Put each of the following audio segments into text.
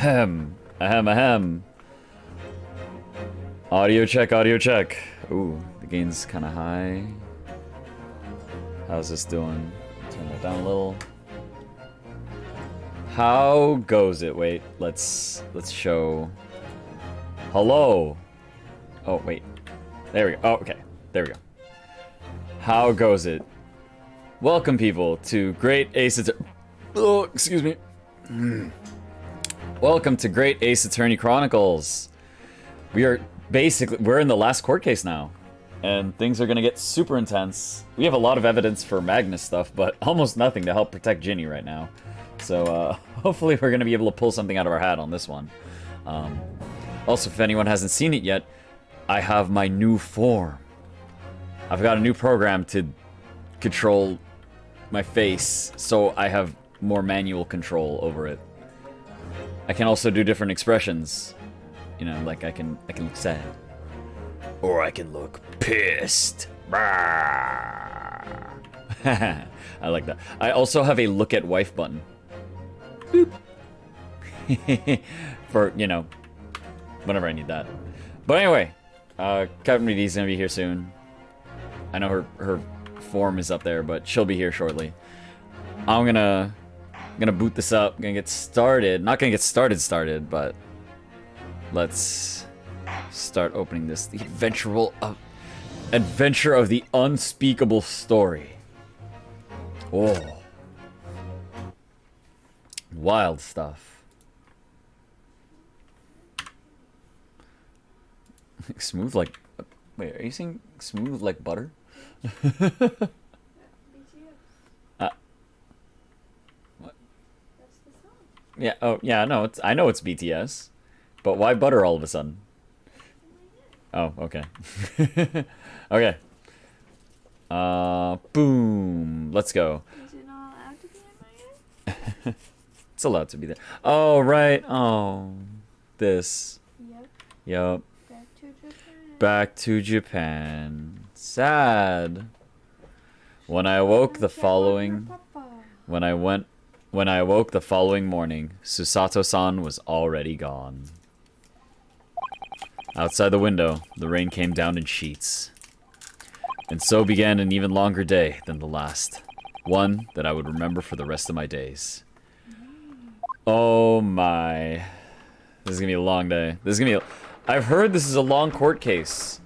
Ahem. Ahem, ahem. Audio check, audio check. Ooh, the gain's kind of high. How's this doing? Turn that down a little. How goes it? Wait, let's show. Hello. Oh, wait. There we go. Oh, okay. There we go. How goes it? Welcome, people, to Great Ace Attorney. Oh, excuse me. Welcome to Great Ace Attorney Chronicles. We're in the last court case now, and things are gonna get super intense. We have a lot of evidence for Magnus stuff, but almost nothing to help protect Ginny right now. So hopefully we're gonna be able to pull something out of our hat on this one. Also, if anyone hasn't seen it yet, I have my new form. I've got a new program to control my face, so I have more manual control over it. I can also do different expressions. You know, like I can look sad. Or I can look pissed. I like that. I also have a look at wife button. Boop. For, you know, whenever I need that. But anyway, CaptnmcD is gonna be here soon. I know her form is up there, but she'll be here shortly. I'm gonna boot this up, gonna get started. Not gonna get started, but let's start opening this. The adventure of the unspeakable story. Oh. Wild stuff. Smooth like... Wait, are you saying smooth like butter? BTS. What? That's the song. Yeah, oh, yeah, no, I know it's BTS. But why butter all of a sudden? Oh, okay. Okay. Boom. Let's go. Is it not allowed to be in my ear? It's allowed to be there. Oh, right. Oh. This. Yep. Yup. Back to Japan. Back to Japan. Sad. When I awoke the following... When I awoke the following morning, Susato-san was already gone. Outside the window, the rain came down in sheets. And so began an even longer day than the last. One that I would remember for the rest of my days. Oh my. This is gonna be a long day. I've heard this is a long court case.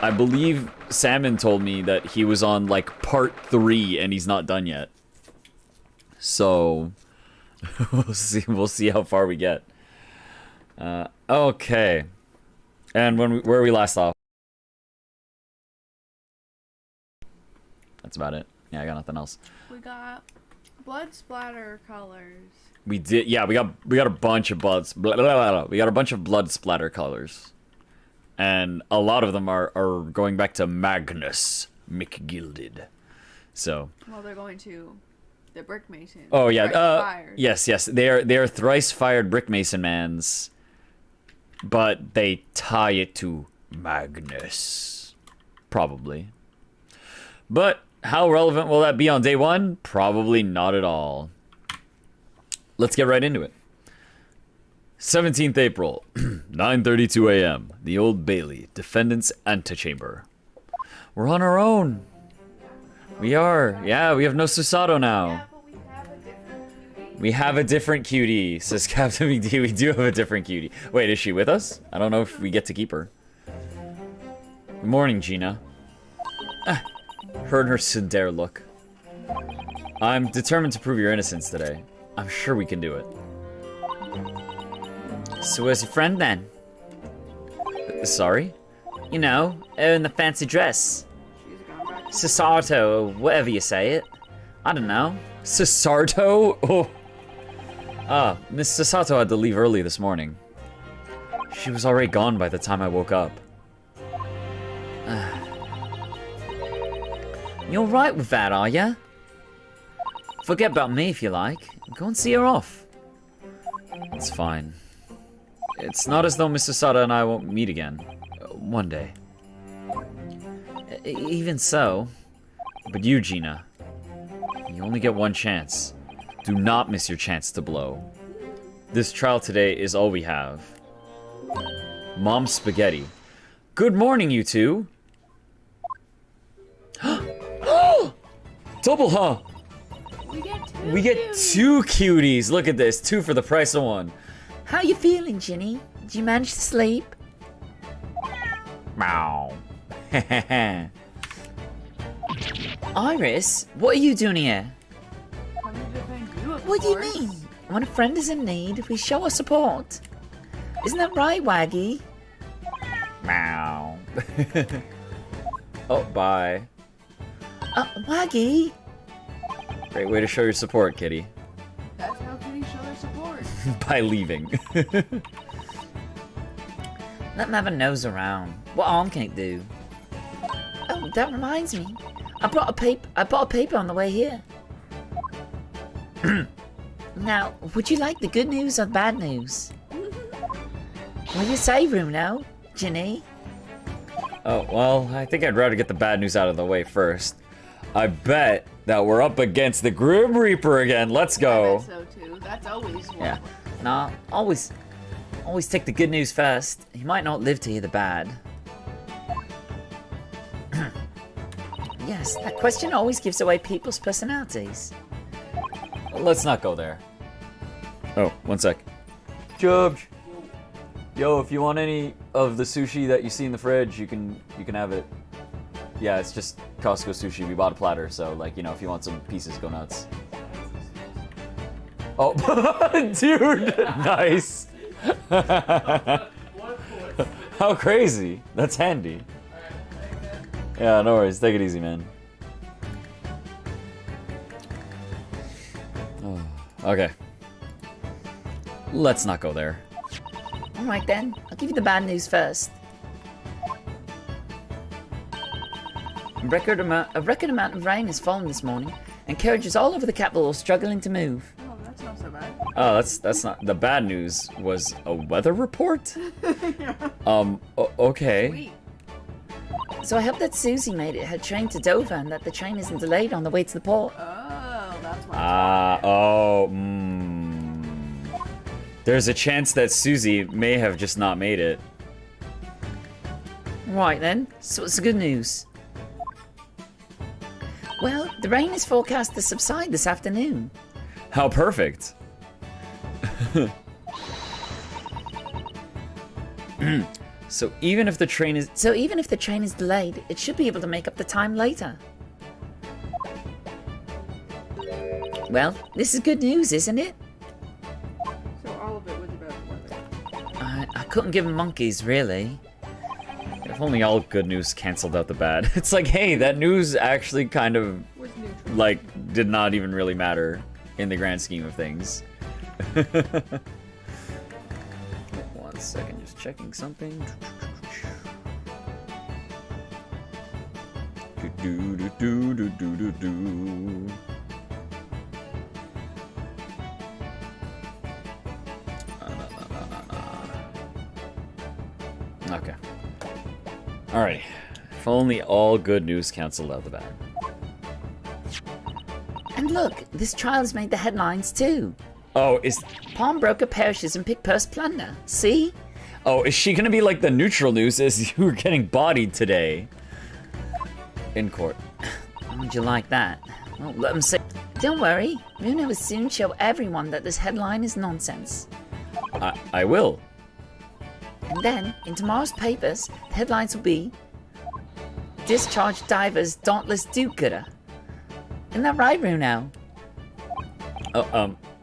I believe Salmon told me that he was on, like, part 3 and he's not done yet. So, we'll see how far we get. Okay. And where we last off. That's about it. Yeah, I got nothing else. We got blood splatter colors. We did, yeah, we got a bunch of we got a bunch of blood splatter colors. And a lot of them are going back to Magnus McGilded. So. Well, they're going to the Brick Mason. Oh yeah, yes. They are thrice fired Brick Mason mans. But they tie it to Magnus. Probably. But how relevant will that be on day 1? Probably not at all. Let's get right into it. 17th April, 9:32 a.m. The Old Bailey, defendant's antechamber. We're on our own. We are. Yeah, we have no Susato now. Yeah, but we have a different cutie. We have a different cutie, says CaptnmcD. We do have a different cutie. Wait, is she with us? I don't know if we get to keep her. Good morning, Gina. Heard her tsundere look. I'm determined to prove your innocence today. I'm sure we can do it. So where's your friend then? Sorry? You know, in the fancy dress. She's gone back. Susato, or whatever you say it. I don't know. Susato? Oh. Ah, Miss Susato had to leave early this morning. She was already gone by the time I woke up. You alright with that, are ya? Forget about me if you like. Go and see her off. It's fine. It's not as though Miss Susato and I won't meet again. One day. Even so. But you, Gina. You only get one chance. Do not miss your chance to blow. This trial today is all we have. Mom Spaghetti. Good morning, you two. Double, huh? We get two. We get 2 cuties. Look at this. 2 for the price of 1. How you feeling, Ginny? Did you manage to sleep? Meow. Iris, what are you doing here? Coming to defend you, of What do you course. mean? When a friend is in need, we show our support. Isn't that right, Waggy? Meow. Oh, bye. Waggy? Great way to show your support, kitty. That's how kitties show their support. By leaving. Let me have a nose around. What arm can it do? Oh, that reminds me. I bought a paper on the way here. Now, would you like the good news or the bad news? What do you say, Bruno? Ginny? Oh, well, I think I'd rather get the bad news out of the way first. I bet that we're up against the Grim Reaper again. Let's I go. bet so too. That's always one. Yeah. Nah, always take the good news first. He might not live to hear the bad. Yes, that question always gives away people's personalities. Let's not go there. Oh, 1 sec. Judge. Yo, if you want any of the sushi that you see in the fridge, you can have it. Yeah, it's just Costco sushi. We bought a platter, so like, you know, if you want some pieces, go nuts. Oh, dude, nice. How crazy. That's handy. Yeah, no worries. Take it easy, man. Oh, okay. Let's not go there. Alright then, I'll give you the bad news first. A record amount of rain has fallen this morning, and carriages all over the capital are struggling to move. Oh, that's not so bad. Oh, that's not the bad news. Was a weather report? Okay. Sweet. So I hope that Susie made it her train to Dover and that the train isn't delayed on the way to the port. Oh, that's why. There's a chance that Susie may have just not made it. Right then, so what's the good news? Well, the rain is forecast to subside this afternoon. How perfect. So even if the train is... So even if the train is delayed, it should be able to make up the time later. Well, this is good news, isn't it? So all of it was about the weather. I couldn't give 'em monkeys, really. If only all good news canceled out the bad. It's like, hey, that news actually kind of, Was neutral. like, did not even really matter in the grand scheme of things. 1 second, just checking something. Do do do do do do do. Okay. Alrighty. If only all good news canceled out the bad. And look, this trial has made the headlines too. Oh, is Pawnbroker perishes in pick-purse plunder. See? is she gonna be like the neutral news? Is you were getting bodied today in court? How would you like that? Well, let them say. Don't worry, Bruno will soon show everyone that this headline is nonsense. I will. And then, in tomorrow's papers, the headlines will be Discharged Divers Dauntless Do-Gooder. Isn't that right, Bruno?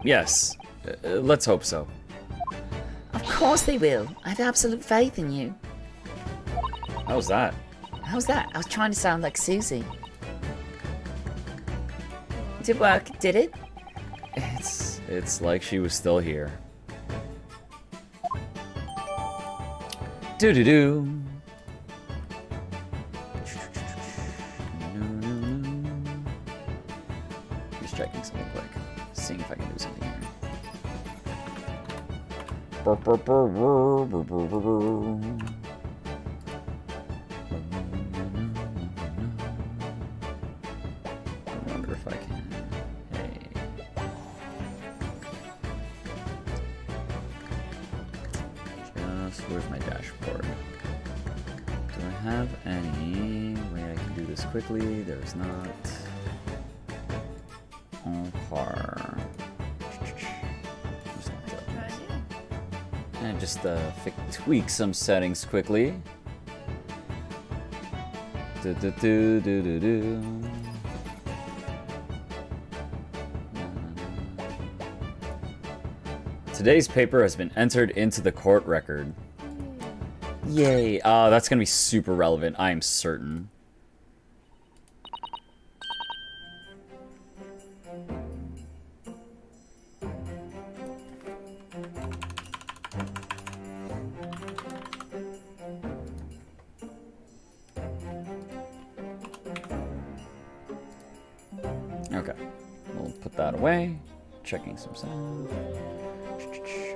Yes. Let's hope so. Of course they will. I have absolute faith in you. How's that? How's that? I was trying to sound like Susie. Did it work? Did it? It's like she was still here. Do do do. Just checking something quick. Seeing if I can do something here. I wonder if I can. Hey. Where's my dashboard? Do I have any way I can do this quickly? There's not. Okay. And just tweak some settings quickly. Today's paper has been entered into the court record. Yay! That's gonna be super relevant, I am certain. Okay, we'll put that away. Checking some sound.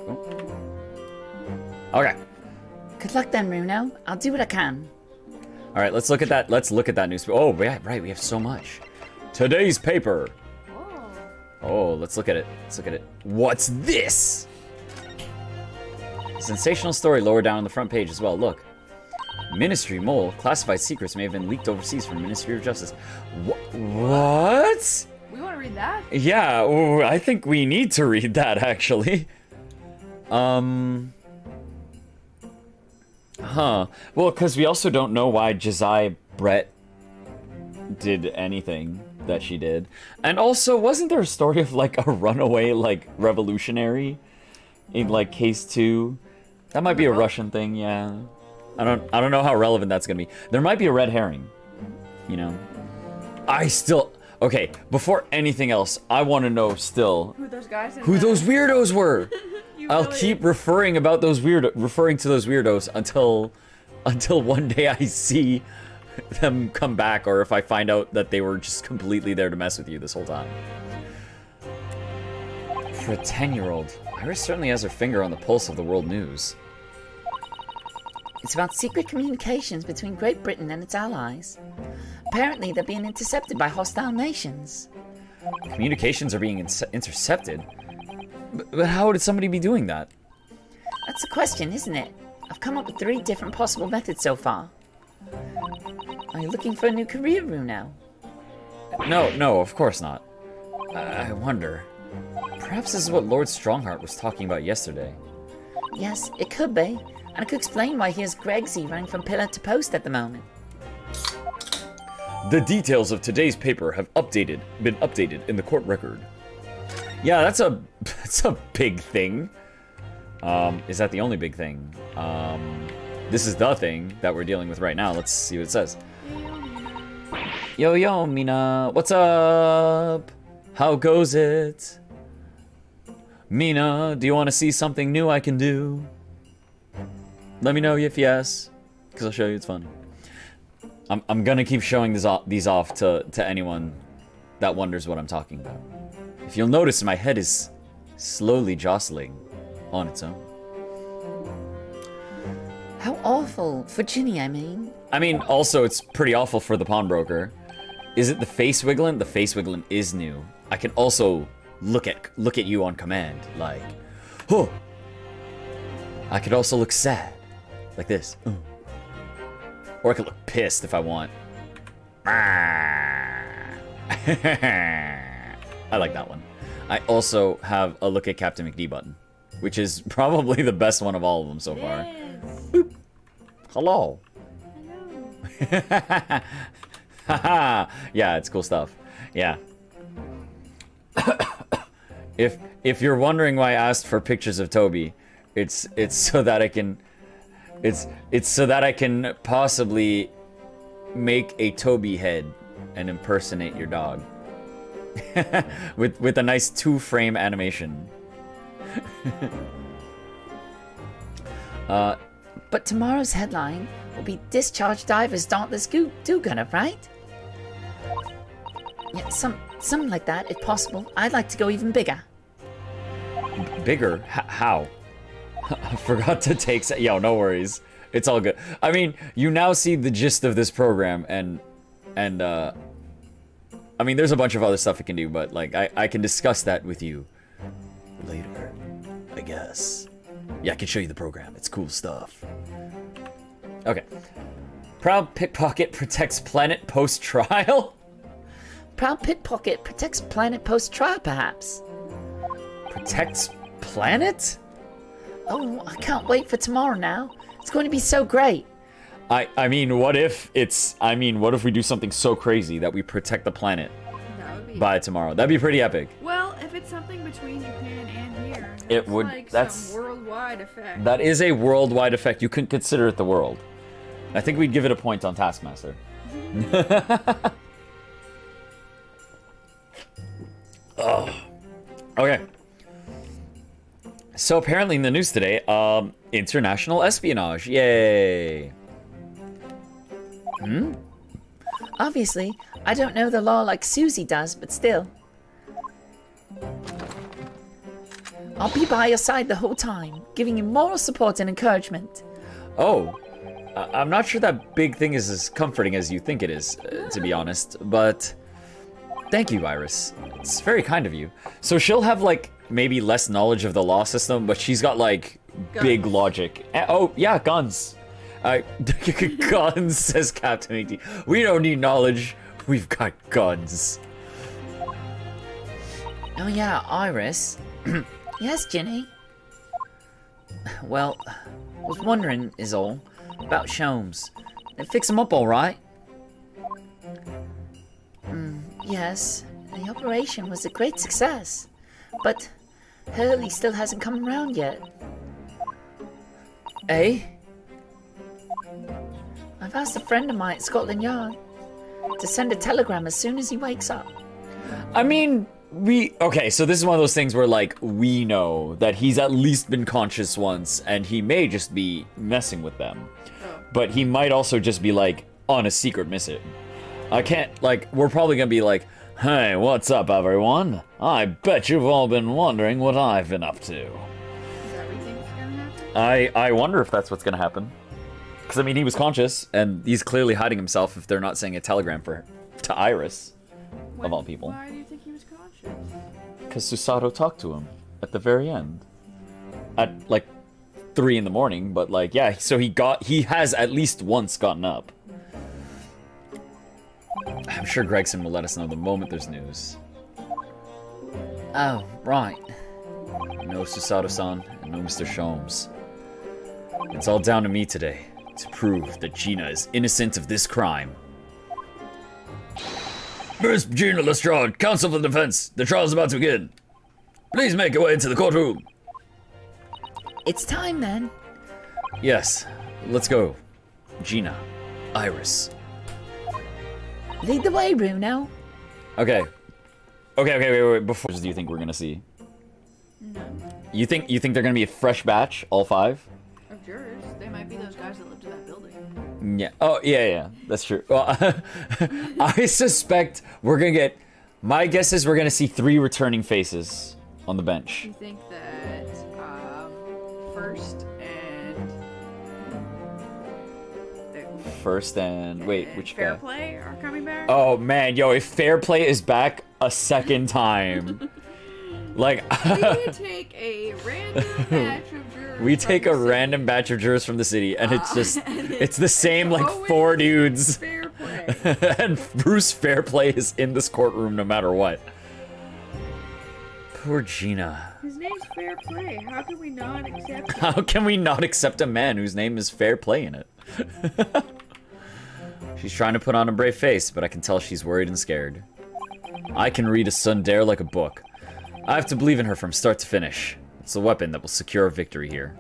Oh. Okay. Good luck then, Runo. I'll do what I can. All right, let's look at that. Let's look at that newspaper. Oh, yeah, right. We have so much. Today's paper. Oh, let's look at it. Let's look at it. What's this? Sensational story lower down on the front page as well. Look. Ministry mole. Classified secrets may have been leaked overseas from Ministry of Justice. What? We want to read that? Yeah, I think we need to read that, actually. Huh. Well, because we also don't know why Josiah Brett did anything that she did. And also, wasn't there a story of, like, a runaway, like, revolutionary in, like, case 2? That might be a Russian thing, yeah. I don't know how relevant that's gonna be. There might be a red herring, you know? Okay, before anything else, I want to know still Who those guys who those weirdos were. I'll really- keep referring to those weirdos until one day I see them come back, or if I find out that they were just completely there to mess with you this whole time. For a 10-year-old, Iris certainly has her finger on the pulse of the world news. It's about secret communications between Great Britain and its allies. Apparently, they're being intercepted by hostile nations. Communications are being intercepted? But how would somebody be doing that? That's the question, isn't it? I've come up with 3 different possible methods so far. Are you looking for a new career, Runo? No, of course not. I wonder. Perhaps this is what Lord Strongheart was talking about yesterday. Yes, it could be. And I could explain why he has Gregsy running from pillar to post at the moment. The details of today's paper have been updated in the court record. Yeah, that's a big thing. Is that the only big thing? This is the thing that we're dealing with right now. Let's see what it says. Yo, Mina. What's up? How goes it? Mina, do you want to see something new I can do? Let me know if yes, because I'll show you it's funny. I'm gonna keep showing these off to anyone that wonders what I'm talking about. If you'll notice, my head is slowly jostling on its own. How awful. For Ginny, I mean. I mean, also, it's pretty awful for the pawnbroker. Is it the face wiggling? The face wiggling is new. I can also look at you on command, like, oh. I could also look sad, like this. Or I could look pissed if I want. I like that one. I also have a look at CaptnmcD button, which is probably the best one of all of them so far. Boop. Hello. Haha. Yeah, it's cool stuff. Yeah. If you're wondering why I asked for pictures of Toby, it's so that I can so that I can possibly make a Toby head and impersonate your dog. with a nice 2-frame animation. But tomorrow's headline will be Discharged Divers Dauntless Do-Gunner, right? Yeah, something like that, if possible. I'd like to go even bigger. Bigger? How? I forgot to take... Yo, no worries. It's all good. I mean, you now see the gist of this program, and I mean, there's a bunch of other stuff it can do, but, like, I can discuss that with you later, I guess. Yeah, I can show you the program. It's cool stuff. Okay. Proud pickpocket protects planet post-trial? Proud pickpocket protects planet post-trial, perhaps. Protects planet? Oh, I can't wait for tomorrow now. It's going to be so great. I mean, what if we do something so crazy that we protect the planet That would be. by tomorrow? That'd be pretty epic. Well, if it's something between Japan and here, It would- like that's- some worldwide effect. That is a worldwide effect. You couldn't consider it the world. I think we'd give it a point on Taskmaster. Oh. Okay. So apparently in the news today, international espionage. Yay. Obviously, I don't know the law like Susie does, but still. I'll be by your side the whole time, giving you moral support and encouragement. Oh. I'm not sure that big thing is as comforting as you think it is, to be honest, but thank you, Iris. It's very kind of you. So she'll have, like, maybe less knowledge of the law system, but she's got, like, big Guns. logic. Oh, yeah, guns. Guns, says CaptnmcD. We don't need knowledge. We've got guns. Oh yeah, Iris. Yes, Ginny? Well, I was wondering, is all, about Sholmes. They fix him up all right? Yes, the operation was a great success. But Hurley still hasn't come around yet. Eh? I've asked a friend of mine at Scotland Yard to send a telegram as soon as he wakes up. I mean, okay, so this is one of those things where, like, we know that he's at least been conscious once, and he may just be messing with them. But he might also just be, like, on a secret mission. I can't, like, we're probably gonna be like, hey, what's up, everyone? I bet you've all been wondering what I've been up to. Is everything gonna happen? I wonder if that's what's gonna happen. Because, I mean, he was conscious, and he's clearly hiding himself if they're not sending a telegram to Iris, of all people. Why do you think he was conscious? Because Susato talked to him at the very end. At, like, 3 in the morning, but, like, yeah, so he has at least once gotten up. I'm sure Gregson will let us know the moment there's news. Oh, right. No Susato-san, and no Mr. Sholmes. It's all down to me today, to prove that Gina is innocent of this crime. Miss Gina Lestrade, counsel for the defense. The trial's about to begin. Please make your way into the courtroom. It's time then. Yes, let's go. Gina, Iris. Lead the way, Bruno. Okay. Wait. Before, do you think we're gonna see? No. You think they're gonna be a fresh batch, all 5? Of jurors. They might be those guys that lived in that building. Yeah. Oh, yeah. That's true. Well, I suspect we're gonna get. My guess is we're gonna see 3 returning faces on the bench. You think that first and First and wait, which Fair guy? Play are coming back? Oh man, yo, if Fair Play is back a second time, like We take a random batch of jurors. we take from a the city. random batch of jurors from the city, and it's just and it's the same like always 4 dudes, Fair Play. and Bruce Fairplay is in this courtroom no matter what. Poor Gina. His name's Fair Play. How can we not accept it? How can we not accept a man whose name is Fair Play in it? She's trying to put on a brave face, but I can tell she's worried and scared. I can read a Sundare like a book. I have to believe in her from start to finish. It's the weapon that will secure a victory here.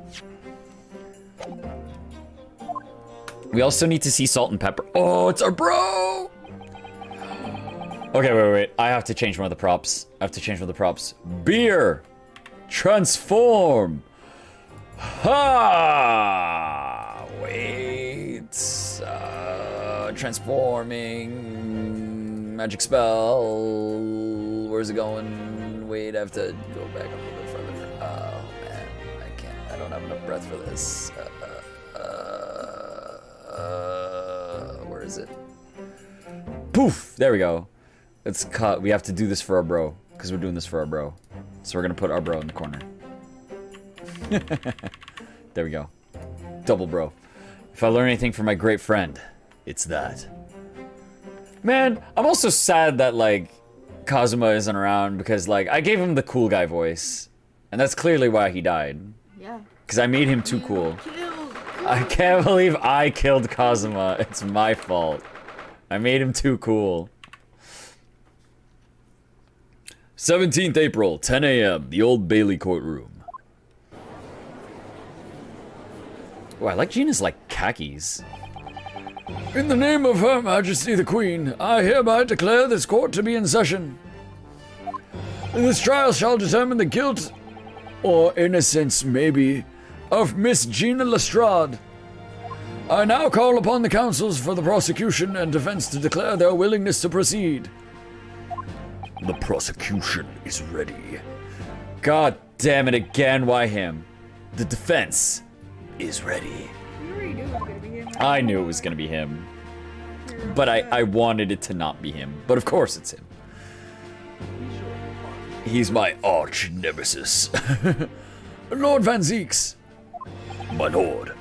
We also need to see Salt and Pepper. Oh, it's our bro! Okay, wait. I have to change one of the props. Beer! Transform! Ha! Wait. Transforming. Magic spell. Where's it going? Wait, I have to go back a little bit further. Oh, man. I can't. I don't have enough breath for this. Where is it? Poof! There we go. It's cut. We have to do this for our bro. Because we're doing this for our bro. So we're going to put our bro in the corner. There we go. Double bro. If I learn anything from my great friend, it's that. Man, I'm also sad that, like, Kazuma isn't around because, like, I gave him the cool guy voice. And that's clearly why he died. Yeah. Because I made him too cool. Killed. I can't believe I killed Kazuma. It's my fault. I made him too cool. 17th April, 10 a.m., the Old Bailey courtroom. Oh, I like Gina's, like, khakis. In the name of Her Majesty the Queen, I hereby declare this court to be in session. This trial shall determine the guilt, or innocence, maybe, of Miss Gina Lestrade. I now call upon the counsels for the prosecution and defense to declare their willingness to proceed. The prosecution is ready. God damn it again, why him? The defense is ready. You already knew it was gonna be him. I knew it was gonna be him. But I wanted it to not be him. But of course it's him. He's my arch nemesis. Lord Van Zeeks. My lord.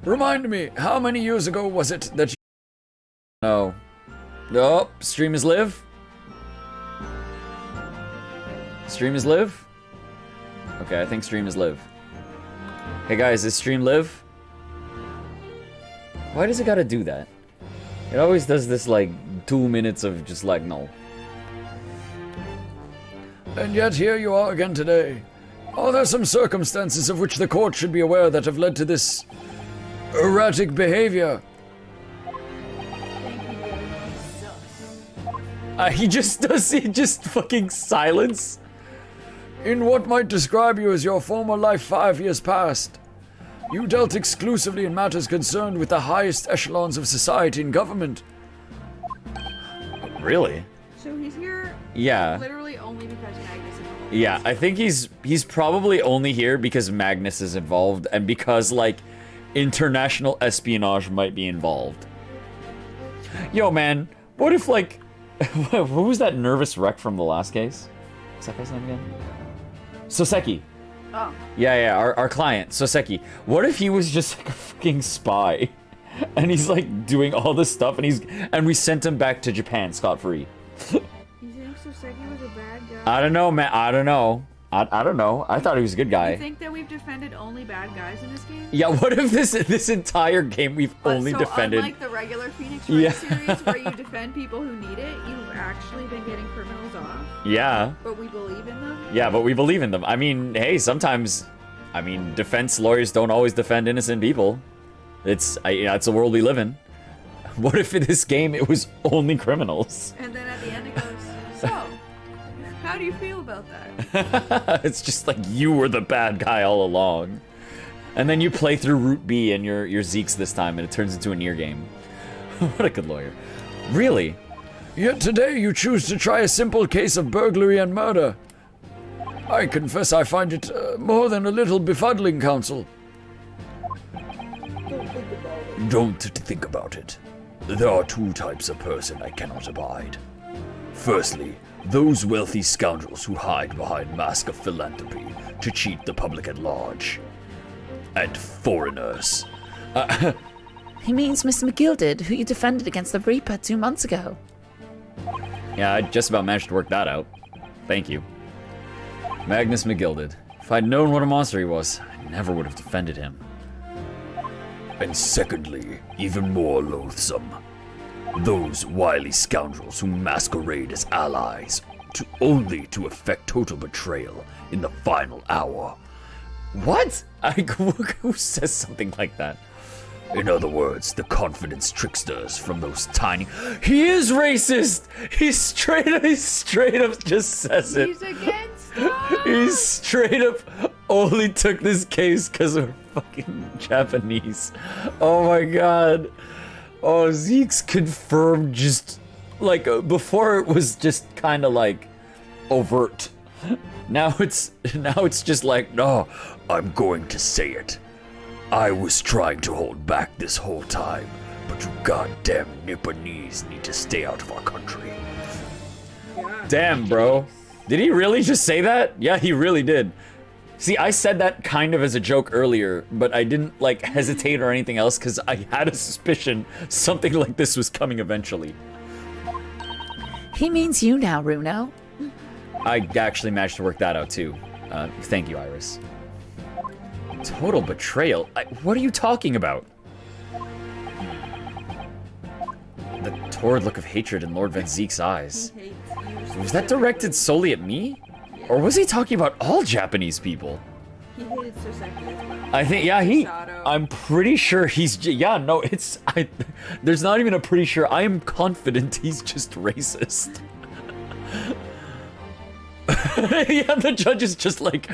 Remind me, how many years ago was it that you... No. Oh, stream is live? Stream is live? Okay, I think stream is live. Hey guys, is stream live? Why does it gotta do that? It always does this, like, 2 minutes of just like, no. And yet here you are again today. Are there some circumstances of which the court should be aware that have led to this erratic behavior? He just does, he just fucking silence. In what might describe you as your former life 5 years past, you dealt exclusively in matters concerned with the highest echelons of society and government. Really? So he's here Yeah. literally only because Magnus is involved. Yeah, I think he's probably only here because Magnus is involved and because, like, international espionage might be involved. Yo, man, what if, like, who was that nervous wreck from the last case? What's that guy's name again? Soseki. Oh. Yeah, our client, Soseki. What if he was just like a fucking spy? And he's like doing all this stuff and we sent him back to Japan scot-free. You think Soseki was a bad guy? I don't know, man. I don't know. I don't know. I thought he was a good guy. You think that we've defended only bad guys in this game? Yeah, what if this entire game we've only so defended... unlike the regular Phoenix Wright Yeah. series where you defend people who need it, you've actually been getting criminals off. Yeah. But we believe in them? Yeah, but we believe in them. I mean, hey, sometimes... I mean, defense lawyers don't always defend innocent people. It's the world we live in. What if in this game it was only criminals? And then at the end it goes, so, how do you feel about that? It's just like you were the bad guy all along. And then you play through Route B and you're Zeeks this time and it turns into a near game. What a good lawyer. Really? Yet today you choose to try a simple case of burglary and murder. I confess I find it more than a little befuddling, counsel. Don't think about it. There are two types of person I cannot abide. Firstly, those wealthy scoundrels who hide behind mask of philanthropy to cheat the public at large. And foreigners. He means Mr. McGilded, who you defended against the Reaper 2 months ago. Yeah, I just about managed to work that out. Thank you. Magnus McGilded. If I'd known what a monster he was, I never would have defended him. And secondly, even more loathsome. Those wily scoundrels who masquerade as allies, only to effect total betrayal in the final hour. What? Who says something like that? In other words, the confidence tricksters from those tiny... He is racist! He straight up just says it. He's against us! He straight up only took this case because we're fucking Japanese. Oh my god. Oh, Zeke's confirmed just... Like, before it was just kind of like overt. Now it's just like, no, I'm going to say it. I was trying to hold back this whole time, but you goddamn Nipponese need to stay out of our country. Yeah. Damn, bro. Did he really just say that? Yeah, he really did. See, I said that kind of as a joke earlier, but I didn't, like, hesitate or anything else because I had a suspicion something like this was coming eventually. He means you now, Runo. I actually managed to work that out, too. Thank you, Iris. Total betrayal? What are you talking about? The torrid look of hatred in Lord Van Zeek's eyes. He hates you. Was that directed solely at me? Or was he talking about all Japanese people? He hated Soseki as well. I think, yeah, I'm pretty sure he's, yeah, no, there's not even a pretty sure, I am confident he's just racist. Yeah, the judge is just like,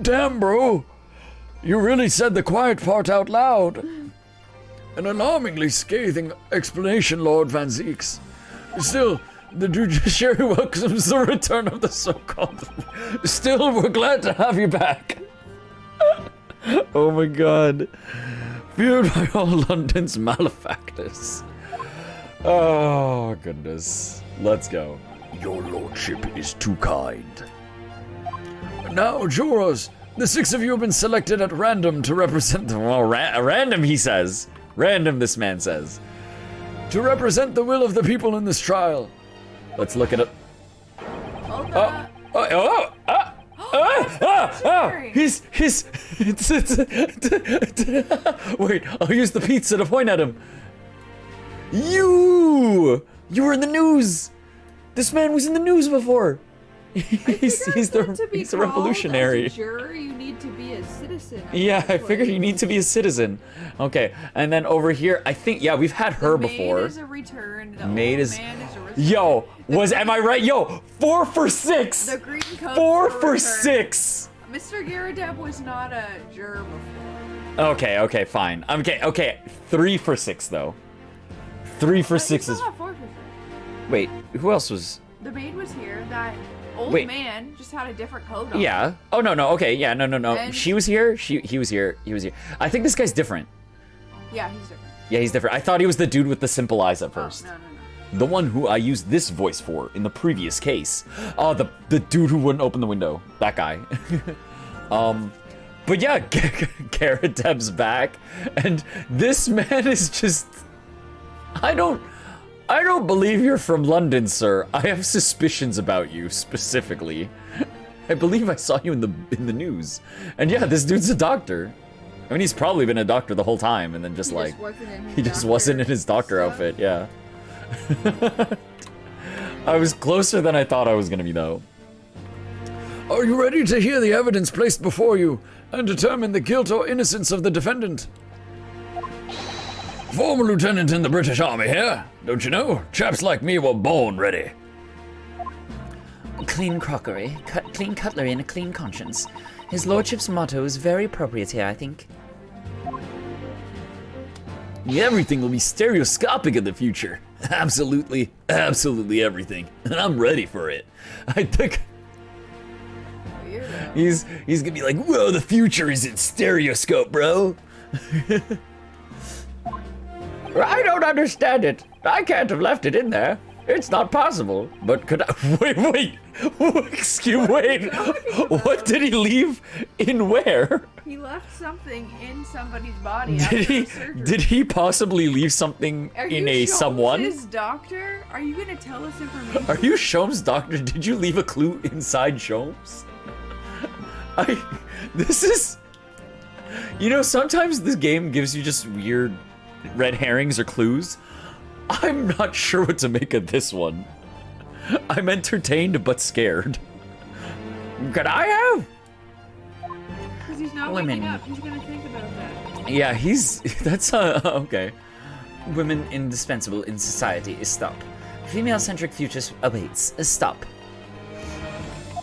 damn, bro, you really said the quiet part out loud. An alarmingly scathing explanation, Lord Van Zeeks. Still, the judiciary welcomes the return of the so-called. Still, we're glad to have you back. Oh my god. Feared by all London's malefactors. Oh goodness. Let's go. Your lordship is too kind. Now, jurors, the 6 of you have been selected at random to represent the... Well, random, he says. Random, this man says. To represent the will of the people in this trial. Let's look at it. He's wait, I'll use the pizza to point at him. You were in the news. This man was in the news before. He's a revolutionary. As a juror, you need to be a citizen. Yeah, I figured you need to be a citizen. Okay, and then over here, I think, yeah, we've had her before. Maid is a return. The Maid old is... man is a return. Yo, am I right? Yo, 4 for 6. The green coat 4 is a for return. 6. Mr. Garadeb was not a juror before. Okay, fine. Okay, 3 for 6 though. 3 for 6 is... 4 for 6. Wait, who else was... The maid was here. That old man just had a different coat on. Yeah. Oh, no, okay, yeah, no. And... She was here, he was here. I think this guy's different. Yeah, he's different. Yeah, he's different. I thought he was the dude with the simple eyes at first. No. The one who I used this voice for in the previous case. Oh, the dude who wouldn't open the window. That guy. But yeah, Garadeb's back, and this man is just... I don't believe you're from London, sir. I have suspicions about you, specifically. I believe I saw you in the news. And yeah, this dude's a doctor. I mean, he's probably been a doctor the whole time, and then just he just wasn't in his doctor outfit, yeah. I was closer than I thought I was gonna be, though. Are you ready to hear the evidence placed before you and determine the guilt or innocence of the defendant? Former lieutenant in the British Army here. Don't you know? Chaps like me were born ready. Clean crockery, clean cutlery, and a clean conscience. His lordship's motto is very appropriate here, I think. Everything will be stereoscopic in the future. Absolutely everything. And I'm ready for it. I think... He's gonna be like, whoa, the future is in Stereoscope, bro. I don't understand it. I can't have left it in there. It's not possible. But could I... Wait. Wait. What did he leave in where? He left something in somebody's body. Did he possibly leave something in a someone? Are you Sholmes' doctor? Are you gonna tell us information? Are you Sholmes' doctor? Did you leave a clue inside Sholmes? This is... You know, sometimes this game gives you just weird red herrings or clues. I'm not sure what to make of this one. I'm entertained but scared. Could I have? Because he's not waking up. He's gonna think about that. Yeah, that's okay. Women indispensable in society is stop. Female-centric futures awaits. Stop.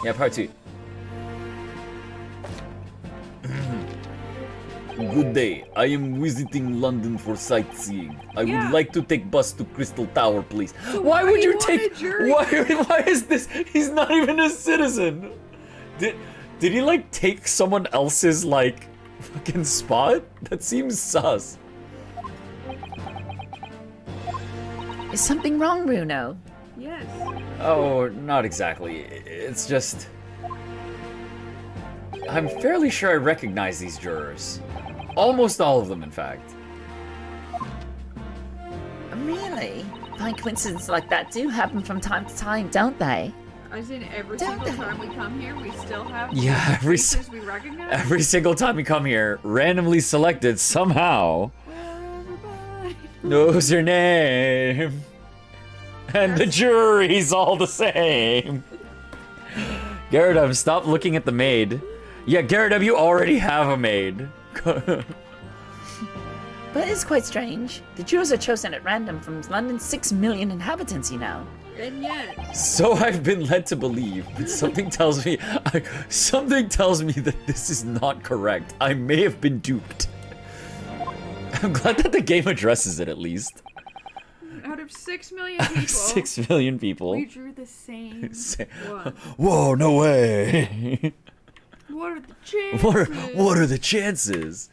Yeah, part 2. Good day. I am visiting London for sightseeing. I would like to take bus to Crystal Tower, please. So why would you want take... a jury? Why is this... He's not even a citizen. Did he, like, take someone else's, like, fucking spot? That seems sus. Is something wrong, Runo? Yes. Oh, not exactly. It's just... I'm fairly sure I recognize these jurors. Almost all of them, in fact. Really? Fine coincidences like that do happen from time to time, don't they? As in every Don't single they? time we come here, we still have Yeah, faces we recognize. every single time we come here, randomly selected somehow Well, everybody. knows her name. And the jury's all the same. Garrett, stop looking at the maid. Yeah, Garrett, you already have a maid. But it's quite strange. The jurors are chosen at random from London's 6 million inhabitants, you know. And yet, So I've been led to believe, but something tells me that this is not correct. I may have been duped. I'm glad that the game addresses it at least. out of 6 million people, 6 million people. we drew the same one. Whoa, no way. What are the chances? What are the chances?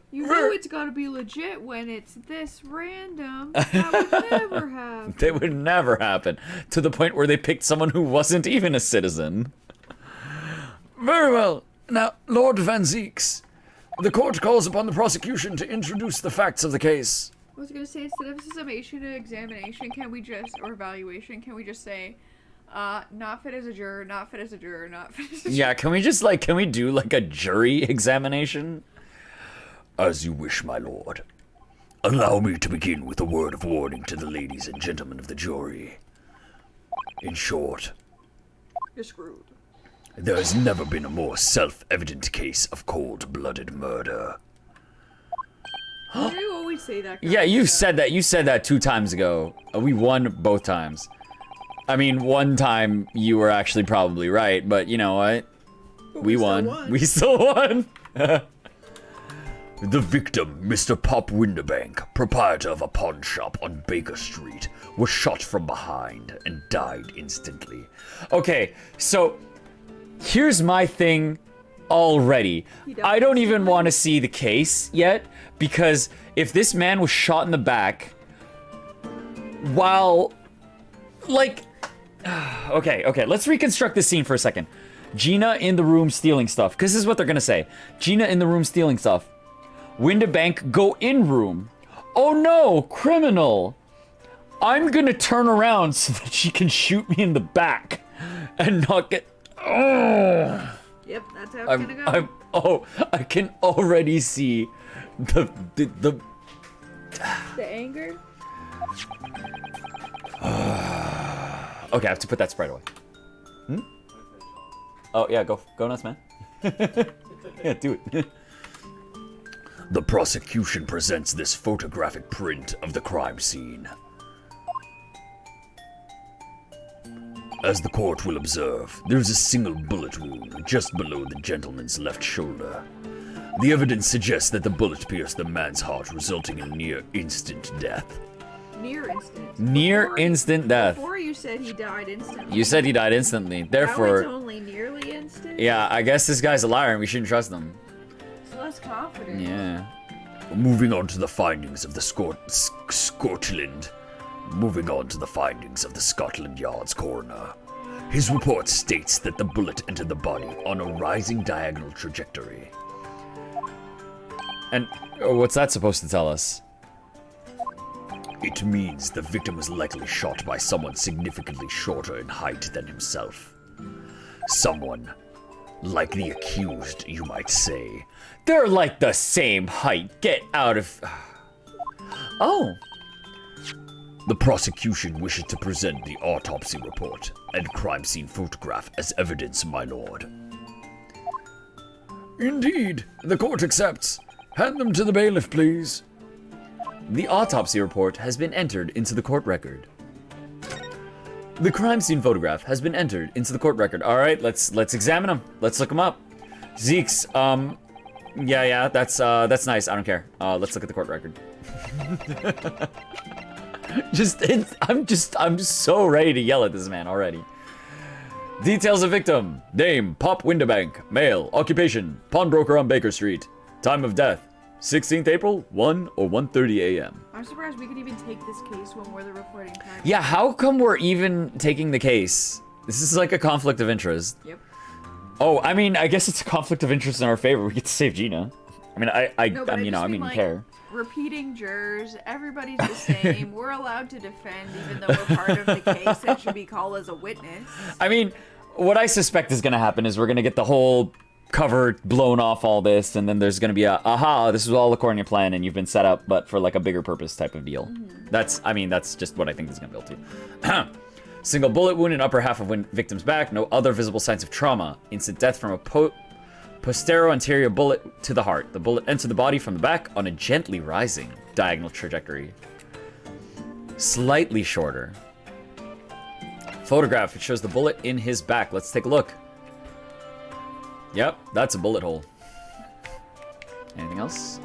You know it's gotta be legit when it's this random. That would never happen. They would never happen. To the point where they picked someone who wasn't even a citizen. Very well. Now, Lord Van Zeeks, the court calls upon the prosecution to introduce the facts of the case. I was gonna say, instead of summation and examination, can we just, or evaluation, can we just say, not fit as a juror, not fit as a juror, not fit as a juror? Yeah, can we do like a jury examination? As you wish, my lord. Allow me to begin with a word of warning to the ladies and gentlemen of the jury. In short, You're screwed. there has never been a more self-evident case of cold-blooded murder. You always say that. kind Yeah, of you stuff. said that. You said that 2 times ago. We won both times. I mean, one time you were actually probably right, but you know what? We still won. won. We still won. The victim, Mr. Pop Winderbank, proprietor of a pawn shop on Baker Street, was shot from behind and died instantly. Okay, so here's my thing already. I don't even want to see the case yet, because if this man was shot in the back while, like, okay, let's reconstruct this scene for a second. Gina in the room stealing stuff, because this is what they're gonna say. Gina in the room stealing stuff. Windabank, go in room. Oh no, criminal. I'm gonna turn around so that she can shoot me in the back and not get. Oh, Yep, that's how it's gonna go. I can already see the The anger. Okay, I have to put that sprite away. Oh yeah, go nuts, man. Yeah, do it. The prosecution presents this photographic print of the crime scene. As the court will observe, there is a single bullet wound just below the gentleman's left shoulder. The evidence suggests that the bullet pierced the man's heart, resulting in near instant death. Near instant. Near instant death. Before you said he died instantly. You said he died instantly, Now therefore... it's only nearly instant? Yeah, I guess this guy's a liar and we shouldn't trust him. It's less confident. Yeah. Moving on to the findings of the Scotland. Moving on to the findings of the Scotland Yard's coroner. His report states that the bullet entered the body on a rising diagonal trajectory. And what's that supposed to tell us? It means the victim was likely shot by someone significantly shorter in height than himself. Someone like the accused, you might say. They're like the same height. Get out of... Oh. The prosecution wishes to present the autopsy report and crime scene photograph as evidence, my lord. Indeed, the court accepts. Hand them to the bailiff, please. The autopsy report has been entered into the court record. The crime scene photograph has been entered into the court record. All right, let's examine them. Let's look them up. Zeeks, yeah, that's nice. I don't care. Let's look at the court record. I'm so ready to yell at this man already. Details of victim: name Pop Windabank, male, occupation pawnbroker on Baker Street, time of death 16th April, 1 or 1:30 a.m. I'm surprised we could even take this case when we're the reporting time. Yeah, how come we're even taking the case? This is like a conflict of interest. Yep. Oh, I mean, I guess it's a conflict of interest in our favor. We get to save Gina. I mean, I No, but you know, I mean, like, care. repeating jurors, everybody's the same. We're allowed to defend even though we're part of the case that should be called as a witness. I mean, what I suspect is going to happen is we're going to get the whole cover blown off all this, and then there's going to be a, aha, this is all according to plan, and you've been set up, but for like a bigger purpose type of deal. That's just what I think this is going to build to. Single bullet wound in upper half of victim's back, no other visible signs of trauma. Instant death from a postero-anterior bullet to the heart. The bullet entered the body from the back on a gently rising diagonal trajectory. Slightly shorter. Photograph, it shows the bullet in his back. Let's take a look. Yep, that's a bullet hole. Anything else?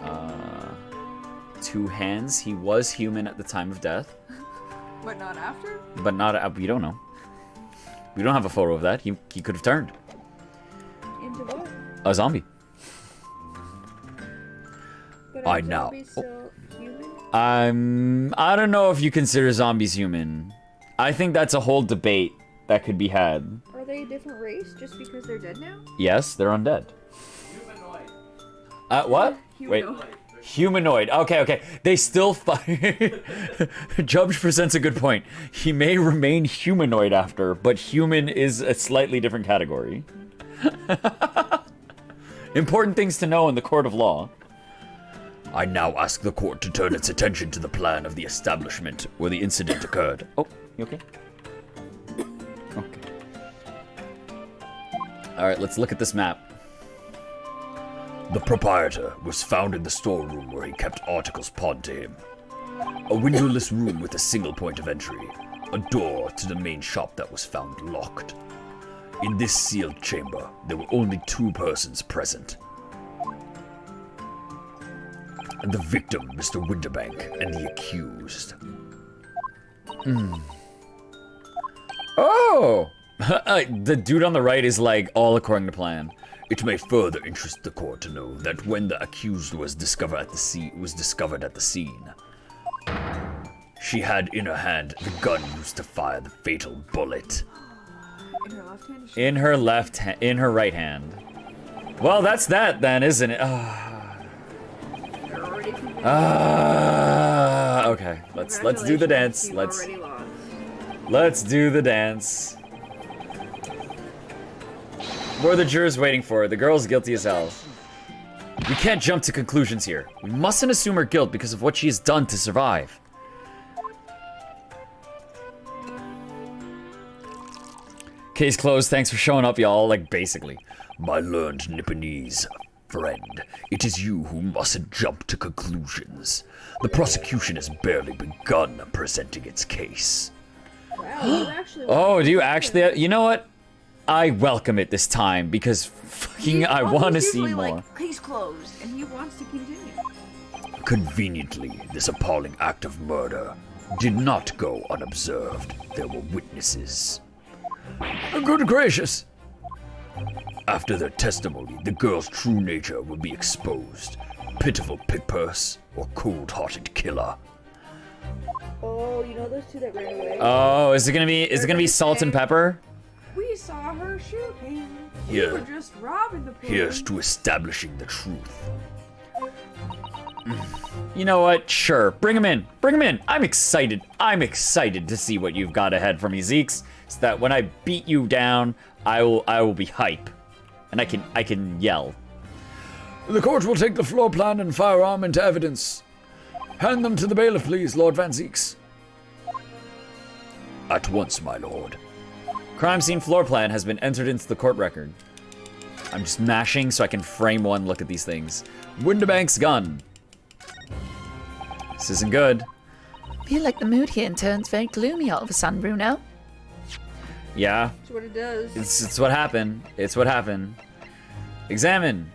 2 hands. He was human at the time of death. But not after? But not, we don't know. We don't have a photo of that. He could have turned. Into what? A zombie. But I are know. zombies still human? I don't know if you consider zombies human. I think that's a whole debate that could be had. Are they a different race just because they're dead now? Yes, they're undead. Humanoid. What? Wait. Humanoid. Okay. They still fight. Judge presents a good point. He may remain humanoid after, but human is a slightly different category. Important things to know in the court of law. I now ask the court to turn its attention to the plan of the establishment where the incident occurred. Oh, you okay? Okay. Alright, let's look at this map. The proprietor was found in the storeroom where he kept articles pawned to him. A windowless room with a single point of entry. A door to the main shop that was found locked. In this sealed chamber, there were only 2 persons present. The victim, Mr. Winterbank, and the accused. Oh! The dude on the right is like, all according to plan. It may further interest the court to know that when the accused was discovered at the scene, she had in her hand the gun used to fire the fatal bullet. In her left hand? In her right hand. Well, that's that then, isn't it? You're already convinced. Okay. Let's do the dance. You've already lost. Let's do the dance. What are the jurors waiting for? The girl's guilty as hell. We can't jump to conclusions here. We mustn't assume her guilt because of what she has done to survive. Case closed. Thanks for showing up, y'all. Like, basically. My learned Nipponese friend, it is you who mustn't jump to conclusions. The prosecution has barely begun presenting its case. Wow, you actually. Oh, do you actually? You know what? I welcome it this time because fucking I want to see more. Like, case closed, and he wants to continue. Conveniently, this appalling act of murder did not go unobserved. There were witnesses. Good gracious! After their testimony, the girl's true nature will be exposed. Pitiful pick purse or cold-hearted killer. Oh, you know those 2 that ran away? Oh, is it gonna be salt and pepper? We saw her shoot him. Yeah. We were just robbing the place. Here's to establishing the truth. You know what? Sure. Bring him in. Bring him in. I'm excited. I'm excited to see what you've got ahead for me, Zeeks. So that when I beat you down, I will be hype. And I can yell. The court will take the floor plan and firearm into evidence. Hand them to the bailiff, please, Lord Van Zeeks. At once, my lord. Crime scene floor plan has been entered into the court record. I'm just mashing so I can frame one look at these things. Winterbank's gun. This isn't good. Feel like the mood here turns very gloomy all of a sudden, Bruno. Yeah. That's what it does. It's what happened. It's what happened. Examine.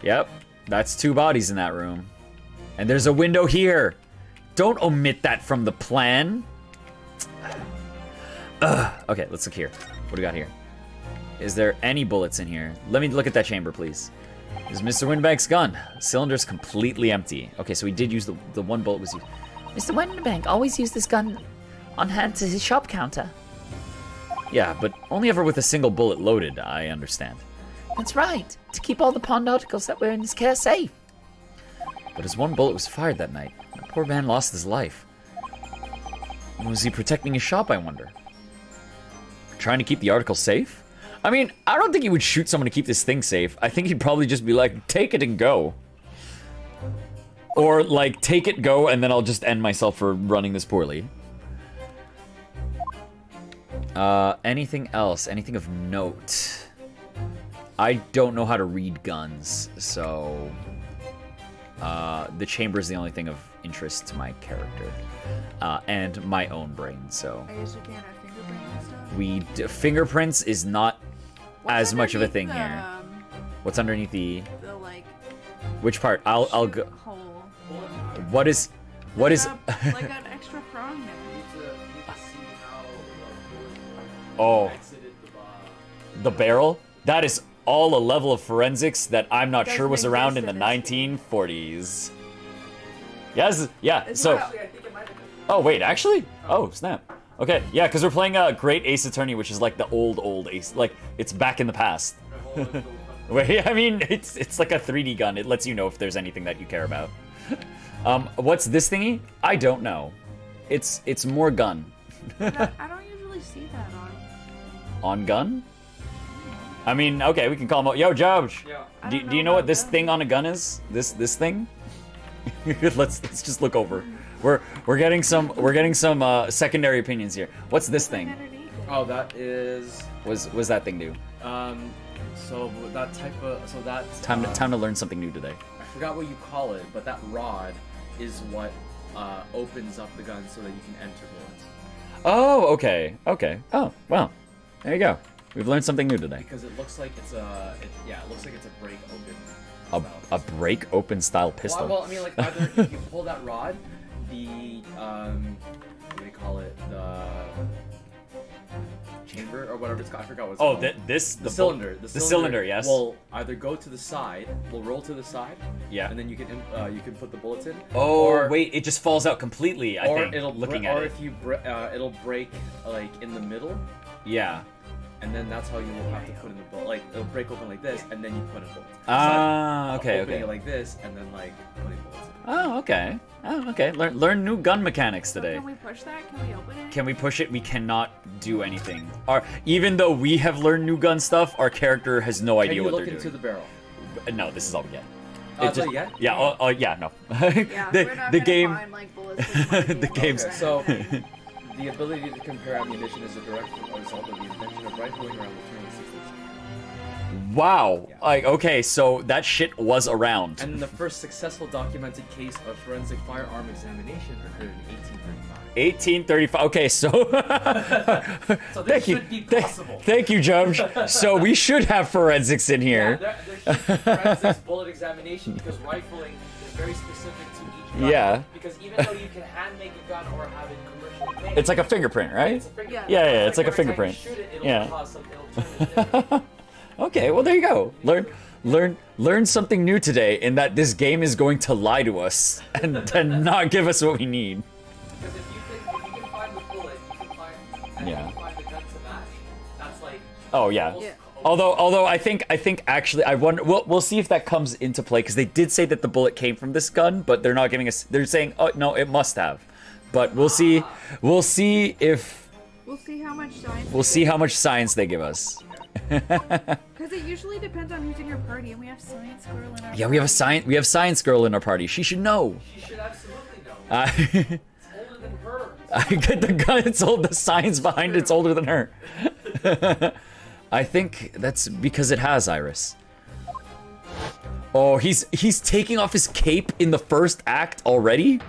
Yep. That's 2 bodies in that room. And there's a window here. Don't omit that from the plan. Okay, let's look here. What do we got here? Is there any bullets in here? Let me look at that chamber, please. This is Mr. Winterbank's gun. Cylinder's completely empty. Okay, so he did use the 1 bullet was used. Mr. Winterbank always used this gun on hand to his shop counter. Yeah, but only ever with a single bullet loaded, I understand. That's right, to keep all the pawned articles that were in his care safe. But as one bullet was fired that night, the poor man lost his life. Was he protecting his shop, I wonder? Trying to keep the article safe? I mean, I don't think he would shoot someone to keep this thing safe. I think he'd probably just be like, take it and go. Or, like, take it, go, and then I'll just end myself for running this poorly. Anything else? Anything of note? I don't know how to read guns, so... the chamber is the only thing of interest to my character. And my own brain, so... I guess you can't have fingerprints and stuff. Fingerprints is not as much of a thing the, here. What's underneath the... The, like... Which part? I'll go... Hole. What is... What is... Like an extra prong there. Oh. The barrel? That is all a level of forensics that I'm not sure was around in the 1940s. Yes, yeah, so... Oh, wait, actually? Oh, snap. Okay, yeah, because we're playing Great Ace Attorney, which is like the old Ace. Like, it's back in the past. Wait, I mean, it's like a 3D gun. It lets you know if there's anything that you care about. What's this thingy? I don't know. It's more gun. I don't usually see that on. On gun? I mean, okay, we can call him out. Yo, Jobs. Yeah. Do you know what this thing on a gun is? This thing? let's just look over. We're getting some secondary opinions here. What's this thing? Oh, that is. Was that thing do? So that type of Time to learn something new today. I forgot what you call it, but that rod is what opens up the gun so that you can enter bullets. Oh, okay. Oh, well, there you go. We've learned something new today. Because it looks like it's a break open. A break open style pistol. Well, I mean, like either if you pull that rod, the what do you call it? The chamber or whatever it's called. I forgot what it's called. The cylinder. The cylinder, yes. Will either go to the side, will roll to the side. Yeah. And then you can put the bullets in. Oh, or, wait, it just falls out completely. I think. Or if you it'll break like in the middle. Yeah. And then that's how you will have to put in the bullet. Like it'll break open like this, and then you put in bullets. Okay. Opening it like this, and then like putting bullets in. Oh, okay. Learn new gun mechanics today. So can we push that? Can we open it? Can we push it? We cannot do anything. Even though we have learned new gun stuff, our character has no idea what they're doing. Can you look into the barrel? No, this is all we get. That's all you get? Yeah. Yeah. No. Yeah, we're not the gonna game. find, like, bullets in The game's. Okay, so the ability to compare ammunition is a direct result of the invention of rifling around the turn of the 60s. Wow. Yeah. Like, okay, so that shit was around. And the first successful documented case of forensic firearm examination occurred in 1835. 1835. Okay, so. So this should be possible. Thank you, Judge. So we should have forensics in here. Yeah, there should be forensics bullet examination because rifling is very specific to each gun. Yeah. Because even though you can hand make a gun or have it commercially made, It's like a fingerprint, right? it's a fingerprint. Yeah. It's like a every time fingerprint. you shoot it, it'll Yeah. cause some, it'll turn it. Okay, well there you go. Learn something new today in that this game is going to lie to us and not give us what we need. Because if you can find the bullet, you can find Yeah. you can find the gun to match. That's like Oh yeah. almost- Yeah. Although I think actually I wonder we'll see if that comes into play because they did say that the bullet came from this gun, but they're not giving us. They're saying oh no, it must have. But we'll see. We'll see if We'll see how much science. we'll see how much science they give us. Because it usually depends on who's in your party, and we have science girl in our. Yeah, we have science girl in our party. She should know. She should absolutely know. I It's older than her. get the gun. It's old. The science behind it's older than her. I think that's because it has Iris. Oh, he's taking off his cape in the first act already?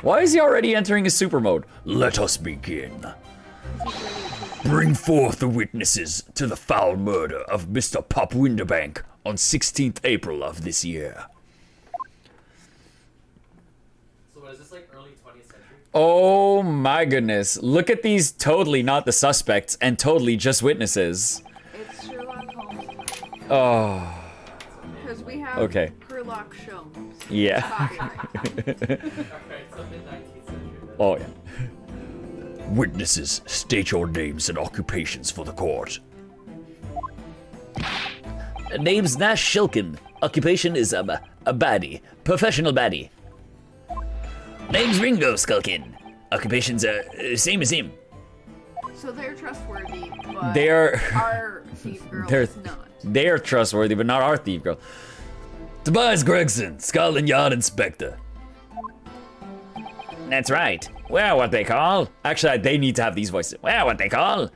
Why is he already entering his super mode? Let us begin. Bring forth the witnesses to the foul murder of Mr. Pop Winderbank on 16th April of this year. So what is this, like early 20th century? Oh my goodness. Look at these totally not the suspects and totally just witnesses. It's Sherlock Holmes. Oh, Because we have Okay. Sherlock Holmes. yeah. Alright, so mid-19th century. Oh, yeah. Witnesses, state your names and occupations for the court. Name's Nash Shilkin. Occupation is a baddie. Professional baddie. Name's Ringo Skulkin. Occupation's same as him. So they're trustworthy, but They are- our thief girl they're- is not. They are trustworthy, but not our thief girl. Tobias Gregson, Scotland Yard Inspector. That's right. Well, what they call? Actually, they need to have these voices. Well, what they call?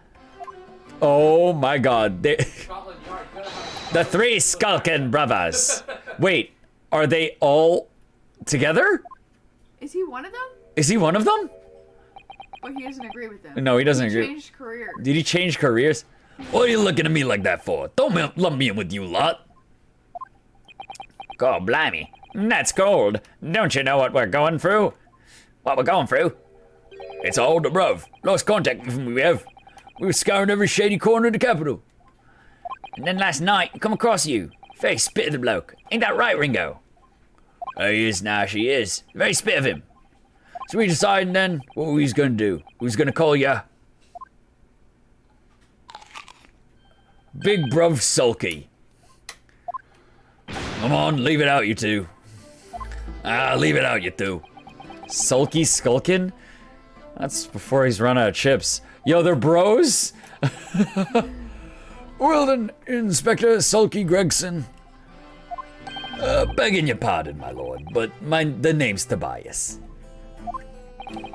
Oh my god. The three Skulkin brothers. Wait, are they all together? Is he one of them? Is he one of them? But he doesn't agree with them. No, he doesn't He agree. changed career. Did he change careers? What are you looking at me like that for? Don't lump me in with you lot. God blimey. That's cold. Don't you know what we're going through? What we're going through? It's all the bruv. Lost contact with him we have. We were scouring every shady corner of the capital. And then last night, come across you. Very spit of the bloke. Ain't that right, Ringo? He is now, she is. Very spit of him. So we decided then what we was gonna do. We was gonna call ya Big Bruv Sulky. Come on, leave it out, you two. Leave it out, you two. Sulky Skulkin? That's before he's run out of chips. Yo, they're bros? Well then, Inspector Sulky Gregson. Begging your pardon, my lord, but the name's Tobias.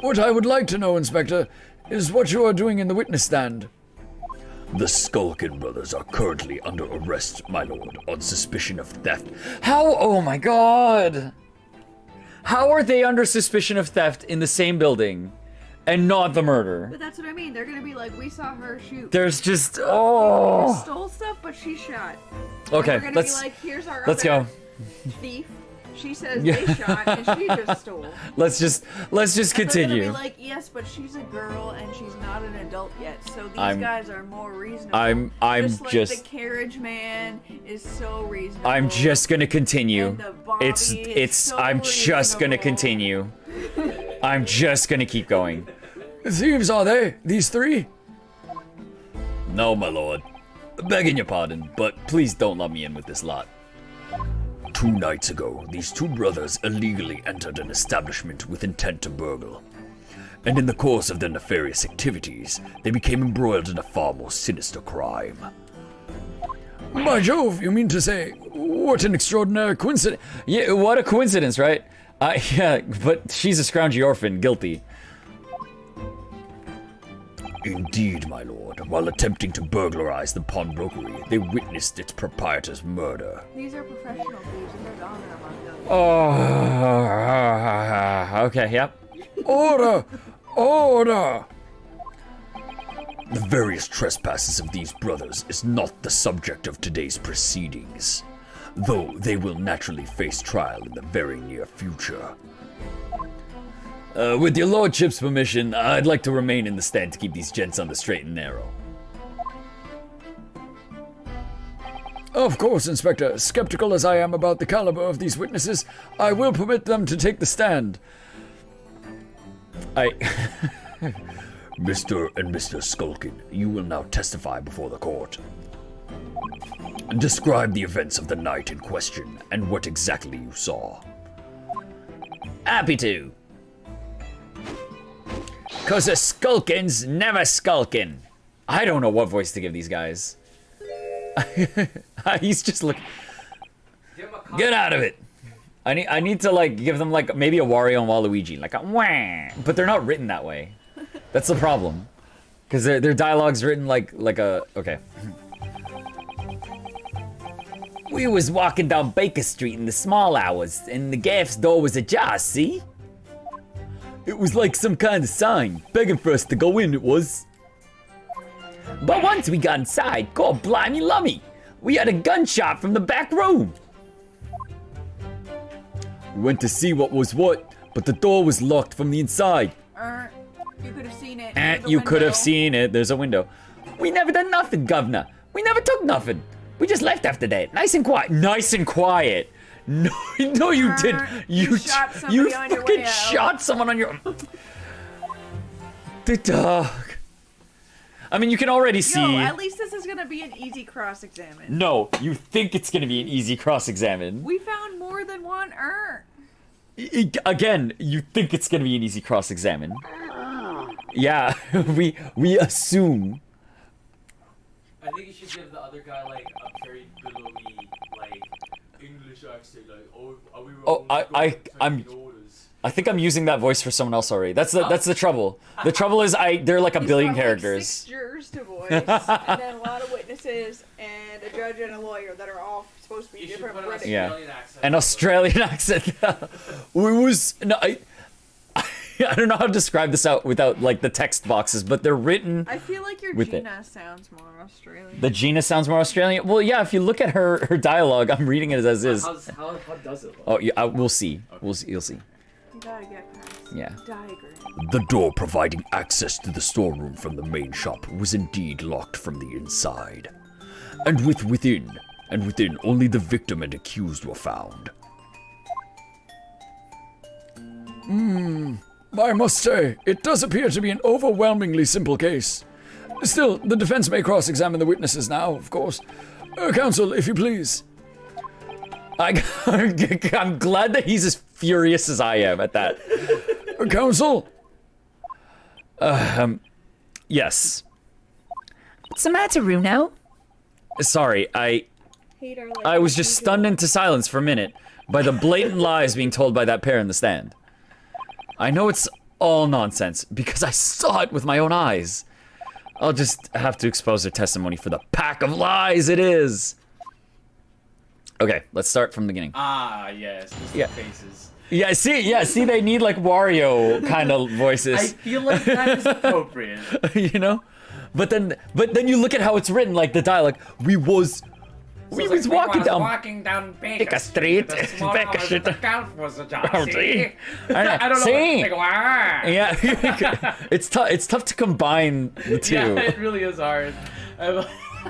What I would like to know, Inspector, is what you are doing in the witness stand. The Skulkin brothers are currently under arrest, my lord, on suspicion of theft. How? Oh my god. How are they under suspicion of theft in the same building and not the murder? But that's what I mean. They're gonna be like, we saw her shoot. There's just She oh. stole stuff, but she shot. Okay, We're gonna let's be like, here's our let's other go. thief. She says they shot and she just stole. Let's just And they're gonna continue. be like, yes, but she's a girl and she's not an adult yet, so these I'm- guys are more reasonable. I'm just like just the carriage man is so reasonable. I'm just gonna continue. And the Bobby is It's so I'm just gonna reasonable. continue. I'm just gonna keep going. Thieves are they? These three? No, my lord. Begging your pardon, but please don't lump me in with this lot. 2 nights ago, these two brothers illegally entered an establishment with intent to burgle. And in the course of their nefarious activities, they became embroiled in a far more sinister crime. By Jove, you mean to say, what an extraordinary coincidence. Yeah, what a coincidence, right? Yeah, but she's a scroungy orphan, guilty. Indeed, my lord. While attempting to burglarize the pawnbrokery, they witnessed its proprietor's murder. These are professional thieves and there's honor among them. Oh, okay, yep. Order! Order! The various trespasses of these brothers is not the subject of today's proceedings, though they will naturally face trial in the very near future. With your lordship's permission, I'd like to remain in the stand to keep these gents on the straight and narrow. Of course, Inspector. Skeptical as I am about the caliber of these witnesses, I will permit them to take the stand. Mr. and Mr. Skulkin, you will now testify before the court. Describe the events of the night in question and what exactly you saw. Happy to. 'Cause the Skulkins never skulkin'. I don't know what voice to give these guys. He's just looking. Get out of it! I need to like give them like maybe a Wario and Waluigi, like a wah, but they're not written that way. That's the problem, because their dialogue's written like a okay. We was walking down Baker Street in the small hours, and the gaff's door was ajar, see? It was like some kind of sign, begging for us to go in, it was. But once we got inside, God blimey lummy, we had a gunshot from the back room. We went to see what was what, but the door was locked from the inside. You could have seen it. You could have seen it. There's a window. We never done nothing, governor. We never took nothing. We just left after that, nice and quiet. Nice and quiet. No, no, you didn't. You shot somebody you on your fucking way out. shot someone on your. The dog. I mean, you can already see. No, at least this is gonna be an easy cross-examine. No, you think it's gonna be an easy cross-examine. We found more than one urn. Again, you think it's gonna be an easy cross-examine. Yeah, we assume. I think you should give the other guy like a very billowy, like English accent, like are we Oh, I think I'm using that voice for someone else already. That's the trouble. The trouble is there are like a He's billion got, like, characters. 6 jurors to voice, and then a lot of witnesses, and a judge and a lawyer that are all supposed to be You should different. put an British. Yeah. Australian accent. An Australian accent. I don't know how to describe this out without like the text boxes, but they're written. I feel like your With it. Gina sounds more Australian. The Gina sounds more Australian. Well, yeah. If you look at her dialogue, I'm reading it as is. How does it look? Oh, yeah. We'll see. We'll see. You'll see. You gotta get past Yeah. diagram. The door providing access to the storeroom from the main shop was indeed locked from the inside. And within only the victim and accused were found. I must say, it does appear to be an overwhelmingly simple case. Still, the defense may cross-examine the witnesses now, of course. Counsel, if you please. I'm glad that he's as furious as I am at that. Counsel? Yes. What's the matter, Runo? Sorry, I Hate our was language. just stunned into silence for a minute by the blatant lies being told by that pair in the stand. I know it's all nonsense because I saw it with my own eyes. I'll just have to expose their testimony for the pack of lies it is. Okay, let's start from the beginning. Ah, yes. Just Yeah. the faces. Yeah, see, they need like Wario kind of I voices, feel like that is appropriate. you know? But then you look at how it's written, like the dialogue. We was walking down Baker Street. Baker Street. Oh, see? I don't know. See? Like, wah. Yeah, it's tough to combine the two. Yeah, it really is hard.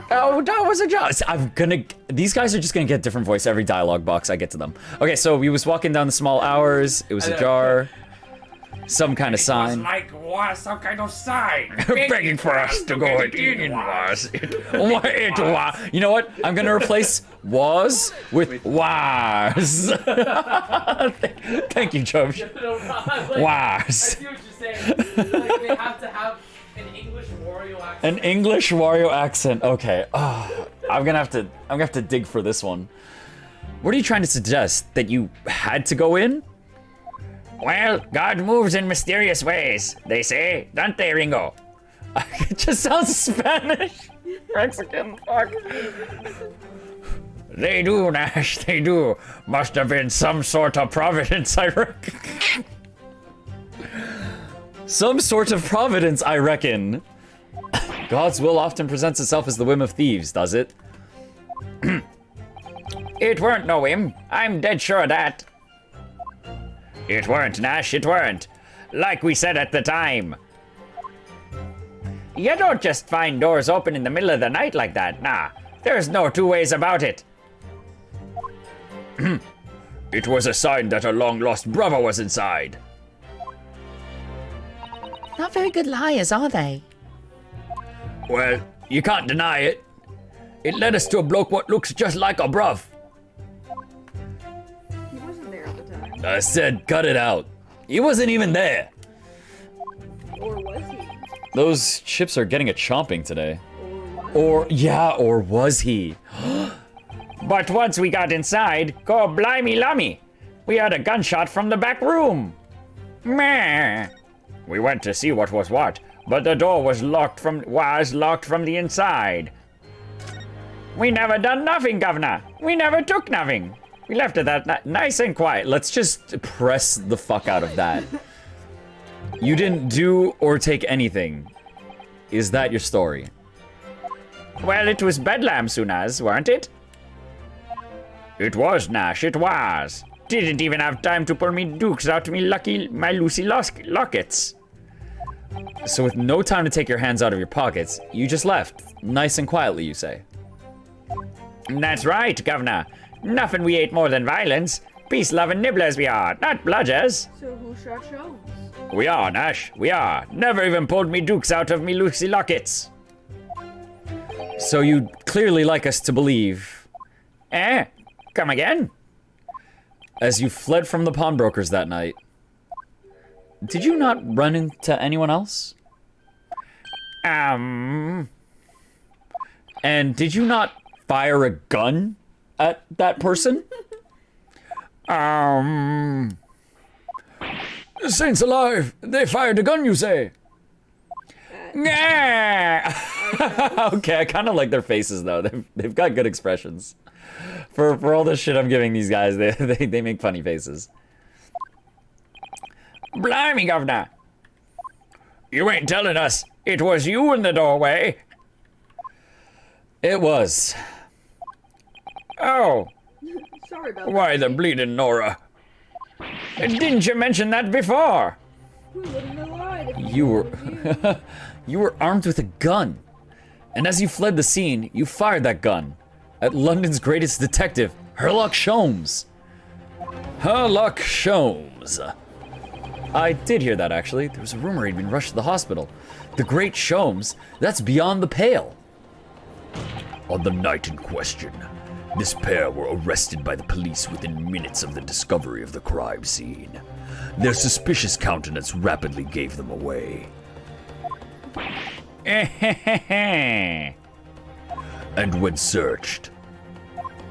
Oh, that was a job. These guys are just gonna get different voice every dialogue box I get to them. Okay, so we was walking down the small hours. It was ajar. Some kind of sign. Some kind of sign. Begging for us to go in was. It was. You know what? I'm gonna replace was with was. Thank you, George. Was. I see what you're saying. Like, they have to have an English Wario accent. An English Wario accent. Okay. Oh, I'm gonna have to dig for this one. What are you trying to suggest? That you had to go in? Well, God moves in mysterious ways, they say, don't they, Ringo? It just sounds Spanish. Mexican. Fuck. They do, Nash, they do. Must have been some sort of providence, I reckon. Some sort of providence, I reckon. God's will often presents itself as the whim of thieves, does it? It weren't no whim. I'm dead sure of that. It weren't, Nash, it weren't. Like we said at the time. You don't just find doors open in the middle of the night like that, nah. There's no two ways about it. It was a sign that a long-lost brother was inside. Not very good liars, are they? Well, you can't deny it. It led us to a bloke what looks just like a bruv. He wasn't there at the time. I said, cut it out. He wasn't even there. Or was he? Those chips are getting a chomping today. Or was Or was he? But once we got inside, go blimey lummy, we heard a gunshot from the back room. Meh. We went to see what was what, but the door was locked from the inside. We never done nothing, governor. We never took nothing. We left it that nice and quiet. Let's just press the fuck out of that. You didn't do or take anything. Is that your story? Well, it was bedlam soon as, weren't it? It was, Nash, it was. Didn't even have time to pull me dukes out my Lucy lockets. So with no time to take your hands out of your pockets, you just left. Nice and quietly, you say. That's right, governor. Nothing we ate more than violence. Peace-loving nibblers we are, not bludgers. So who shot Sholmes? We are, Nash, we are. Never even pulled me dukes out of me Lucy lockets. So you clearly like us to believe. Come again? As you fled from the pawnbrokers that night, did you not run into anyone else? And did you not fire a gun at that person? Saints alive! They fired a gun, you say? Yeah. Okay, I kind of like their faces though. They've got good expressions. For all the shit I'm giving these guys, they make funny faces. Blimey, governor. You ain't telling us it was you in the doorway. It was. Oh, Sorry about why that. the bleeding Nora? Didn't you mention that before? We wouldn't have lied if You it were was you. you were armed with a gun. And as you fled the scene, you fired that gun at London's greatest detective, Herlock Sholmes. Herlock Sholmes. I did hear that, actually. There was a rumor he'd been rushed to the hospital. The great Sholmes, that's beyond the pale. On the night in question, this pair were arrested by the police within minutes of the discovery of the crime scene. Their suspicious countenance rapidly gave them away. And when searched,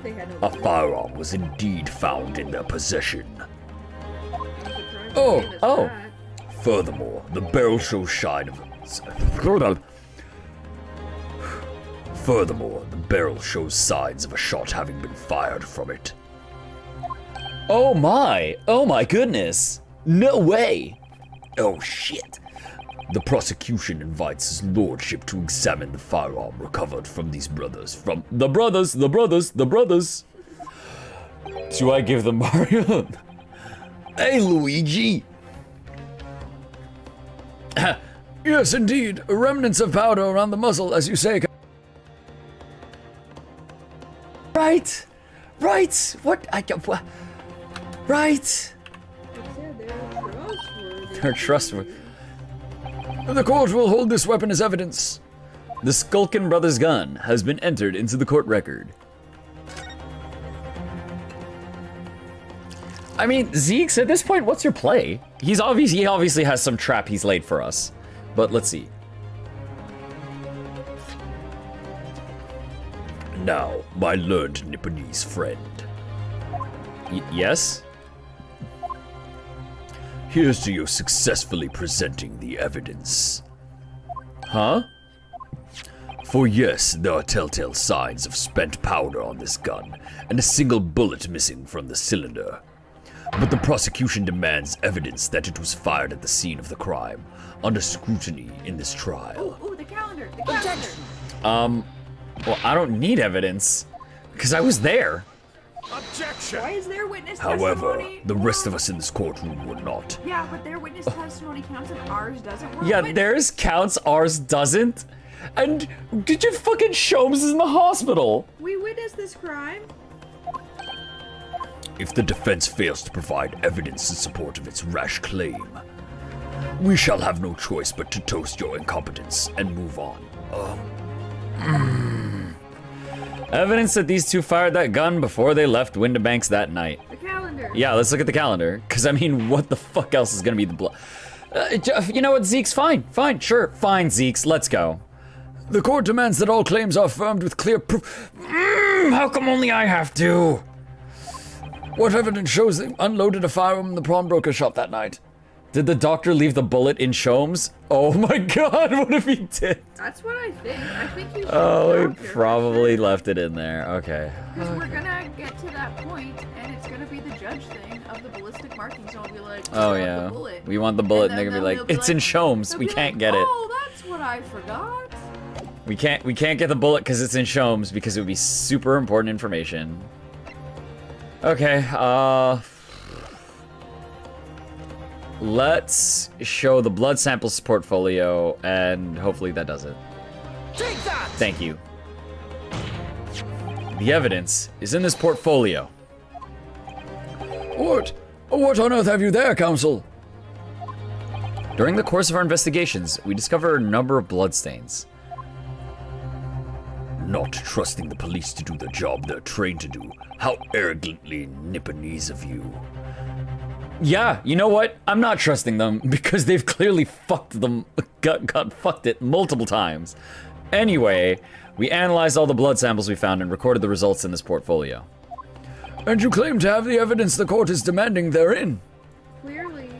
They had no a firearm was indeed found in their possession. surprise Oh, name is oh. that. Furthermore, the barrel shows sign of... Furthermore, the barrel shows signs of a shot having been fired from it. Oh my goodness. No way. Oh shit! The prosecution invites his lordship to examine the firearm recovered from these brothers from... The brothers. Do I give them Mario? Hey, Luigi! Yes, indeed. Remnants of powder around the muzzle, as you say. Right. What? Right. It said they're trustworthy. They're trustworthy. The court will hold this weapon as evidence. The Skulkin brothers' gun has been entered into the court record. I mean, Zeeks, at this point, what's your play? He obviously has some trap he's laid for us. But let's see. Now, my learned Nipponese friend, Yes? here's to you successfully presenting the evidence. Huh? For yes, there are telltale signs of spent powder on this gun, and a single bullet missing from the cylinder. But the prosecution demands evidence that it was fired at the scene of the crime, under scrutiny in this trial. Ooh, the calendar. The calendar. Well, I don't need evidence, because I was there. Why is their witness However, testimony? the rest of us in this courtroom were not. Yeah, but their witness testimony counts and ours doesn't. We're Yeah, witness- theirs counts, ours doesn't. And did you fucking Sholmes is in the hospital? We witnessed this crime. If the defense fails to provide evidence in support of its rash claim, we shall have no choice but to toast your incompetence and move on. Evidence that these two fired that gun before they left Windibanks that night. The calendar. Yeah, let's look at the calendar. Because, I mean, what the fuck else is going to be the blood? You know what, Zeke's fine. Fine, sure. Fine, Zeke's. Let's go. The court demands that all claims are affirmed with clear proof. How come only I have to? What evidence shows they unloaded a firearm in the pawnbroker shop that night? Did the doctor leave the bullet in Sholmes? Oh my god, what if he did? That's what I think. I think you should. Oh, he probably left it in there. Okay. Because we're gonna get to that point, and it's gonna be the judge thing of the ballistic markings. And we'll be like, Oh, "We want yeah. the bullet." We want the bullet, and then they're gonna be they'll like, it's in Sholmes. they'll We be can't like, get it. Oh, that's what I forgot. We can't get the bullet because it's in Sholmes because it would be super important information. Okay, let's show the blood samples portfolio, and hopefully that does it. Take that! Thank you. The evidence is in this portfolio. What? What on earth have you there, Counsel? During the course of our investigations, we discover a number of bloodstains. Not trusting the police to do the job they're trained to do. How arrogantly Nipponese of you. Yeah, you know what? I'm not trusting them because they've clearly got fucked it multiple times. Anyway, we analyzed all the blood samples we found and recorded the results in this portfolio. And you claim to have the evidence the court is demanding therein. Clearly.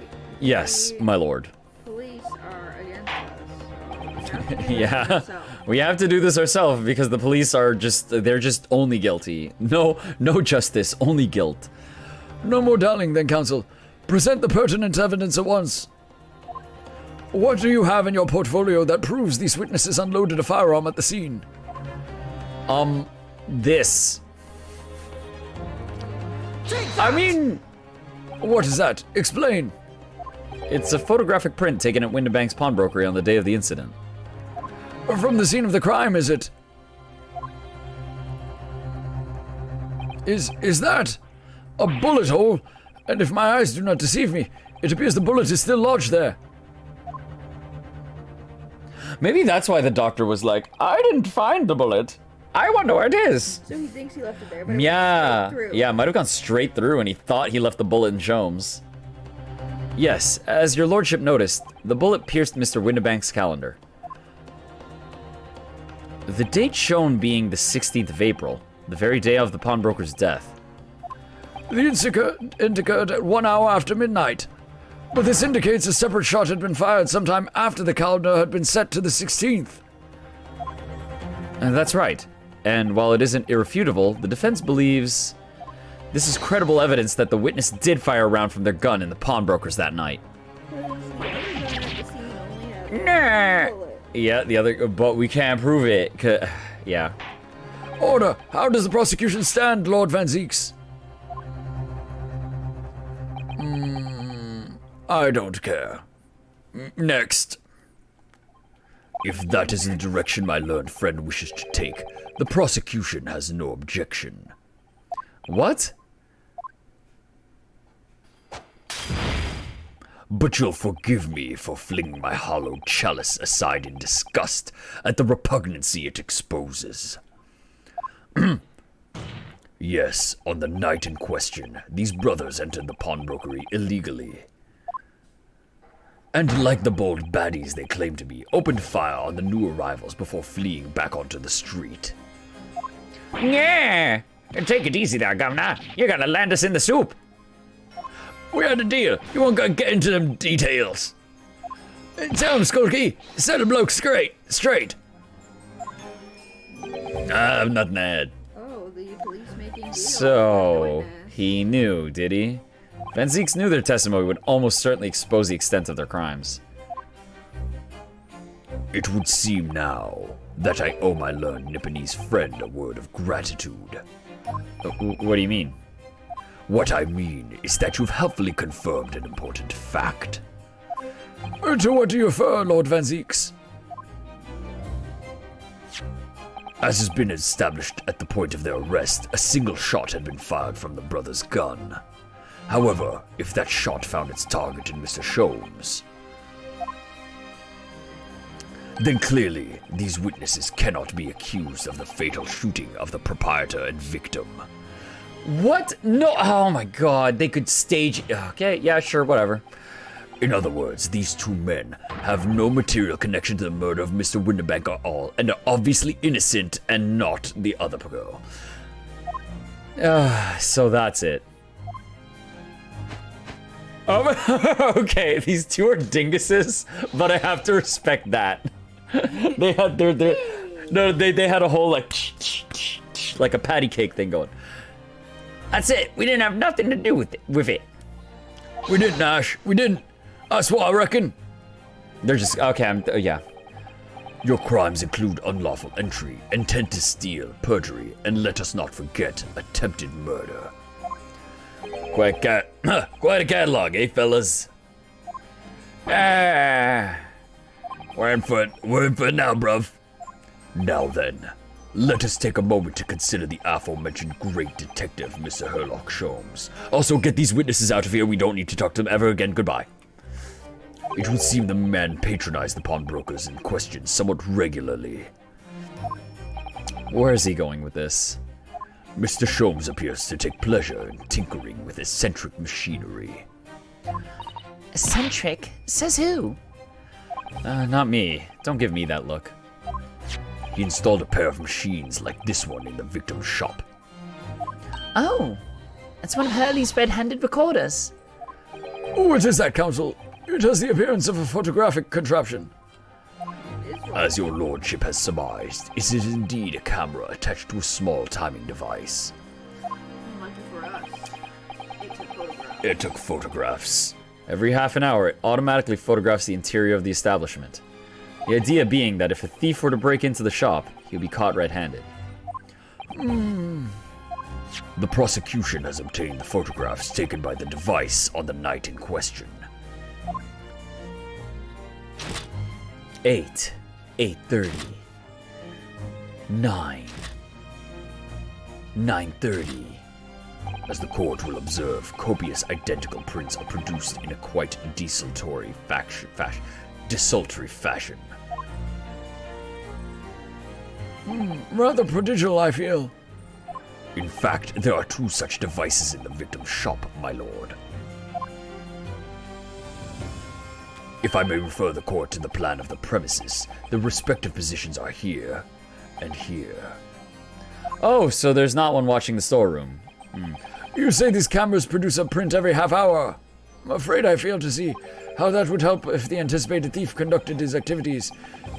Yes, the my lord. Police are against us. So we have to do Yeah. this ourselves. We have to do this ourselves because the police are they're just only guilty. No justice, only guilt. No more dallying then, Counsel. Present the pertinent evidence at once. What do you have in your portfolio that proves these witnesses unloaded a firearm at the scene? This. I mean, What is that? Explain. it's a photographic print taken at Windibank's pawnbrokery on the day of the incident. From the scene of the crime, is it? Is that a bullet hole? And if my eyes do not deceive me, it appears the bullet is still lodged there. Maybe that's why the doctor was like, I didn't find the bullet. I wonder where it is. So he thinks he left it there, but it Yeah, went straight through. yeah, might have gone straight through and he thought he left the bullet in Shomes. Yes, as your lordship noticed, the bullet pierced Mr. Windibank's calendar. The date shown being the 16th of April, the very day of the pawnbroker's death. The incident occurred at 1 hour after midnight. But this indicates a separate shot had been fired sometime after the calendar had been set to the 16th. And that's right. And while it isn't irrefutable, the defense believes this is credible evidence that the witness did fire a round from their gun in the pawnbrokers that night. Nah. Yeah, the other, but we can't prove it. Yeah. Order! How does the prosecution stand, Lord Van Zeeks? I don't care. Next. If that is the direction my learned friend wishes to take, the prosecution has no objection. What? But you'll forgive me for flinging my hollow chalice aside in disgust at the repugnancy it exposes. Yes, on the night in question, these brothers entered the pawnbrokery illegally. And like the bold baddies they claim to be, opened fire on the new arrivals before fleeing back onto the street. Yeah. Take it easy there, Governor. You're gonna land us in the soup. We had a deal. You won't go get into them details. Tell him, Skulky. Set a bloke straight. I've nothing to add. Oh, the police making deals. So, he knew, did he? Van Zeeks knew their testimony would almost certainly expose the extent of their crimes. It would seem now that I owe my learned Nipponese friend a word of gratitude. What do you mean? What I mean is that you've helpfully confirmed an important fact. To what do you refer, Lord Van Zeeks? As has been established at the point of their arrest, a single shot had been fired from the brother's gun. However, if that shot found its target in Mr. Shomes, then clearly these witnesses cannot be accused of the fatal shooting of the proprietor and victim. What? No, oh my god, they could stage... Okay, yeah, sure, whatever. In other words, these two men have no material connection to the murder of Mr. Windibank at all, and are obviously innocent and not the other girl. So that's it. Okay, these two are dinguses, but I have to respect that. They had they had a whole like a patty cake thing going. That's it. We didn't have nothing to do with it. We didn't, Ash. We didn't. That's what I reckon. They're just okay. Yeah. Your crimes include unlawful entry, intent to steal, perjury, and let us not forget, attempted murder. Quite a catalog, eh, fellas? Ah. We're in for it now, bruv. Now then, Let us take a moment to consider the aforementioned great detective, Mr. Herlock Sholmes. Also, get these witnesses out of here. We don't need to talk to them ever again. Goodbye. It would seem the man patronized the pawnbrokers in question somewhat regularly. Where is he going with this? Mr. Sholmes appears to take pleasure in tinkering with eccentric machinery. Eccentric? Says who? Not me. Don't give me that look. He installed a pair of machines like this one in the victim's shop. Oh, that's one of Hurley's red-handed recorders. What is that, Counsel? It has the appearance of a photographic contraption. As your lordship has surmised, it is indeed a camera attached to a small timing device. Lucky for us. It took photographs. It took photographs. Every half an hour, it automatically photographs the interior of the establishment. The idea being that if a thief were to break into the shop, he'll be caught red-handed. The prosecution has obtained the photographs taken by the device on the night in question. 8, 8:30, 9, 9:30. As the court will observe, copious identical prints are produced in a quite desultory fashion. Rather prodigal, I feel. In fact, there are 2 such devices in the victim's shop, my lord. If I may refer the court to the plan of the premises, the respective positions are here and here. Oh, so there's not one watching the storeroom. You say these cameras produce a print every half hour. I'm afraid I fail to see how that would help if the anticipated thief conducted his activities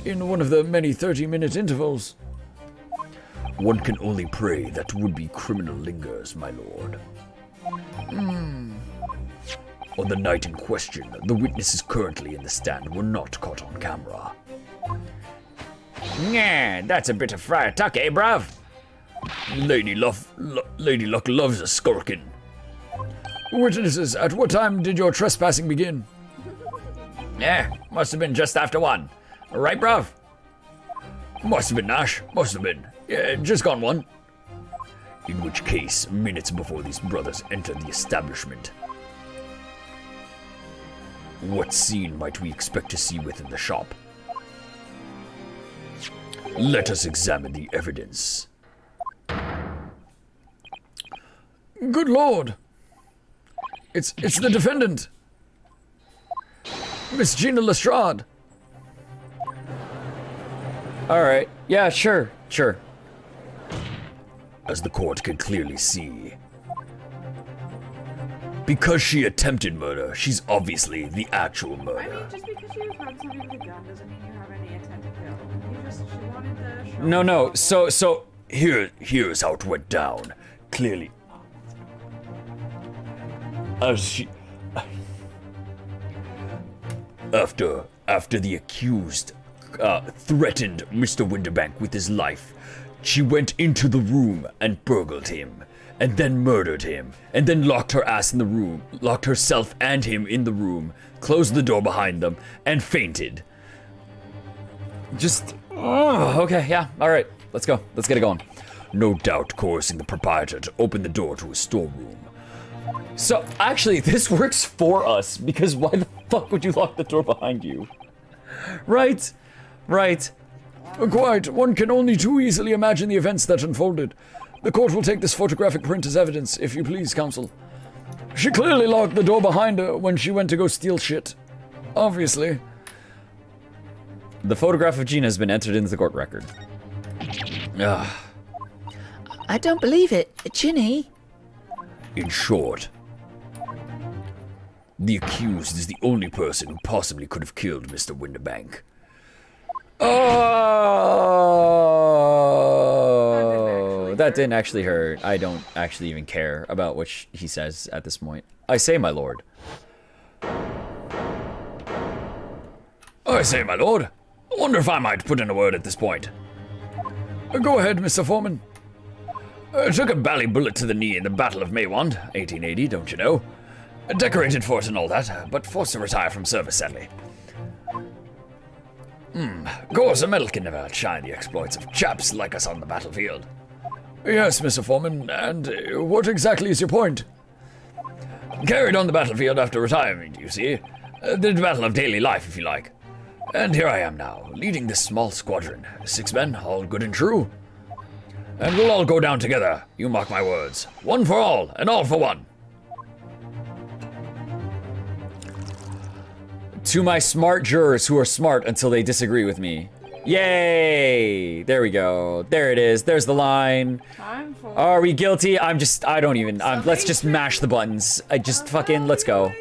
in one of the many 30-minute intervals. One can only pray that would-be criminal lingers, my lord. On the night in question, the witnesses currently in the stand were not caught on camera. Yeah, that's a bit of friar tuck, eh, bruv? Lady Luck loves a skurkin. Witnesses, at what time did your trespassing begin? Yeah, must have been just after 1. Right, bruv? Must have been, Nash. Must have been. Yeah, just gone 1. In which case, minutes before these brothers entered the establishment. What scene might we expect to see within the shop? Let us examine the evidence. Good lord. It's the defendant. Miss Gina Lestrade. Alright, yeah, sure. As the court can clearly see. Because she attempted murder, she's obviously the actual I mean, murder. just because you have somebody with a gun doesn't mean you have any intent to kill. She wanted the show. No, so Here's how it went down. Clearly. After the accused threatened Mr. Winterbank with his life, she went into the room and burgled him, and then murdered him, and then locked her ass in the room, locked herself and him in the room, closed the door behind them, and fainted. okay, yeah, alright, let's go. Let's get it going. No doubt coercing the proprietor to open the door to his storeroom. So, actually, this works for us, because why the fuck would you lock the door behind you? Right. Quite. One can only too easily imagine the events that unfolded. The court will take this photographic print as evidence, if you please, counsel. She clearly locked the door behind her when she went to go steal shit. Obviously. The photograph of Gina has been entered into the court record. I don't believe it. Ginny? In short, the accused is the only person who possibly could have killed Mr. Winterbank. Oh, that didn't actually hurt. I don't actually even care about what he says at this point. I say, my lord. I say, my lord. I wonder if I might put in a word at this point. Go ahead, Mr. Foreman. Took a bally bullet to the knee in the Battle of Maywand, 1880, don't you know? Decorated for it and all that, but forced to retire from service, sadly. Of course, a medal can never outshine the exploits of chaps like us on the battlefield. Yes, Mr. Foreman, and what exactly is your point? Carried on the battlefield after retirement, you see. The battle of daily life, if you like. And here I am now, leading this small squadron. 6 men, all good and true. And we'll all go down together, you mark my words. One for all, and all for one. To my smart jurors who are smart until they disagree with me. Yay! There we go. There it is. There's the line. Time for Are we guilty? Let's just mash the buttons. Let's go.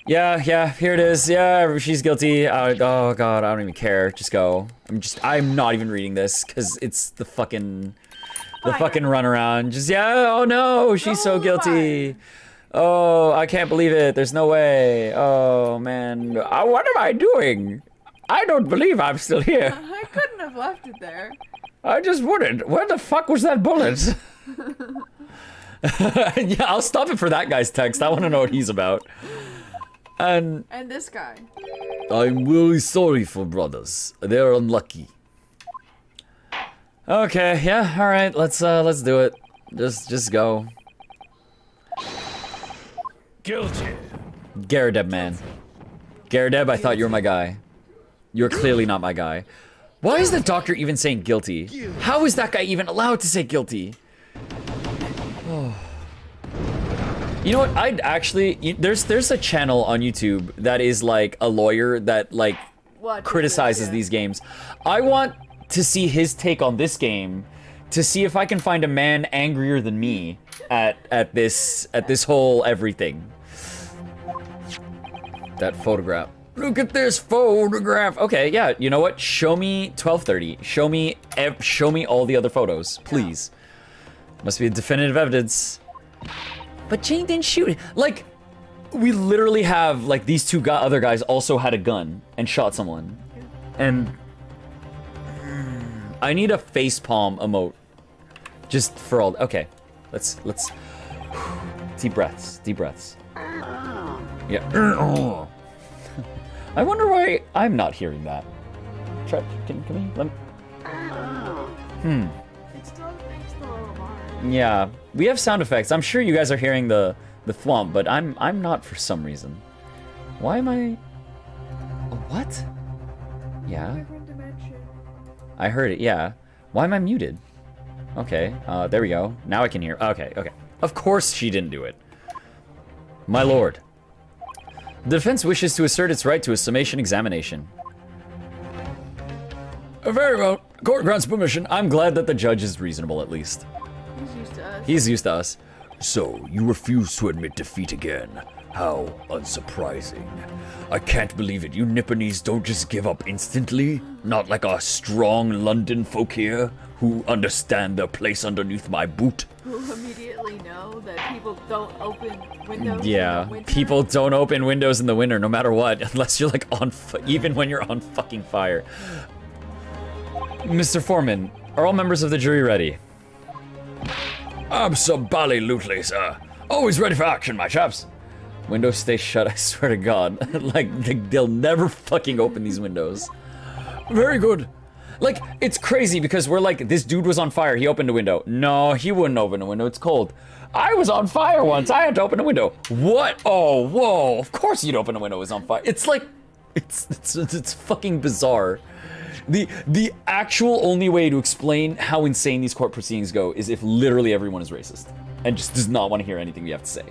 Yeah, here it is. Yeah, she's guilty. Oh god, I don't even care. Just go. I'm not even reading this, because it's the fucking runaround. Oh no, she's so guilty. Oh, I can't believe it. There's no way. Oh man. What am I doing? I don't believe I'm still here. I couldn't have left it there. I just wouldn't. Where the fuck was that bullet? Yeah, I'll stop it for that guy's text. I want to know what he's about. And this guy. I'm really sorry for brothers. They're unlucky. Okay, yeah, all right. Let's do it. Just go. Guilty. Garadeb, man. Garadeb, I thought you were my guy. You're clearly not my guy. Why is the doctor even saying guilty? How is that guy even allowed to say guilty? Oh. You know what? I'd actually... There's a channel on YouTube that is like a lawyer that like criticizes these games. I want to see his take on this game to see if I can find a man angrier than me at this whole everything. That photograph. Look at this photograph. Okay, yeah. You know what? Show me 1230. Show me all the other photos, please. Must be definitive evidence. But Jane didn't shoot it. Like, we literally have like these two other guys also had a gun and shot someone, and I need a facepalm emote just for all. Okay, let's deep breaths. Yeah. I wonder why I'm not hearing that. Can we let me... It's still a little hard. Yeah, we have sound effects. I'm sure you guys are hearing the thwomp, but I'm not for some reason. Why am I... What? Yeah. Different dimension. I heard it, yeah. Why am I muted? Okay, there we go. Now I can hear. Okay. Of course she didn't do it. My lord. The defense wishes to assert its right to a summation examination. Very well. Court grants permission. I'm glad that the judge is reasonable, at least. He's used to us. He's used to us. So, you refuse to admit defeat again. How unsurprising. I can't believe it. You Nipponese don't just give up instantly. Not like our strong London folk here, who understand their place underneath my boot. Who immediately know that people don't open windows Yeah, in the winter. people don't open windows in the winter, no matter what, unless you're like even when you're on fucking fire. Mr. Foreman, are all members of the jury ready? Absolutely, sir. Always ready for action, my chaps. Windows stay shut, I swear to God. like, they'll never fucking open these windows. Very good. Like, it's crazy because we're like, this dude was on fire, he opened a window. No, he wouldn't open a window, it's cold. I was on fire once, I had to open a window. What? Oh, whoa, of course you'd open a window, it was on fire. It's like, it's fucking bizarre. The actual only way to explain how insane these court proceedings go is if literally everyone is racist and just does not want to hear anything we have to say.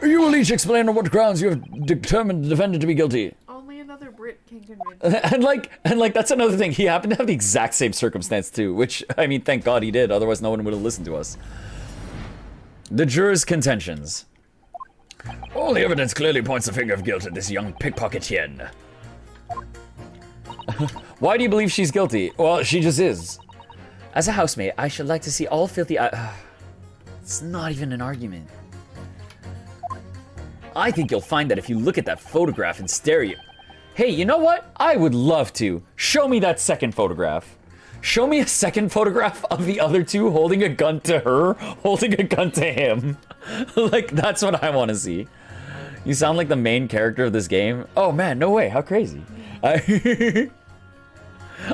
You will each explain on what grounds you have determined the defendant to be guilty. Only another Brit can convince. And like that's another thing. He happened to have the exact same circumstance too, which I mean, thank God he did. Otherwise, no one would have listened to us. The jurors' contentions. All the evidence clearly points the finger of guilt at this young pickpocketienne. Why do you believe she's guilty? Well, she just is. As a housemate, I should like to see all filthy. It's not even an argument. I think you'll find that if you look at that photograph in stereo. Hey, you know what? I would love to. Show me that second photograph. Show me a second photograph of the other two holding a gun to her, holding a gun to him. Like, that's what I want to see. You sound like the main character of this game. Oh man, no way, how crazy.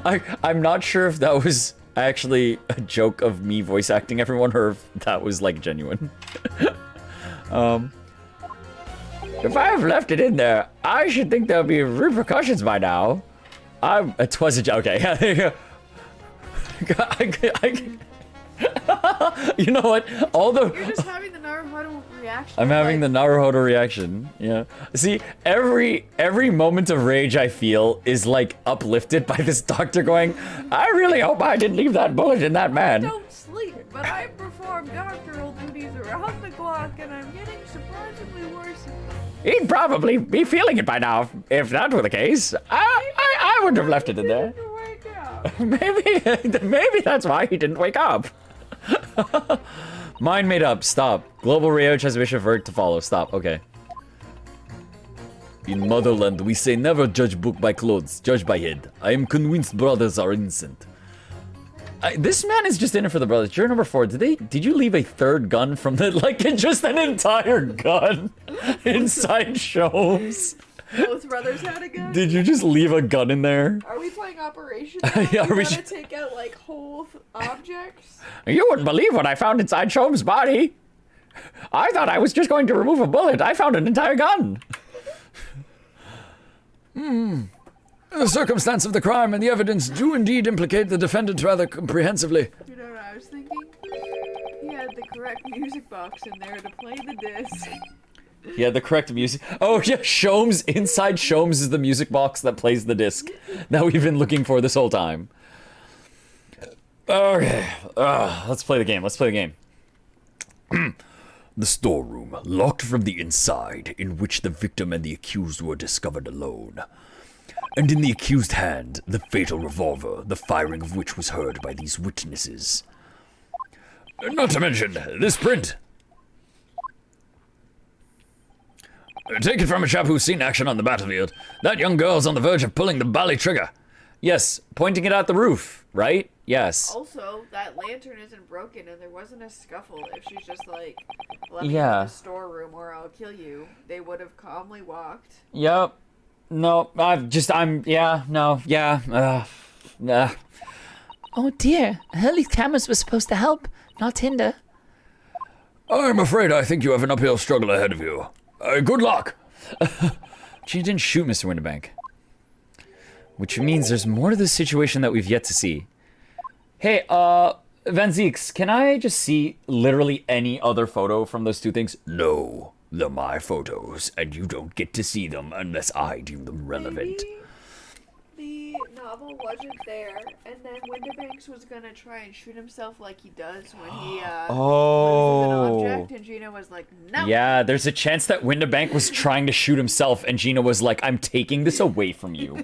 I'm not sure if that was actually a joke of me voice acting everyone or if that was like genuine. If I have left it in there, I should think there'll be repercussions by now. It was a joke. Okay. You know what? You're just having the Naruhodo reaction. I'm having the Naruhodo reaction. Yeah. See, every moment of rage I feel is like uplifted by this doctor going, I really hope I didn't leave that bullet in that man. I don't sleep, but I perform doctoral duties around the clock, and I'm getting surprisingly worse. He'd probably be feeling it by now, if that were the case. I wouldn't have left it in there. Maybe that's why he didn't wake up. Mind made up. Stop. Global Rage has mission verdict to follow. Stop. Okay. In Motherland, we say never judge book by clothes, judge by head. I am convinced brothers are innocent. This man is just in it for the brothers. Juror number 4. Did you leave a third gun from the just an entire gun inside Shomes? Both brothers had a gun? Did you just leave a gun in there? Are we playing Operation? Yeah, we gotta take out like whole objects? You wouldn't believe what I found inside Shome's body. I thought I was just going to remove a bullet. I found an entire gun. The circumstance of the crime and the evidence do indeed implicate the defendant rather comprehensively. You know what I was thinking? He had the correct music box in there to play the disc. Yeah, the correct music. Oh yeah, Shomes, inside Shomes is the music box that plays the disc that we've been looking for this whole time. Okay, let's play the game. The storeroom, locked from the inside, in which the victim and the accused were discovered alone. And in the accused's hand, the fatal revolver, the firing of which was heard by these witnesses. Not to mention, this print. Take it from a chap who's seen action on the battlefield. That young girl's on the verge of pulling the bally trigger. Yes, pointing it at the roof, right? Yes. Also, that lantern isn't broken and there wasn't a scuffle. If she's just like, let me in Yeah. the storeroom or I'll kill you, they would have calmly walked. Yep. No, Oh dear, Hurley's cameras were supposed to help, not hinder. I'm afraid I think you have an uphill struggle ahead of you. Good luck. She didn't shoot Mr. Winterbank. Which means there's more to this situation that we've yet to see. Hey, Van Zeeks, can I just see literally any other photo from those two things? No, they're my photos, and you don't get to see them unless I deem them relevant. Maybe the novel wasn't there, and then Winterbanks was gonna try and shoot himself like he does when he loses an object, and Gina was like, no. Yeah, there's a chance that Winterbank was trying to shoot himself, and Gina was like, I'm taking this away from you.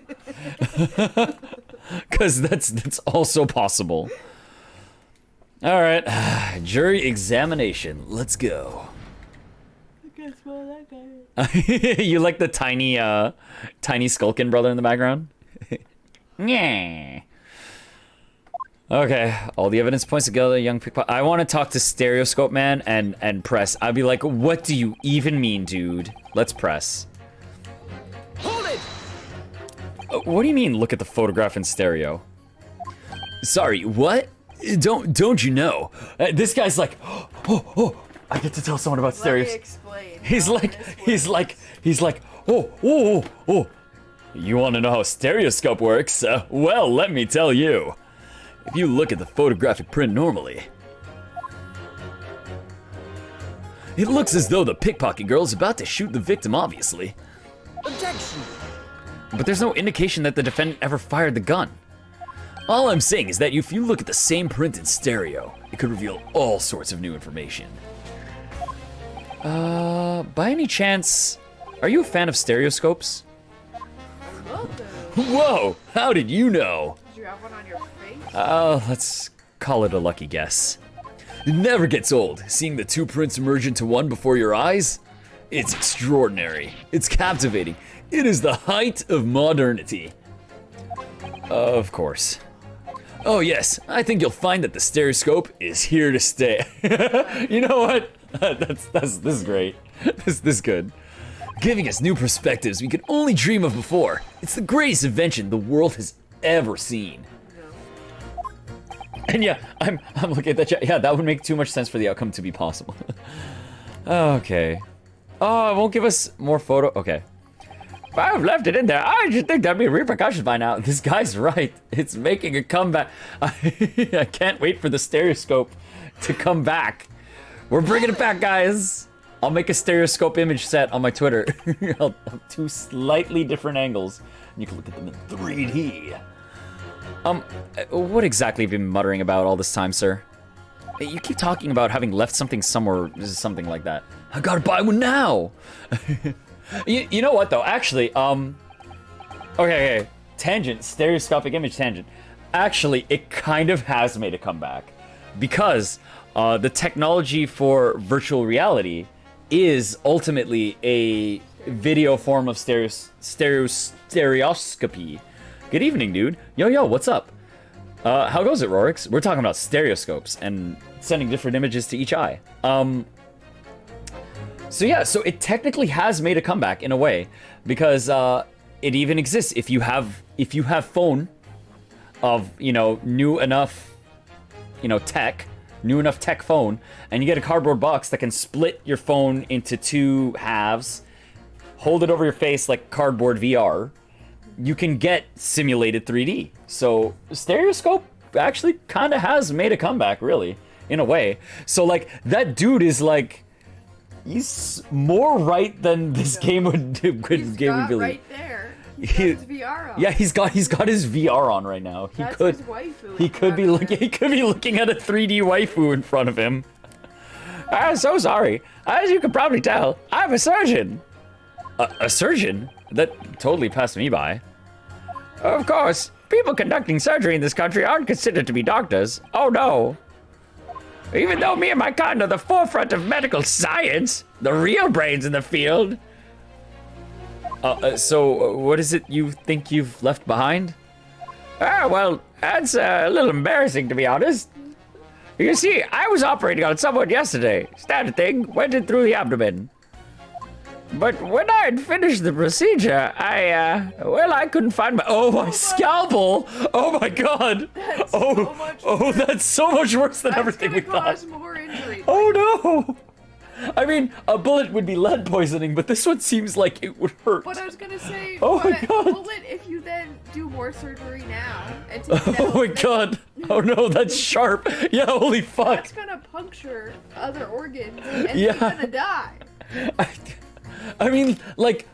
Because that's also possible. All right, jury examination. Let's go. Guess what that guy is. You like the tiny Skulkin brother in the background? Yeah. Okay, all the evidence points together, young pickpocket. I want to talk to Stereoscope Man and press. I'd be like, what do you even mean, dude? Let's press. Hold it! What do you mean, look at the photograph in stereo? Sorry, what? Don't you know? This guy's like, oh, I get to tell someone about Let stereo. me explain. He's how like, this works. he's like, oh. You want to know how Stereoscope works? Well, let me tell you. If you look at the photographic print normally, it looks as though the pickpocket girl's about to shoot the victim, obviously. Objection! But there's no indication that the defendant ever fired the gun. All I'm saying is that if you look at the same print in stereo, it could reveal all sorts of new information. By any chance, are you a fan of stereoscopes? I love them. Whoa, how did you know? Did you have one on your face? Let's call it a lucky guess. It never gets old, seeing the two prints merge into one before your eyes. It's extraordinary. It's captivating. It is the height of modernity. Of course. Oh yes, I think you'll find that the Stereoscope is here to stay. You know what? This is great. This is good. giving us new perspectives we could only dream of before. It's the greatest invention the world has ever seen. And yeah, I'm looking at that chat. Yeah, that would make too much sense for the outcome to be possible. Okay. Oh, it won't give us more photo. Okay. If I've left it in there, I should think there'd be repercussions by now. This guy's right. It's making a comeback. I can't wait for the Stereoscope to come back. We're bringing it back, guys. I'll make a Stereoscope image set on my Twitter. I'll have 2 slightly different angles. And you can look at them in 3D. What exactly have you been muttering about all this time, sir? You keep talking about having left something somewhere, something like that. I gotta buy one now. You know what though? Actually, okay, tangent, stereoscopic image tangent. Actually, it kind of has made a comeback because the technology for virtual reality is ultimately a video form of stereoscopy. Good evening, dude. Yo, what's up? How goes it, Rorix? We're talking about stereoscopes and sending different images to each eye. So yeah, so it technically has made a comeback in a way because it even exists if you have phone of new enough tech phone, and you get a cardboard box that can split your phone into 2 halves, hold it over your face like cardboard VR. You can get simulated 3D. So Stereoscope actually kind of has made a comeback, really, in a way. So like that dude is like, he's more right than this game would believe. Right there. He's got his VR on. Yeah, he's got his VR on right now. That's his waifu. He could be looking at a 3D waifu in front of him. I'm so sorry. As you can probably tell, I'm a surgeon. A surgeon? That totally passed me by. Of course, people conducting surgery in this country aren't considered to be doctors. Oh no. Even though me and my kind are the forefront of medical science, the real brains in the field. So what is it you think you've left behind? Well, that's a little embarrassing to be honest. You see, I was operating on someone yesterday. Standard thing, went in through the abdomen. But when I had finished the procedure, I couldn't find my scalpel! Oh my god! That's That's so much worse than everything we thought. That's gonna cause more injury. Oh no! I mean, a bullet would be lead poisoning, but this one seems like it would hurt. But I was gonna say, Oh my god! a bullet if you then do more surgery now and take it Oh out, my god! Oh no, that's sharp! Yeah, holy fuck! that's gonna puncture other organs and Yeah. you're gonna die. I mean, like,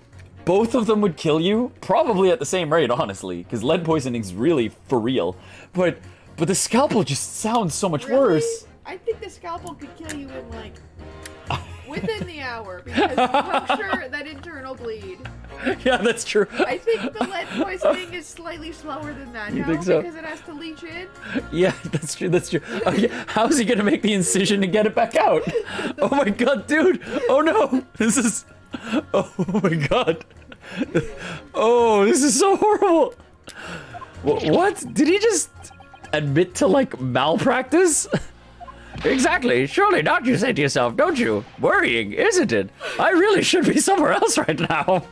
both of them would kill you, probably at the same rate, honestly, because lead poisoning's really for real. But the scalpel just sounds so much Really? worse. I think the scalpel could kill you in like within the hour because you puncture that internal bleed. Yeah, that's true. I think the lead poisoning is slightly slower than that. You think so? Because it has to leach in. Yeah, that's true. Okay, how is he gonna make the incision to get it back out? Oh my god, dude! Oh no! This is... Oh my god! Oh, this is so horrible! What? Did he just admit to, like, malpractice? Exactly. Surely not, you say to yourself, don't you? Worrying, isn't it? I really should be somewhere else right now.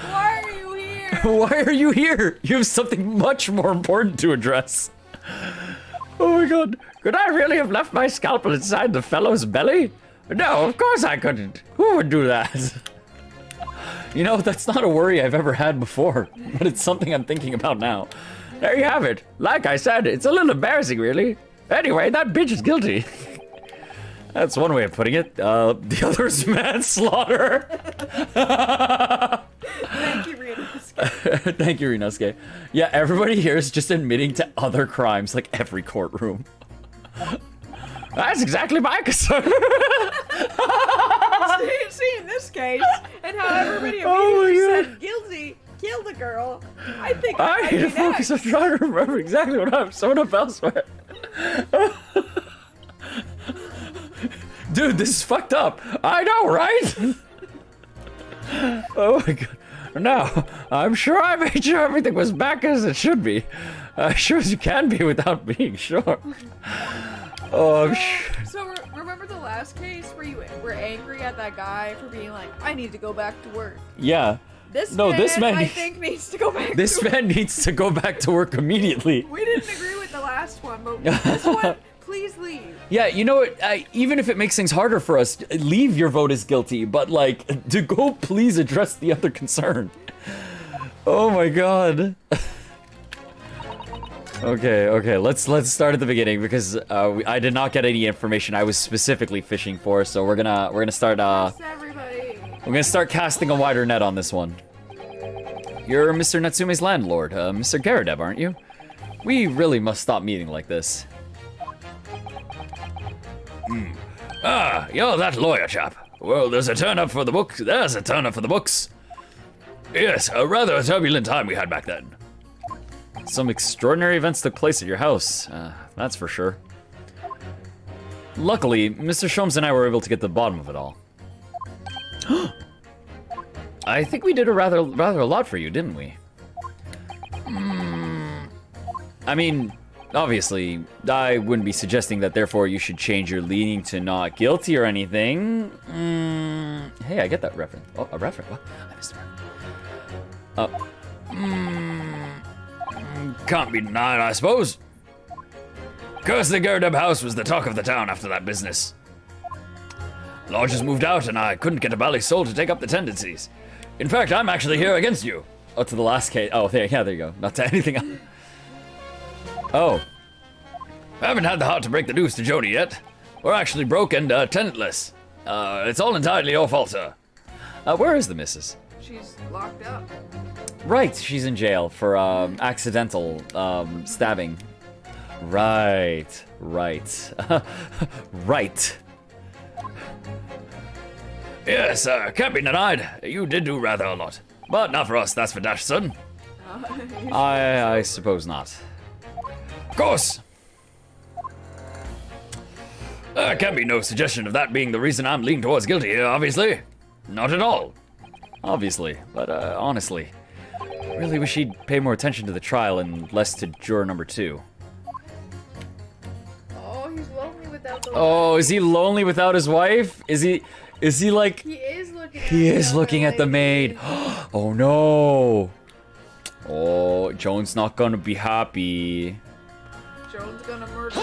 Why are you here? Why are you here? You have something much more important to address. Oh my god. Could I really have left my scalpel inside the fellow's belly? No, of course I couldn't. Who would do that? You know, that's not a worry I've ever had before, but it's something I'm thinking about now. There you have it. Like I said, it's a little embarrassing, really. Anyway, that bitch is guilty. That's one way of putting it. The other's manslaughter. Thank you, Rinosuke. Thank you, Rinosuke. Yeah, everybody here is just admitting to other crimes, like every courtroom. That's exactly my concern. See, in this case, and how everybody Oh my immediately God. said guilty, killed the girl, I think I might need to be focus on next. trying to remember exactly what I'm sewing up elsewhere. Dude, this is fucked up. I know, right? Oh my god. No, I'm sure I made sure everything was back as it should be. As sure as you can be without being sure. Oh, I'm sure. So remember the last last case where you were angry at that guy for being like, I need to go back to work. Yeah. This No, man, this man- I think, needs to go back This to work. man needs to go back to work immediately. We didn't agree with the last one, but this one, please leave. Yeah, you know what? Even if it makes things harder for us, leave your vote as guilty, but like, to go please address the other concern. Oh my god. Okay, let's start at the beginning because I did not get any information I was specifically fishing for, so we're gonna start Yes, everybody. we're gonna start casting a wider net on this one. You're Mr. Natsume's landlord, Mr. Garadeb, aren't you? We really must stop meeting like this. Ah, you're that lawyer chap. Well, there's a turn up for the books. There's a turn up for the books. Yes, a rather turbulent time we had back then. Some extraordinary events took place at your house, that's for sure. Luckily, Mr. Sholmes and I were able to get to the bottom of it all. I think we did a rather a lot for you, didn't we? I mean, obviously, I wouldn't be suggesting that therefore you should change your leaning to not guilty or anything. Hey, I get that reference. Oh, a reference? What? I missed a reference. Can't be denied, I suppose. Curse the Garadeb house was the talk of the town after that business. Lodges moved out and I couldn't get a bally soul to take up the tendencies. In fact, I'm actually here against you. Oh, to the last case. Oh, there you go. Not to anything else. Oh. I haven't had the heart to break the news to Jody yet. We're actually broke and tenantless. It's all entirely your fault, sir. Where is the missus? She's locked up. Right, she's in jail for accidental stabbing. Right. Right. Yes, can't be denied. You did do rather a lot. But not for us, that's for Dash, son. I suppose not. Of course. Can't be no suggestion of that being the reason I'm leaning towards guilty here, obviously. Not at all. Obviously, but honestly, I really wish he'd pay more attention to the trial and less to juror number 2. Oh, he's lonely without the Oh, is he lonely without his wife? Is he like... He is looking at He is the looking at the lady. maid. Oh no. Oh, Joan's not gonna be happy. Joan's gonna murder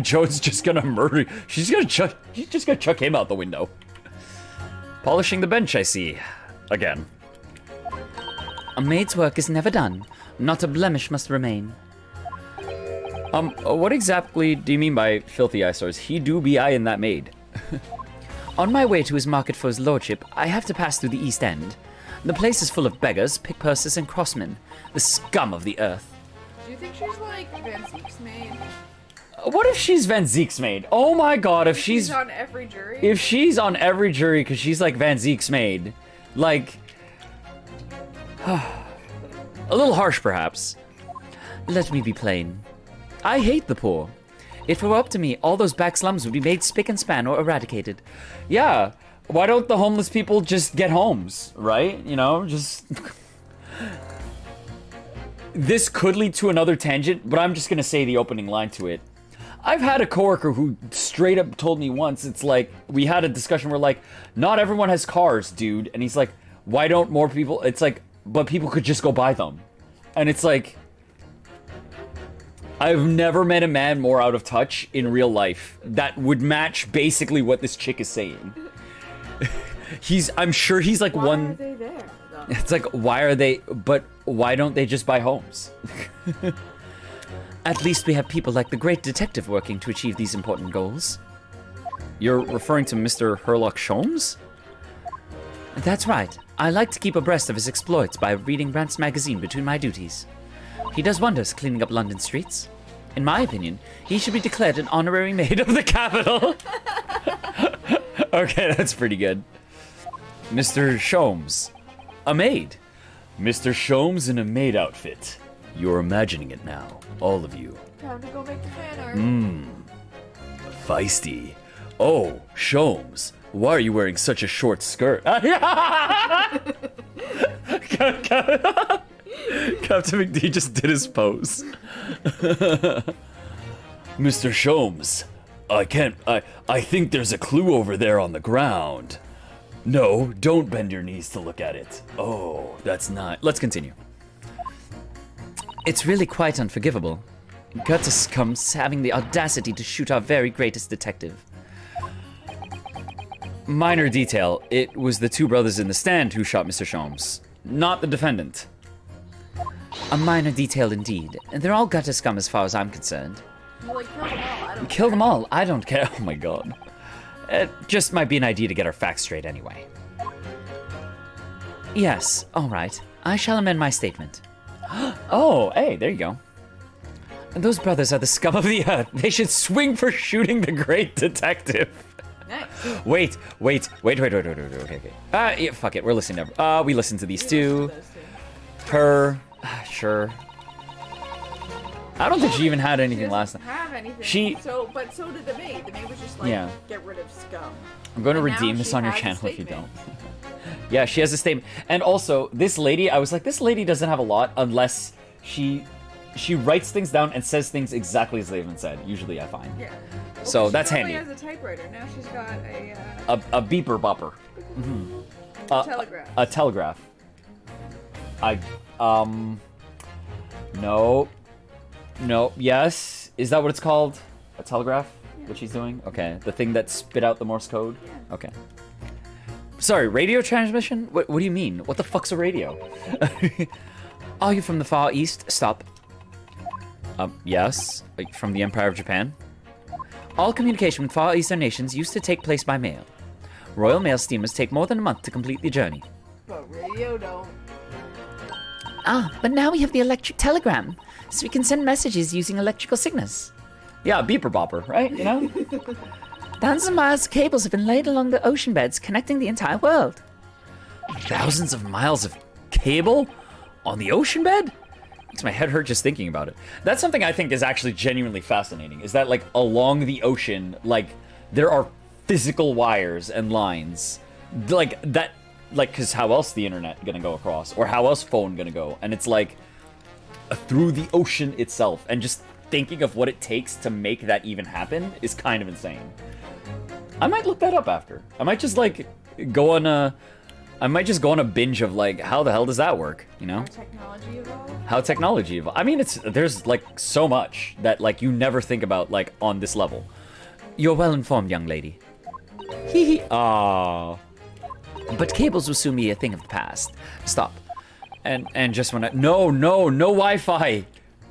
Joan's just gonna murder. She's just gonna chuck him out the window. Polishing the bench, I see. Again. A maid's work is never done. Not a blemish must remain. What exactly do you mean by filthy eyesores? He do be eyeing that maid. On my way to his market for his lordship, I have to pass through the East End. The place is full of beggars, pickpursers, and crossmen. The scum of the earth. Do you think she's like Van Zeke's maid? What if she's Van Zeke's maid? Oh my god, if she's on every jury? if she's on every jury because she's like Van Zeke's maid, like a little harsh perhaps. Let me be plain. I hate the poor. If it were up to me, all those back slums would be made spick and span or eradicated. Yeah, why don't the homeless people just get homes, right? You know, just... This could lead to another tangent, but I'm just gonna say the opening line to it. I've had a coworker who straight up told me once, it's like, we had a discussion where like, not everyone has cars, dude. And he's like, why don't more people, it's like, but people could just go buy them. And it's like, I've never met a man more out of touch in real life that would match basically what this chick is saying. I'm sure he's like Why one... are they there, though? It's like, why are they, but why don't they just buy homes? At least we have people like the great detective working to achieve these important goals. You're referring to Mr. Herlock Sholmes? That's right. I like to keep abreast of his exploits by reading Rant's magazine between my duties. He does wonders cleaning up London streets. In my opinion, he should be declared an honorary maid of the capital. Okay, that's pretty good. Mr. Sholmes, a maid. Mr. Sholmes in a maid outfit. You're imagining it now, all of you. Time to go make the fan art. Feisty. Oh, Sholmes, why are you wearing such a short skirt? CaptnmcD just did his pose. Mr. Sholmes, I can't. I think there's a clue over there on the ground. No, don't bend your knees to look at it. Oh, that's not. Let's continue. It's really quite unforgivable. Gutter scums having the audacity to shoot our very greatest detective. Minor detail, it was the two brothers in the stand who shot Mr. Sholmes, not the defendant. A minor detail indeed. They're all gutter scum as far as I'm concerned. You like kill them all. I don't Kill them all. I don't care. Oh my god. It just might be an idea to get our facts straight anyway. Yes, all right. I shall amend my statement. Oh, hey, there you go. Those brothers are the scum of the earth. They should swing for shooting the great detective. Nice. Wait. Okay. Yeah, fuck it. We're listening to. We listened to these two. Her. Sure. I don't think she even had She anything doesn't last time. have anything. She- But so did the maid. The maid was just like, Yeah. get rid of scum. I'm going to And now redeem this she on your has a channel if you statement. don't. Yeah, she has a statement. And also, this lady, I was like, this lady doesn't have a lot unless she writes things down and says things exactly as they've been said. Usually I find. Yeah. So She that's probably handy. has a typewriter. Now she's got A beeper bopper. telegraph. A telegraph. No, yes. Is that what it's called? A telegraph? What she's doing? Okay. The thing that spit out the Morse code? Yeah. Okay. Sorry, radio transmission? What do you mean? What the fuck's a radio? Are you from the Far East? Stop. Yes. Like, from the Empire of Japan? All communication with Far Eastern nations used to take place by mail. Royal Mail steamers take more than a month to complete the journey. But radio don't. Ah, but now we have the electric telegram, so we can send messages using electrical signals. Yeah, beeper bopper, right? You know? Thousands of miles of cables have been laid along the ocean beds, connecting the entire world. Thousands of miles of cable on the ocean bed? Makes my head hurt just thinking about it. That's something I think is actually genuinely fascinating, is that, like, along the ocean, like, there are physical wires and lines. Like, that, like, because how else the internet gonna go across? Or how else phone gonna go? And it's, like, through the ocean itself. And just thinking of what it takes to make that even happen is kind of insane. I might look that up after. I might just, like, go on a binge of, like, how the hell does that work, you know? How technology evolved. How technology evolves. I mean, there's, like, so much that, like, you never think about, like, on this level. You're well informed, young lady. Hee hee. Aww. But cables will soon be a thing of the past. Stop. And just when no Wi-Fi.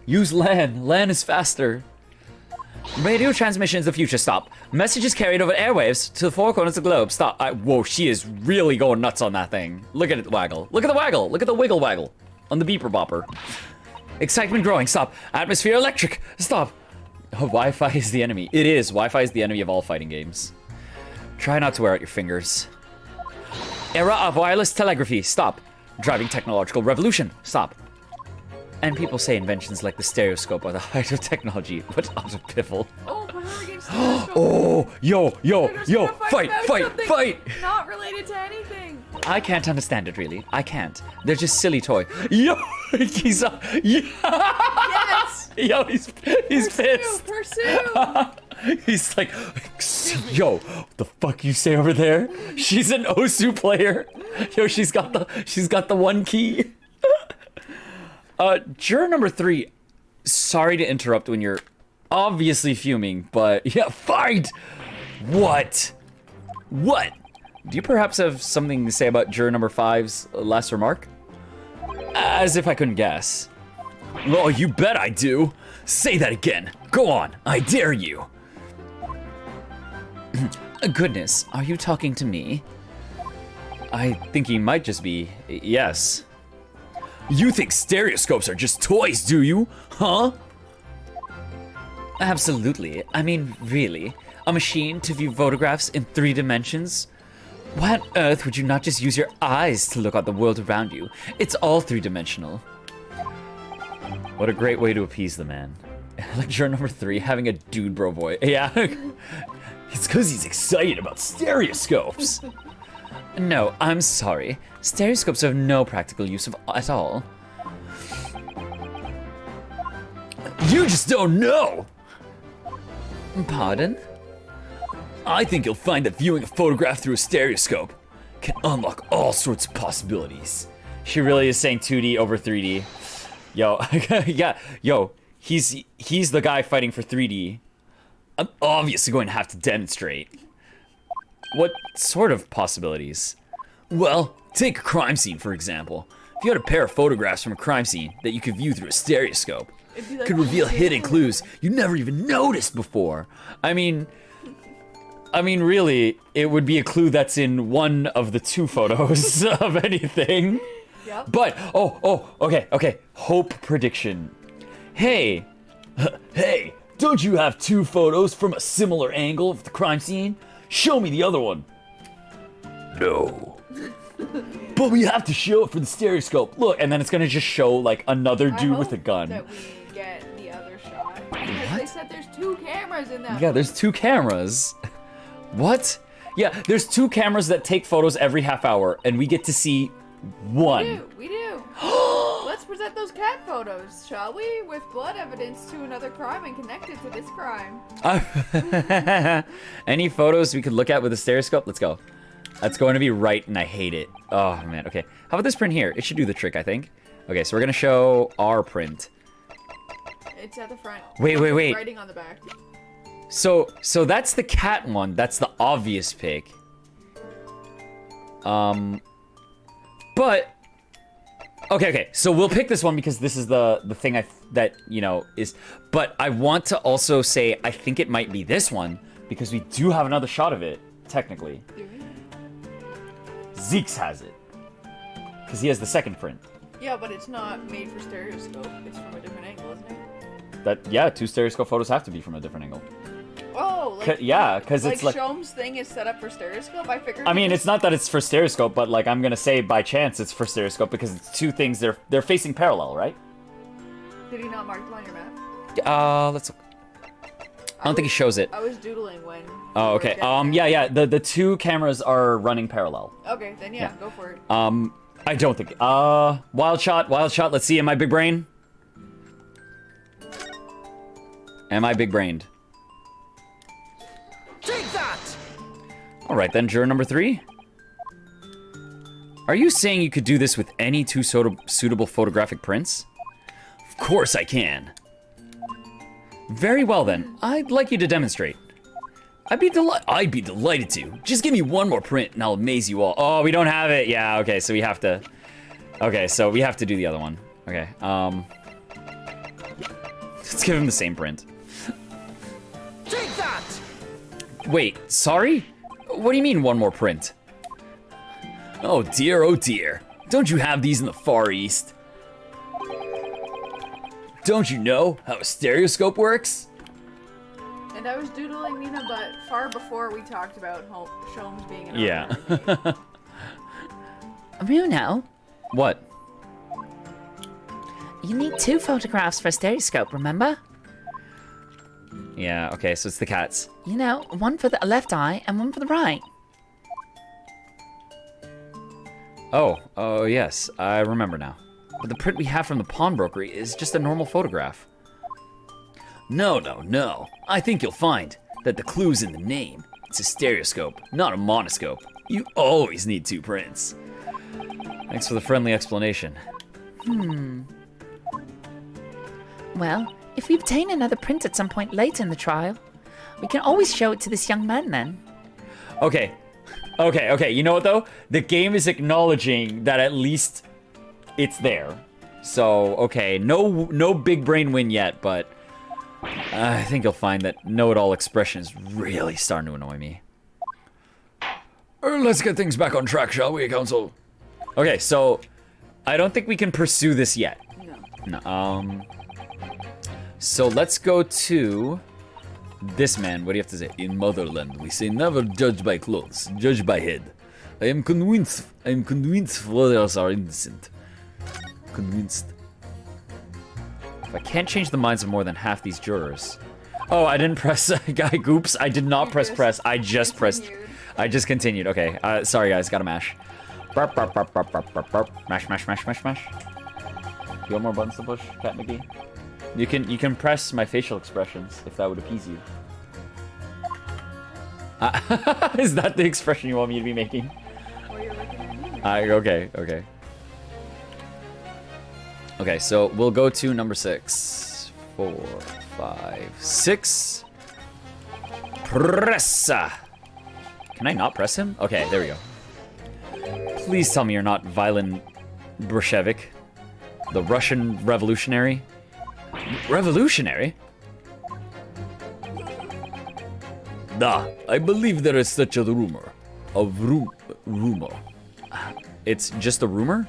Use LAN. LAN is faster. Radio transmission is the future. Stop. Messages carried over airwaves to the four corners of the globe. Stop. Whoa, she is really going nuts on that thing. Look at it waggle. Look at the waggle. Look at the wiggle waggle. On the beeper bopper. Excitement growing. Stop. Atmosphere electric. Stop. Oh, Wi-Fi is the enemy. It is. Wi-Fi is the enemy of all fighting games. Try not to wear out your fingers. Era of wireless telegraphy. Stop. Driving technological revolution. Stop. And people say inventions like the stereoscope are the height of technology. What utter piffle. Oh, put her against Stereoscope. Oh, yo, They're just gonna fight, about fight, something fight. Not related to anything. I can't understand it, really. I can't. They're just silly toy. Yo, he's yeah. Yes. Yo, he's pissed. Pursue. He's like, yo, what the fuck you say over there? She's an Osu player. Yo, she's got the one key. Juror number 3. Sorry to interrupt when you're obviously fuming, but yeah, fight. What? Do you perhaps have something to say about juror number 5's last remark? As if I couldn't guess. Oh, you bet I do. Say that again. Go on. I dare you. Goodness, are you talking to me? I think he might just be. Yes. You think stereoscopes are just toys, do you? Huh? Absolutely. I mean, really? A machine to view photographs in 3 dimensions? Why on earth would you not just use your eyes to look at the world around you? It's all 3-dimensional. What a great way to appease the man. Like juror number 3 having a dude bro voice. Yeah. It's because he's excited about stereoscopes. No, I'm sorry. Stereoscopes have no practical use at all. You just don't know. Pardon? I think you'll find that viewing a photograph through a stereoscope can unlock all sorts of possibilities. She really is saying 2D over 3D. Yo, yeah, yo, he's the guy fighting for 3D. I'm obviously going to have to demonstrate. What sort of possibilities? Well, take a crime scene, for example. If you had a pair of photographs from a crime scene that you could view through a stereoscope, it could reveal hidden clues you never even noticed before. I mean, really, it would be a clue that's in one of the 2 photos of anything. Yep. But, okay. Hope prediction. Hey, Don't you have 2 photos from a similar angle of the crime scene? Show me the other one. No. But we have to show it for the stereoscope. look, and then it's gonna just show, like, another I dude hope with a gun. that we get the other shot. Because they said there's 2 cameras in that. Yeah, there's 2 cameras. What? Yeah, there's 2 cameras that take photos every half hour, and we get to see one. We do. Let's present those cat photos, shall we? With blood evidence to another crime and connect it to this crime. Any photos we could look at with a stereoscope? Let's go. That's going to be right, and I hate it. Oh, man. Okay. How about this print here? It should do the trick, I think. Okay, so we're going to show our print. It's at the front. Wait. Writing on the back. So that's the cat one. That's the obvious pick. But okay. So we'll pick this one because this is the thing that is. But I want to also say I think it might be this one because we do have another shot of it technically. Zeke's has it because he has the second print. Yeah, but it's not made for stereoscope. It's from a different angle, isn't it? That 2 stereoscope photos have to be from a different angle. Oh, because it's like Shom's thing is set up for stereoscope. I figured. I mean, it's not that it's for stereoscope, but like I'm gonna say by chance it's for stereoscope because it's 2 things they're facing parallel, right? Did he not mark them on your map? Let's look. I don't think he shows it. I was doodling when. Oh, okay. Yeah. The 2 cameras are running parallel. Okay, then yeah, go for it. I don't think. Wild shot. Let's see. Am I big brain? Am I big brained? Take that! All right then, juror number 3. Are you saying you could do this with any 2 suitable photographic prints? Of course I can. Very well then. I'd like you to demonstrate. I'd be delighted to. Just give me one more print and I'll amaze you all. Oh, we don't have it. Yeah, okay, so we have to... Okay, so we have to do the other one. Okay, let's give him the same print. Take that! Wait, sorry? What do you mean one more print? Oh dear. Don't you have these in the Far East? Don't you know how a stereoscope works? And I was doodling Nina, but far before we talked about Shom's being an Yeah. Bruno, What? you need 2 photographs for a stereoscope, remember? Yeah, okay, so it's the cats. You know, one for the left eye and one for the right. Oh, yes, I remember now. But the print we have from the pawnbroker is just a normal photograph. No. I think you'll find that the clue's in the name. It's a stereoscope, not a monoscope. You always need 2 prints. Thanks for the friendly explanation. Well, if we obtain another print at some point later in the trial, we can always show it to this young man then. Okay. You know what though? The game is acknowledging that at least it's there. So, okay, no big brain win yet, but I think you'll find that know-it-all expression is really starting to annoy me. Let's get things back on track, shall we, Council? Okay, so I don't think we can pursue this yet. No. So let's go to this man. What do you have to say? In motherland, we say never judge by clothes, judge by head. I am convinced brothers are innocent. Convinced. If I can't change the minds of more than half these jurors. Oh, I didn't press guy goops. I did not press. I just pressed. I just continued. Okay. Sorry guys, gotta mash. Burp, burp, burp, burp, burp, burp, burp. Mash. You want more buttons to push, CaptnmcD? You can press my facial expressions if that would appease you. Is that the expression you want me to be making? Or you're looking at me. Okay, okay. Okay, so we'll go to number 6. 4, 5, 6. Pressa! Can I not press him? Okay, there we go. Please tell me you're not Violin Bolshevik. The Russian revolutionary. Revolutionary? Da, I believe there is such a rumor. A rumor. It's just a rumor?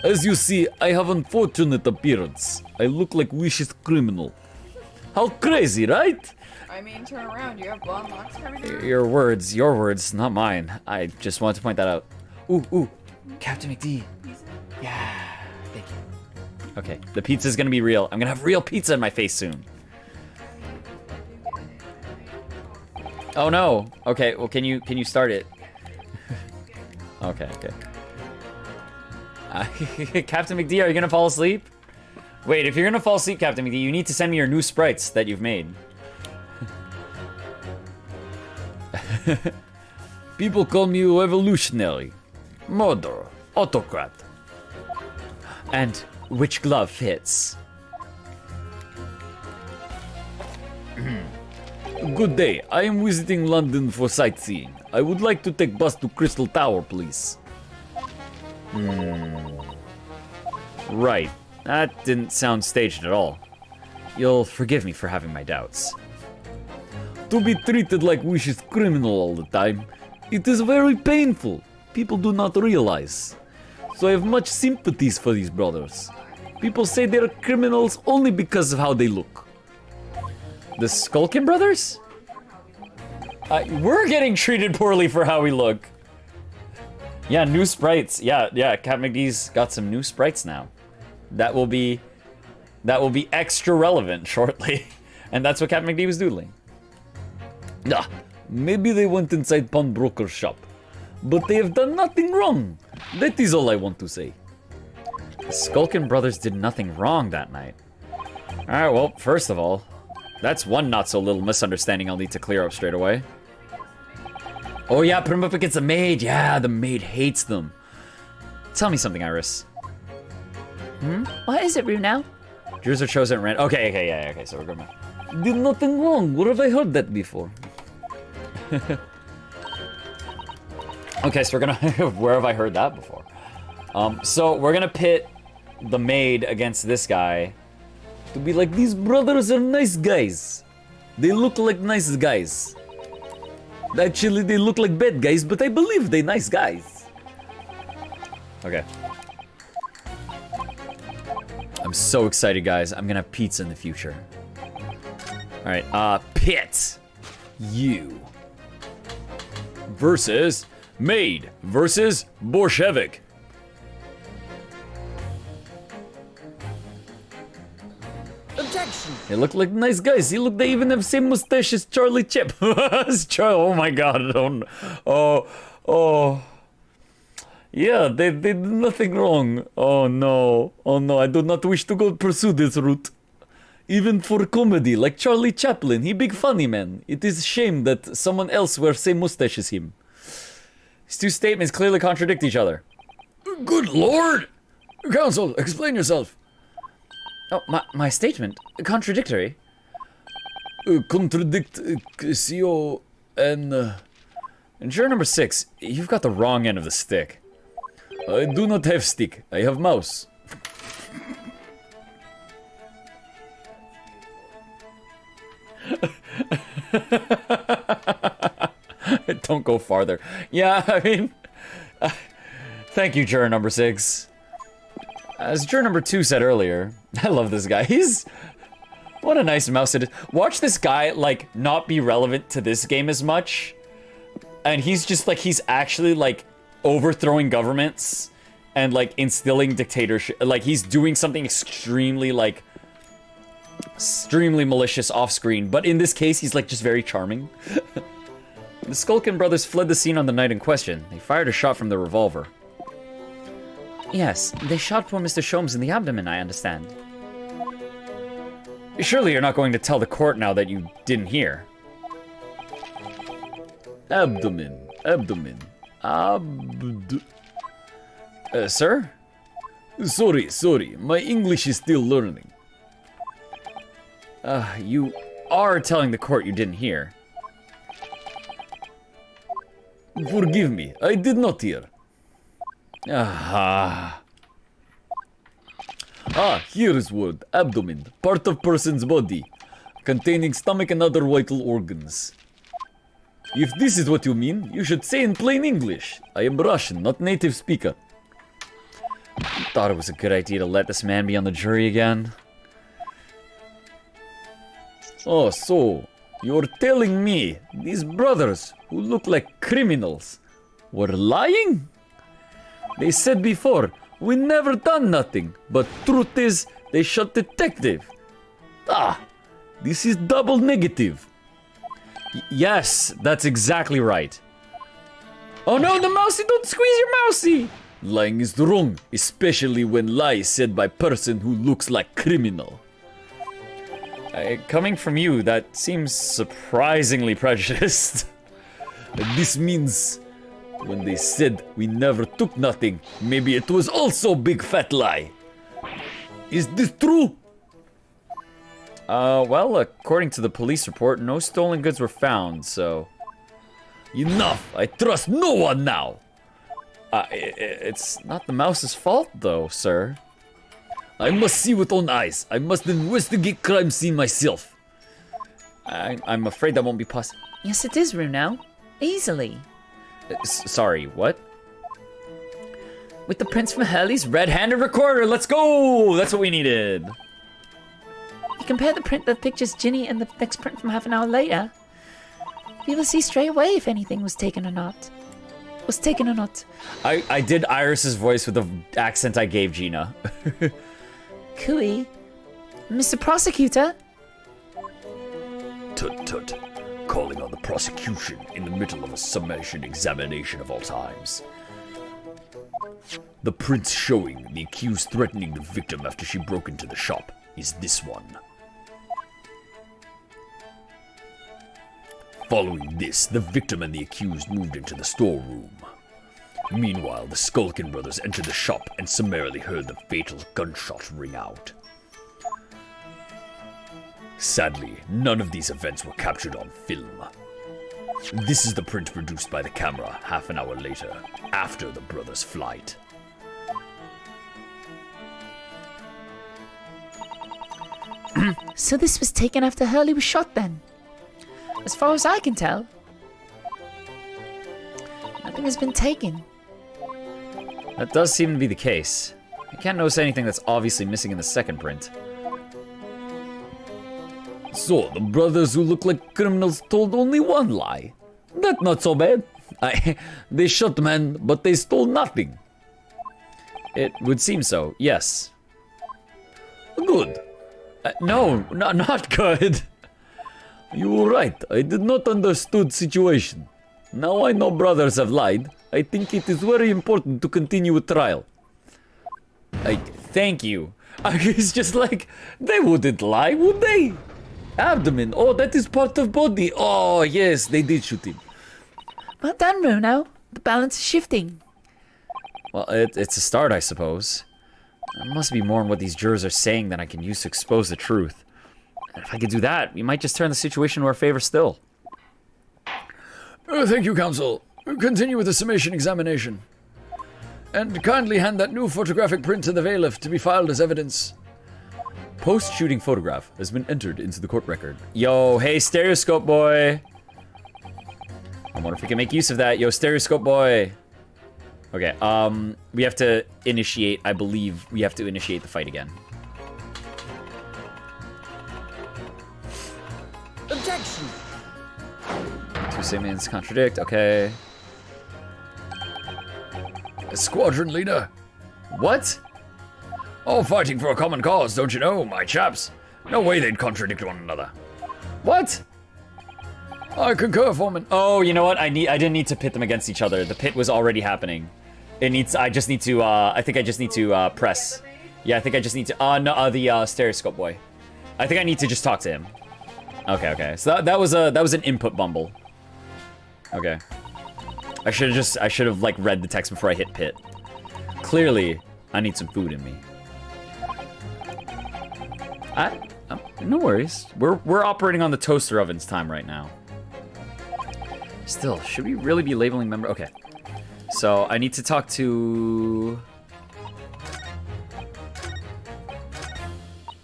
As you see, I have unfortunate appearance. I look like Wish's criminal. How crazy, right? I mean, turn around. You have blonde locks coming out. Your words, not mine. I just wanted to point that out. Ooh, Captain McD. Yeah, thank you. Okay, the pizza's gonna be real. I'm gonna have real pizza in my face soon. Oh no. Okay, well can you start it? Okay. Captain McD, are you gonna fall asleep? Wait, if you're gonna fall asleep, Captain McD, you need to send me your new sprites that you've made. People call me revolutionary, murderer, autocrat. And which glove fits? Good day. I am visiting London for sightseeing. I would like to take bus to Crystal Tower, please. Right. That didn't sound staged at all. You'll forgive me for having my doubts. To be treated like Wish's criminal all the time, it is very painful. People do not realize. So I have much sympathies for these brothers. People say they're criminals only because of how they look. The Skulkin brothers? We're getting treated poorly for how we look. Yeah, new sprites. Yeah, CaptnmcD's got some new sprites now. That will be extra relevant shortly. And that's what CaptnmcD was doodling. Ah, maybe they went inside pawnbroker's shop. But they have done nothing wrong. That is all I want to say. The Skulkin brothers did nothing wrong that night. Alright, well, first of all, that's one not-so-little misunderstanding I'll need to clear up straight away. Oh yeah, put them up against the maid. Yeah, the maid hates them. Tell me something, Iris. What is it, Runo? Druids are chosen at random. Okay, so we're going back. Did nothing wrong. Where have I heard that before? Okay, so we're gonna... Where have I heard that before? So we're gonna pit the maid against this guy. To be like, these brothers are nice guys. They look like nice guys. Actually, they look like bad guys, but I believe they're nice guys. Okay. I'm so excited, guys. I'm gonna have pizza in the future. Alright, pit. You. Versus maid. Versus Bolshevik. Objection! They look like nice guys. They even have same mustache as Charlie Chip. Oh my god, I don't... Oh. Yeah, they did nothing wrong. Oh no, I do not wish to go pursue this route. Even for comedy, like Charlie Chaplin, he big funny man. It is a shame that someone else wears same mustache as him. These two statements clearly contradict each other. Good lord! Counsel, explain yourself. Oh, my statement? Contradictory? CO and... Juror number 6, you've got the wrong end of the stick. I do not have stick. I have mouse. Don't go farther. Yeah, I mean... thank you, juror number 6. As juror number 2 said earlier, I love this guy. He's... What a nice mouse it is. Watch this guy, like, not be relevant to this game as much. And he's just, like, he's actually, like, overthrowing governments and, like, instilling dictatorship. Like, he's doing something extremely, like... extremely malicious off-screen. But in this case, he's, like, just very charming. The Skulkin brothers fled the scene on the night in question. They fired a shot from their revolver. Yes, they shot poor Mr. Sholmes in the abdomen, I understand. Surely you're not going to tell the court now that you didn't hear. Abdomen. Abdomen. Sir? Sorry. My English is still learning. You are telling the court you didn't hear. Forgive me, I did not hear. Here is word. Abdomen. Part of person's body. Containing stomach and other vital organs. If this is what you mean, you should say in plain English. I am Russian, not native speaker. Thought it was a good idea to let this man be on the jury again. Oh, so you're telling me these brothers who look like criminals were lying? They said before, we never done nothing, but truth is, they shot detective. This is double negative. Yes, that's exactly right. Oh no, the mousey, don't squeeze your mousey! Lying is wrong, especially when lie is said by person who looks like criminal. Coming from you, that seems surprisingly prejudiced. This means when they said we never took nothing, maybe it was also big fat lie. Is this true? Well, according to the police report, no stolen goods were found, so... Enough! I trust no one now! It's not the mouse's fault, though, sir. I must see with own eyes. I must investigate crime scene myself. I'm afraid that won't be possible. Yes, it is, Runao. Easily. Sorry, what? With the prints from Hurley's Red-handed recorder, let's go! That's what we needed. You compare the print of the pictures Ginny and the next print from half an hour later. We will see straight away if anything was taken or not. I did Iris's voice with the accent I gave Gina. Cooey. Mr. Prosecutor. Tut. Calling on the prosecution in the middle of a summation examination of all times. The prints showing the accused threatening the victim after she broke into the shop is this one. Following this, the victim and the accused moved into the storeroom. Meanwhile, the Skulkin brothers entered the shop and summarily heard the fatal gunshot ring out. Sadly, none of these events were captured on film. This is the print produced by the camera half an hour later, after the brothers' flight. So this was taken after Hurley was shot then? As far as I can tell, nothing has been taken. That does seem to be the case. I can't notice anything that's obviously missing in the second print. So, the brothers who look like criminals told only one lie. That's not so bad. They shot men, but they stole nothing. It would seem so, yes. Good. No, not good. You were right. I did not understood situation. Now I know brothers have lied. I think it is very important to continue with trial. Thank you. It's just like, they wouldn't lie, would they? Abdomen. Oh, that is part of body. Oh, yes, they did shoot him. Well done, Runao. The balance is shifting. Well, it's a start, I suppose. There must be more in what these jurors are saying than I can use to expose the truth. And if I could do that, we might just turn the situation to our favor still. Thank you, counsel. Continue with the summation examination. And kindly hand that new photographic print to the bailiff to be filed as evidence. Post-shooting photograph has been entered into the court record. Yo, hey, Stereoscope boy. I wonder if we can make use of that. Yo, Stereoscope boy. Okay, we have to initiate, I believe we have to initiate the fight again. Objection! Two statements contradict, okay. Squadron leader. What? All fighting for a common cause, don't you know, my chaps? No way they'd contradict one another. What? I concur, Foreman. Oh, you know what? I didn't need to pit them against each other. The pit was already happening. I just need to, I think I just need to, press. Yeah, I think I just need to, no, the, Stereoscope boy. I think I need to just talk to him. Okay. So that was an input bumble. Okay. I should have like read the text before I hit pit. Clearly, I need some food in me. No worries. We're operating on the toaster oven's time right now. Still, should we really be labeling member? Okay. So I need to talk to.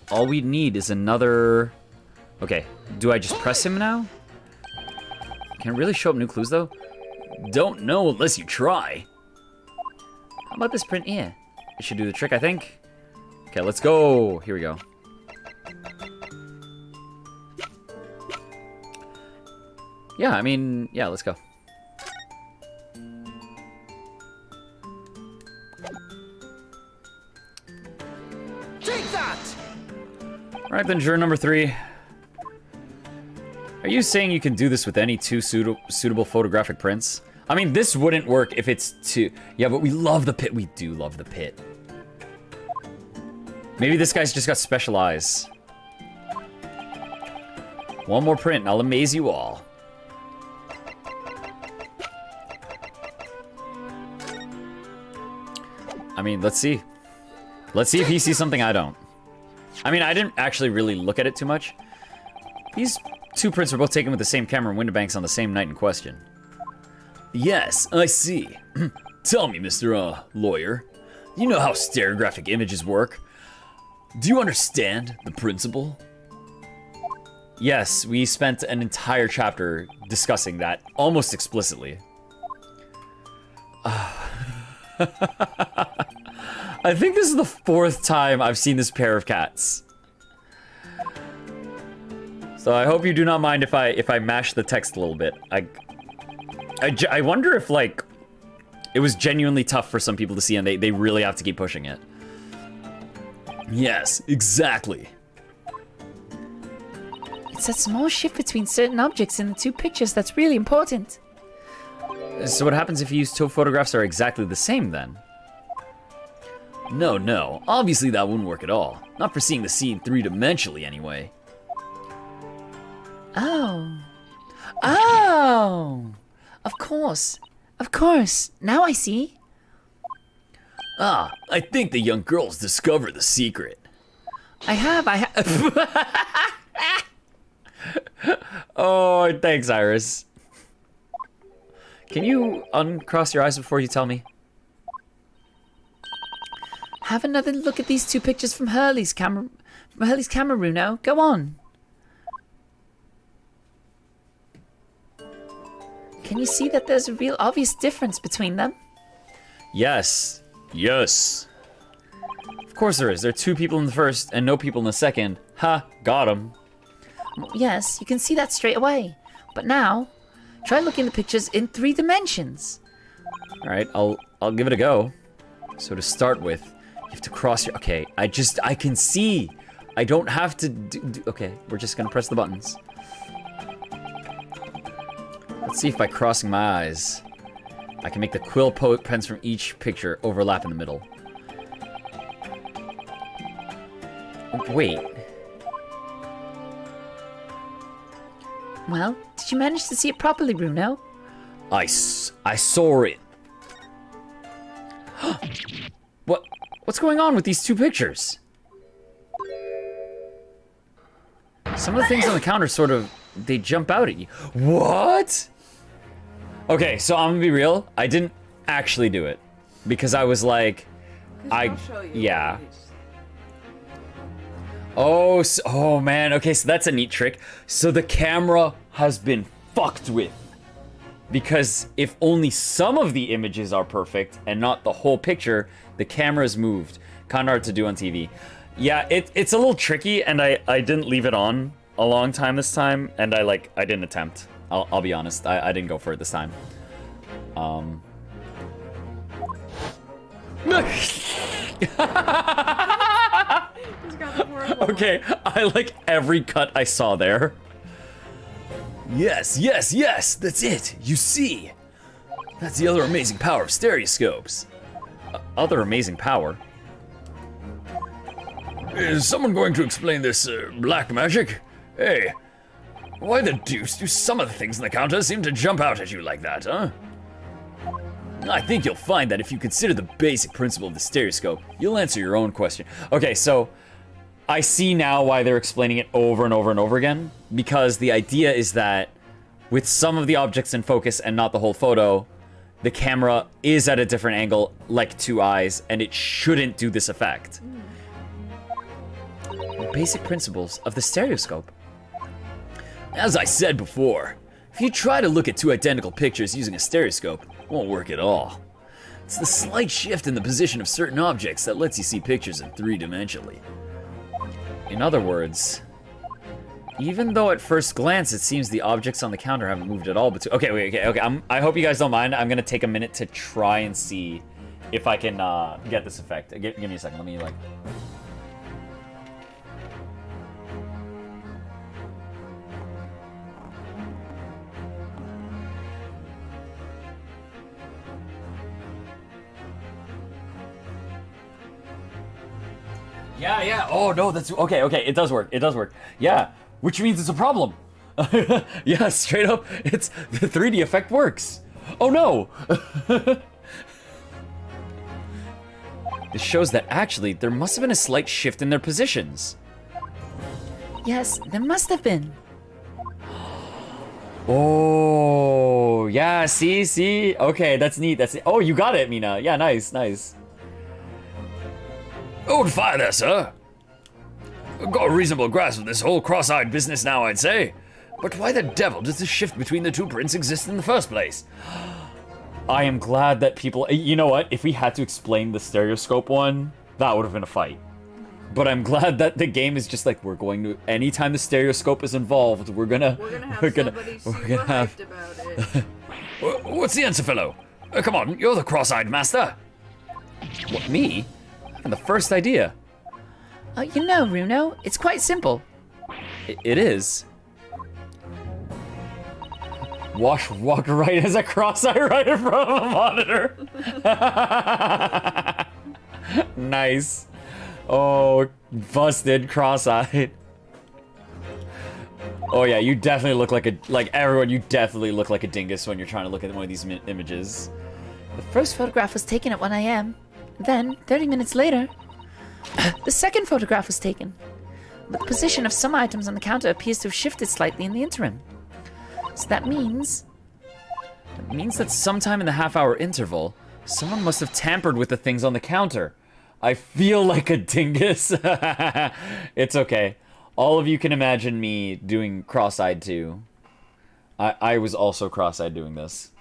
All we need is another. Okay. Do I just press him now? Can it really show up new clues though? Don't know unless you try. How about this print here? It should do the trick, I think. Okay, let's go. Here we go. Yeah, I mean, yeah, let's go. Take that! Alright then, juror number 3. Are you saying you can do this with any two suitable photographic prints? I mean, this wouldn't work if it's two. Yeah, but we love the pit. We do love the pit. Maybe this guy's just got special eyes. One more print and I'll amaze you all. I mean, let's see. Let's see if he sees something I don't. I mean, I didn't actually really look at it too much. These two prints were both taken with the same camera and window banks on the same night in question. Yes, I see. Tell me, Mr. Lawyer. You know how stereographic images work. Do you understand the principle? Yes, we spent an entire chapter discussing that almost explicitly. I think this is the 4th time I've seen this pair of cats. So I hope you do not mind if I mash the text a little bit. I wonder if, like, it was genuinely tough for some people to see and they really have to keep pushing it. Yes, exactly. It's that small shift between certain objects in the two pictures that's really important. So what happens if you use two photographs that are exactly the same then? No. Obviously that wouldn't work at all. Not for seeing the scene 3-dimensionally anyway. Oh. Oh! Of course. Of course. Now I see. Ah, I think the young girls discovered the secret. I have. Oh, thanks, Iris. Can you uncross your eyes before you tell me? Have another look at these two pictures from Hurley's camera. From Hurley's camera, Runo. Go on. Can you see that there's a real obvious difference between them? Yes. Yes. Of course there is. There are 2 people in the first and no people in the second. Ha, got him. Yes, you can see that straight away. But now, try looking at the pictures in 3 dimensions. All right, I'll give it a go. So to start with, you have to cross your. Okay, I can see. I don't have to do. Okay, we're just gonna press the buttons. Let's see if by crossing my eyes, I can make the quill pens from each picture overlap in the middle. Wait. Well, did you manage to see it properly, Bruno? I saw it. What's going on with these 2 pictures? Some of the things on the counter sort of, they jump out at you. What? Okay, so I'm gonna be real. I didn't actually do it because I was like, I'll show you. yeah. Oh man. Okay, so that's a neat trick. So the camera has been fucked with because if only some of the images are perfect and not the whole picture, the camera's moved. Kind of hard to do on TV. Yeah, it's a little tricky, and I didn't leave it on a long time this time, and I didn't attempt. I'll be honest, I didn't go for it this time. Okay, I like every cut I saw there. Yes, that's it. You see. That's the other amazing power of stereoscopes. Other amazing power. Is someone going to explain this black magic? Hey, Why the deuce do some of the things on the counter seem to jump out at you like that, huh? I think you'll find that if you consider the basic principle of the stereoscope, you'll answer your own question. Okay, so I see now why they're explaining it over and over and over again, because the idea is that with some of the objects in focus and not the whole photo, the camera is at a different angle, like two eyes, and it shouldn't do this effect. The basic principles of the stereoscope. As I said before, if you try to look at two identical pictures using a stereoscope, it won't work at all. It's the slight shift in the position of certain objects that lets you see pictures in three-dimensionally. In other words, even though at first glance it seems the objects on the counter haven't moved at all, but okay. I hope you guys don't mind. I'm gonna take a minute to try and see if I can get this effect. Give me a second. Let me like. Yeah. Oh no, that's okay. It does work. Yeah, which means it's a problem. Yeah, straight up, it's the 3D effect works. Oh no. This shows that actually there must have been a slight shift in their positions. Yes, there must have been. Oh, yeah, see? Okay, that's neat, Oh, you got it, Mina. Yeah, nice. Old fire there, sir. I've got a reasonable grasp of this whole cross-eyed business now, I'd say. But why the devil does this shift between the two prints exist in the first place? I am glad that people... You know what? If we had to explain the stereoscope one, that would have been a fight. But I'm glad that the game is just like, we're going to... Anytime the stereoscope is involved, we're gonna have somebody super hyped about it. What's the answer, fellow? Come on, you're the cross-eyed master. What, me? And the first idea. You know, Runo, it's quite simple. It is. Walk right as a cross-eye right in front of a monitor. Nice. Oh, busted cross-eyed. Oh yeah, you definitely look like everyone. You definitely look like a dingus when you're trying to look at one of these images. The first photograph was taken at 1 a.m. Then, 30 minutes later, the second photograph was taken. But the position of some items on the counter appears to have shifted slightly in the interim. So that means that sometime in the half-hour interval, someone must have tampered with the things on the counter. I feel like a dingus. It's okay. All of you can imagine me doing cross-eyed too. I was also cross-eyed doing this.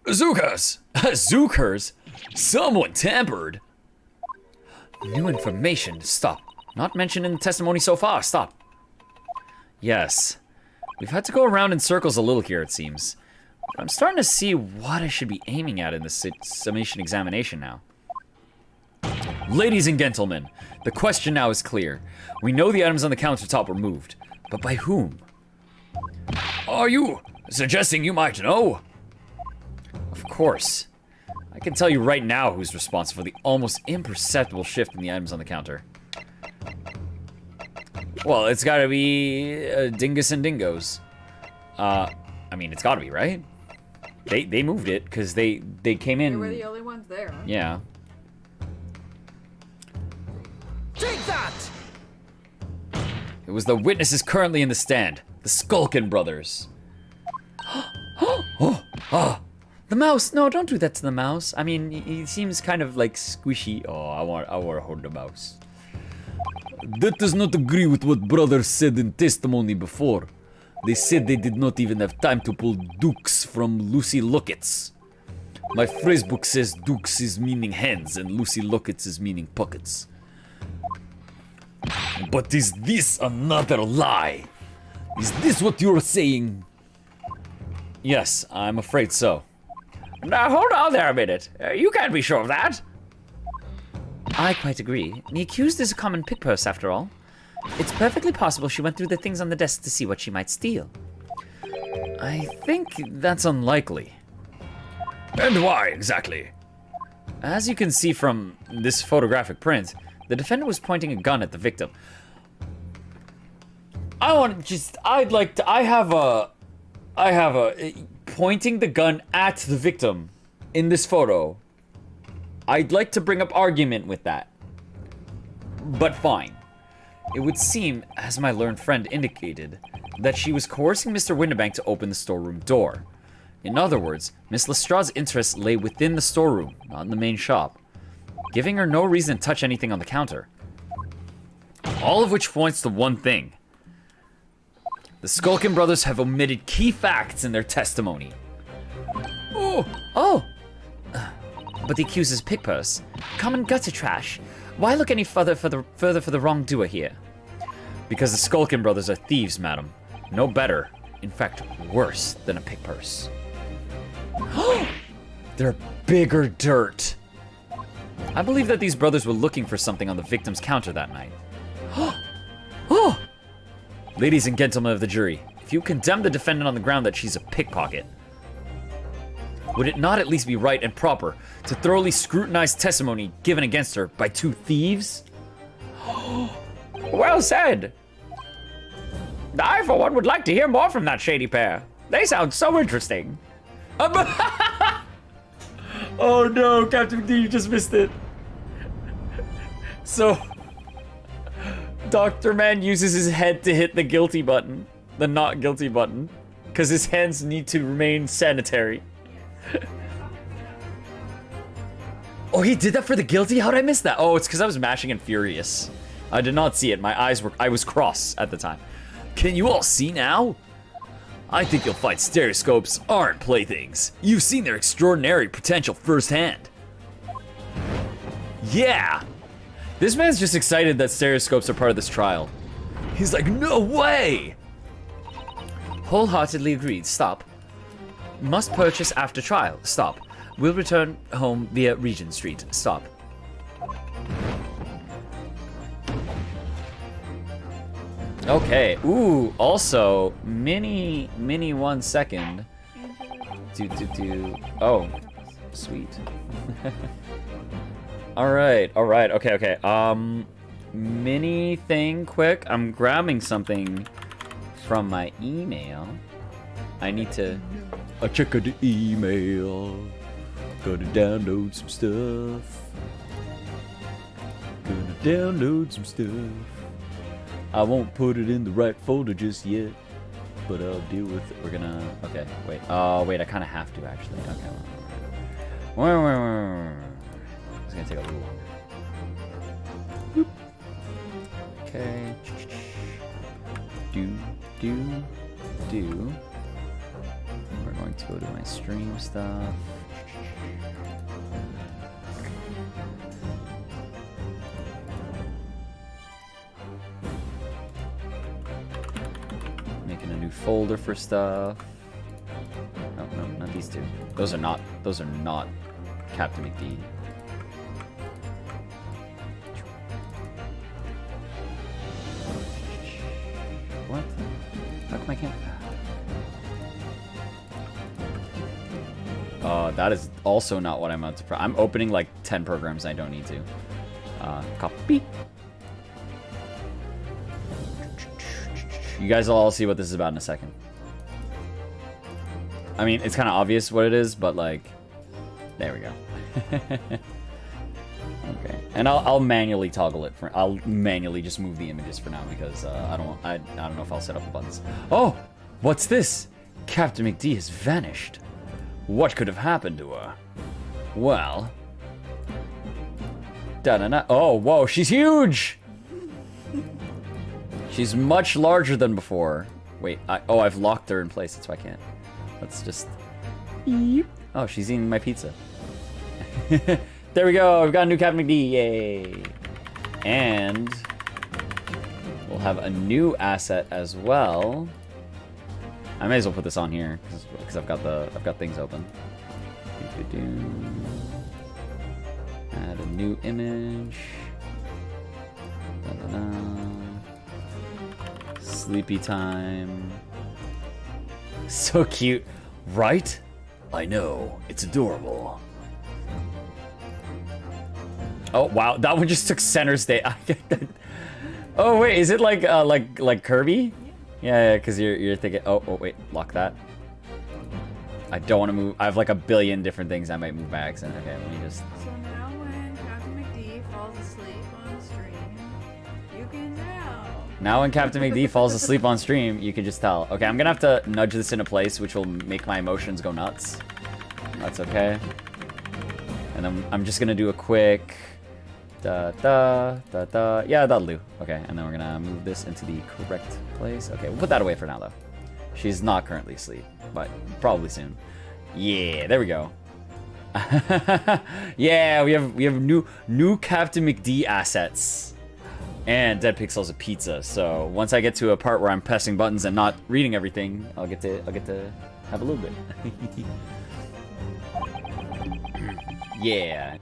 Zookers! Zookers? Someone tampered! New information. Stop. Not mentioned in the testimony so far. Stop. Yes. We've had to go around in circles a little here, it seems. But I'm starting to see what I should be aiming at in this summation examination now. Ladies and gentlemen, the question now is clear. We know the items on the countertop were moved, but by whom? Are you suggesting you might know? Of course. I can tell you right now who's responsible for the almost imperceptible shift in the items on the counter. Well, it's gotta be Dingus and Dingoes. I mean, it's gotta be, right? They moved it, because they came in... They were the only ones there. Yeah. Take that! It was the witnesses currently in the stand. The Skulkin brothers. The mouse! No, don't do that to the mouse. I mean, he seems kind of like squishy. Oh, I want to hold the mouse. That does not agree with what brothers said in testimony before. They said they did not even have time to pull dukes from Lucy Lockets. My phrase book says dukes is meaning hands and Lucy Lockets is meaning pockets. But is this another lie? Is this what you're saying? Yes, I'm afraid so. Now hold on there a minute. You can't be sure of that. I quite agree. The accused is a common pickpurse, after all. It's perfectly possible she went through the things on the desk to see what she might steal. I think that's unlikely. And why, exactly? As you can see from this photographic print, the defendant was pointing a gun at the victim. I have a pointing the gun at the victim in this photo. I'd like to bring up argument with that. But fine. It would seem, as my learned friend indicated, that she was coercing Mr. Windibank to open the storeroom door. In other words, Miss Lestrade's interests lay within the storeroom, not in the main shop, giving her no reason to touch anything on the counter. All of which points to one thing. The Skulkin brothers have omitted key facts in their testimony. Oh! But the accuser's pick purse. Common gutter trash. Why look any further for the wrongdoer here? Because the Skulkin brothers are thieves, madam. No better, in fact, worse than a pick purse. They're bigger dirt. I believe that these brothers were looking for something on the victim's counter that night. Ladies and gentlemen of the jury, if you condemn the defendant on the ground that she's a pickpocket, would it not at least be right and proper to thoroughly scrutinize testimony given against her by two thieves? Well said. I, for one, would like to hear more from that shady pair. They sound so interesting. Oh no, CaptnmcD, you just missed it. So, Dr. Man uses his head to hit the guilty button, the not guilty button, because his hands need to remain sanitary. Oh, he did that for the guilty? How did I miss that? Oh, it's because I was mashing and furious. I did not see it. I was cross at the time. Can you all see now? I think you'll find stereoscopes aren't playthings. You've seen their extraordinary potential firsthand. Yeah! This man's just excited that stereoscopes are part of this trial. He's like, no way! Wholeheartedly agreed. Stop. Must purchase after trial. Stop. Will return home via Regent Street. Stop. Okay. Ooh, also, mini 1 second. Oh, sweet. Alright, okay. Mini thing quick. I'm grabbing something from my email. I need to... I check the email. Gotta download some stuff. I won't put it in the right folder just yet, but I'll deal with it. We're gonna... Okay, wait. Oh, wait, I kind of have to, actually. Okay, wait. It's gonna take a little longer. Boop. Okay. Do. We're going to go to my stream stuff. Making a new folder for stuff. Oh, no, not these two. Those are not CaptnmcD. What? How come I can't? That is also not what I'm about to. I'm opening like 10 programs I don't need to. Copy. You guys will all see what this is about in a second. I mean, it's kind of obvious what it is, but like, there we go. Okay, and I'll manually toggle it I'll manually just move the images for now because I don't know if I'll set up the buttons. Oh, what's this? CaptnmcD has vanished. What could have happened to her? Well, oh, whoa, she's huge. She's much larger than before. Wait, I've locked her in place. That's why I can't. Let's just. Oh, she's eating my pizza. There we go. We've got a new CaptnmcD. Yay! And we'll have a new asset as well. I may as well put this on here because I've got things open. Add a new image. Sleepy time. So cute, right? I know, it's adorable. Oh wow, that one just took center stage. Oh wait, is it like Kirby? Yeah. Yeah, because you're thinking, oh, wait, lock that. I don't want to move. I have like a billion different things I might move by accident. Okay, let me just... So now when Captain McD falls asleep on stream, you can Now when Captain McD falls asleep on stream, you can just tell. Okay, I'm gonna have to nudge this into place, which will make my emotions go nuts. That's okay. And then I'm just gonna do a quick... Yeah, that'll do. Okay, and then we're gonna move this into the correct place. Okay, we'll put that away for now, though. She's not currently asleep, but probably soon. Yeah, there we go. Yeah, we have new Captain McD assets. And Dead Pixels of pizza. So once I get to a part where I'm pressing buttons and not reading everything, I'll get to have a little bit. Yeah.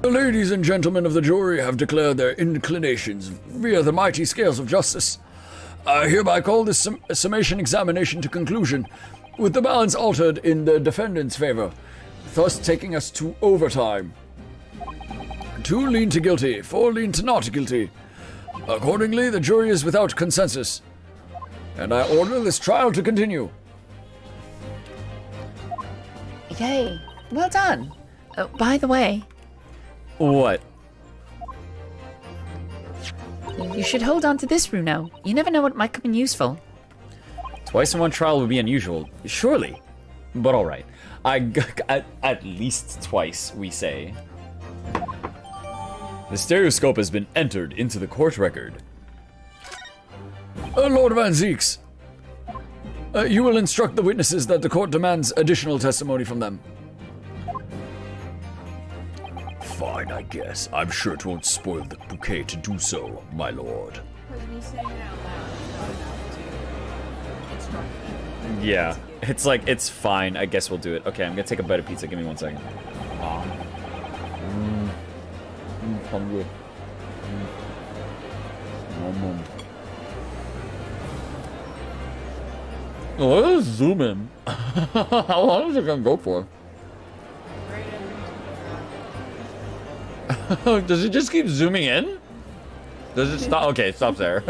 The ladies and gentlemen of the jury have declared their inclinations via the mighty scales of justice. I hereby call this summation examination to conclusion, with the balance altered in the defendant's favor, thus taking us to overtime. 2 lean to guilty, 4 lean to not guilty. Accordingly, the jury is without consensus, and I order this trial to continue. Yay. Well done. By the way, What? you should hold on to this, Runo. You never know what might come in useful. Twice in one trial would be unusual, surely. But all right. At least twice, we say. The stereoscope has been entered into the court record. Lord Van Zeeks, you will instruct the witnesses that the court demands additional testimony from them. Fine, I guess. I'm sure it won't spoil the bouquet to do so, my lord. Because me saying it out loud is not enough to instruct them. Yeah. It's like, it's fine. I guess we'll do it. Okay, I'm gonna take a bite of pizza. Give me 1 second. Hungry. Let's zoom in. How long is it gonna go for? Does it just keep zooming in? Does it stop? Okay, it stops there.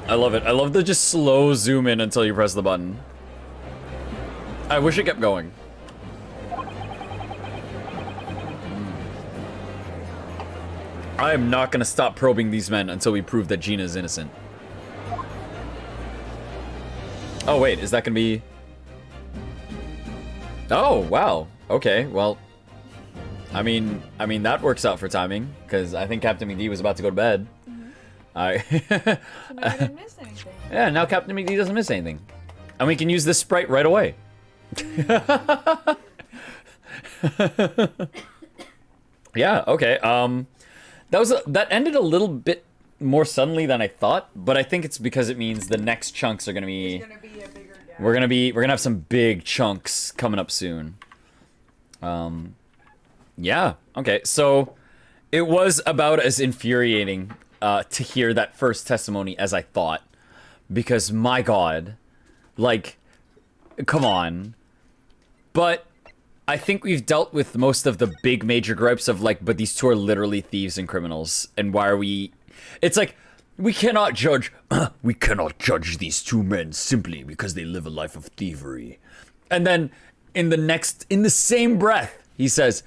I love it. I love the just slow zoom in until you press the button. I wish it kept going. I am not gonna stop probing these men until we prove that Gina is innocent. Oh wait, is that gonna be... Oh, wow. Okay, well... I mean that works out for timing, because I think Captain McD was about to go to bed. So now I didn't miss anything. Yeah, now Captain McD doesn't miss anything. And we can use this sprite right away. Yeah, okay. That ended a little bit more suddenly than I thought, but I think it's because it means the next chunks are gonna be... It's gonna be a bigger gap. We're gonna have some big chunks coming up soon. Yeah, okay, so it was about as infuriating to hear that first testimony as I thought. Because, my god, like, come on. But I think we've dealt with most of the big major gripes of, like, but these two are literally thieves and criminals, and why are we... It's like, we cannot judge these two men simply because they live a life of thievery. And then, in the same breath, he says,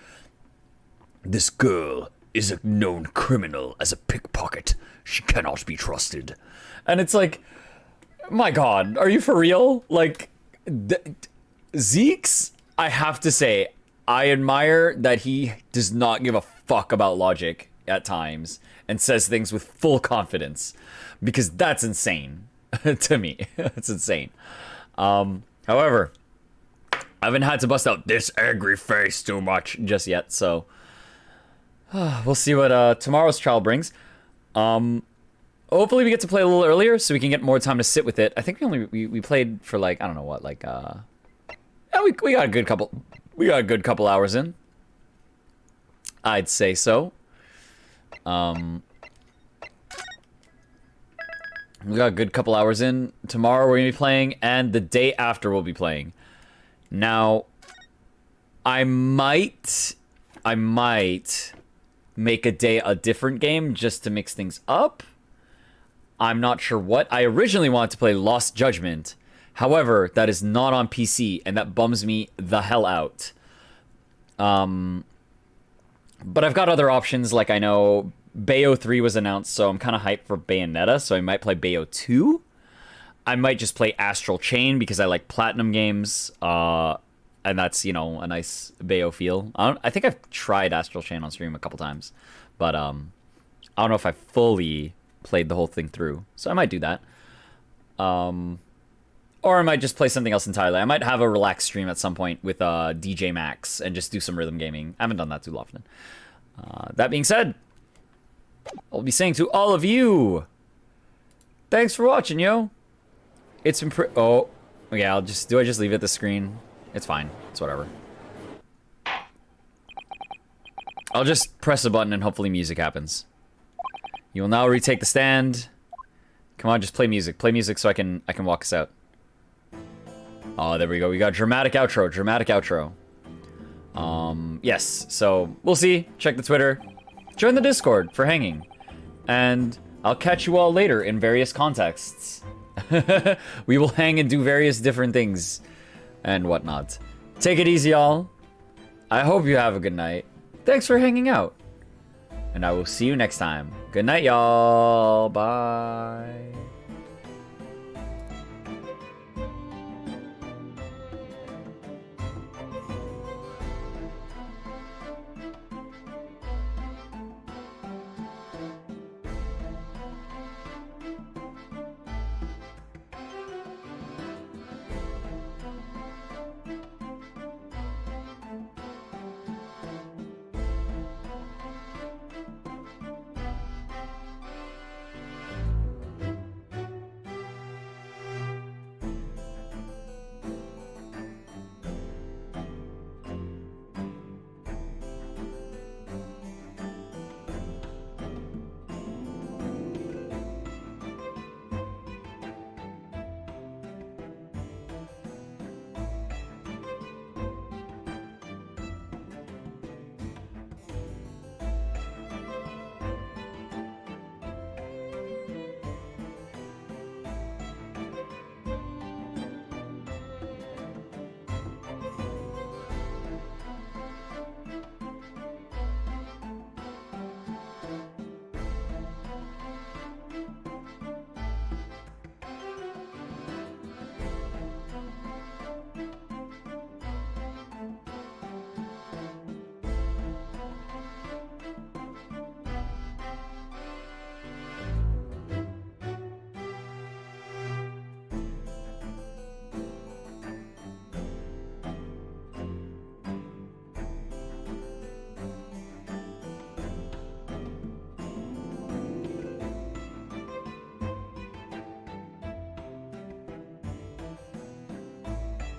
this girl is a known criminal as a pickpocket. She cannot be trusted. And it's like, my god, are you for real? Like, Zeke's, I have to say, I admire that he does not give a fuck about logic at times and says things with full confidence, because that's insane to me. That's insane. However, I haven't had to bust out this angry face too much just yet, so we'll see what tomorrow's trial brings. Hopefully we get to play a little earlier so we can get more time to sit with it. I think we played for like, I don't know what, like yeah, we got a good couple hours in. I'd say so. We got a good couple hours in. Tomorrow we're gonna be playing, and the day after we'll be playing. Now, I might make a day a different game just to mix things up. I'm not sure what. I originally wanted to play Lost Judgment. However, that is not on PC, and that bums me the hell out. But I've got other options, like I know Bayo 3 was announced, so I'm kind of hyped for Bayonetta, so I might play Bayo 2. I might just play Astral Chain because I like Platinum games, and that's, you know, a nice Bayo feel. I think I've tried Astral Chain on stream a couple times, but I don't know if I fully played the whole thing through, so I might do that. Or I might just play something else entirely. I might have a relaxed stream at some point with DJ Max and just do some rhythm gaming. I haven't done that too often. That being said, I'll be saying to all of you, thanks for watching, yo. It's been oh, yeah, I just leave it at the screen? It's fine. It's whatever. I'll just press a button and hopefully music happens. You will now retake the stand. Come on, just play music. Play music so I can walk us out. Oh, there we go. We got dramatic outro. Dramatic outro. Yes. So we'll see. Check the Twitter. Join the Discord for hanging. And I'll catch you all later in various contexts. We will hang and do various different things and whatnot. Take it easy, y'all. I hope you have a good night. Thanks for hanging out. And I will see you next time. Good night, y'all. Bye.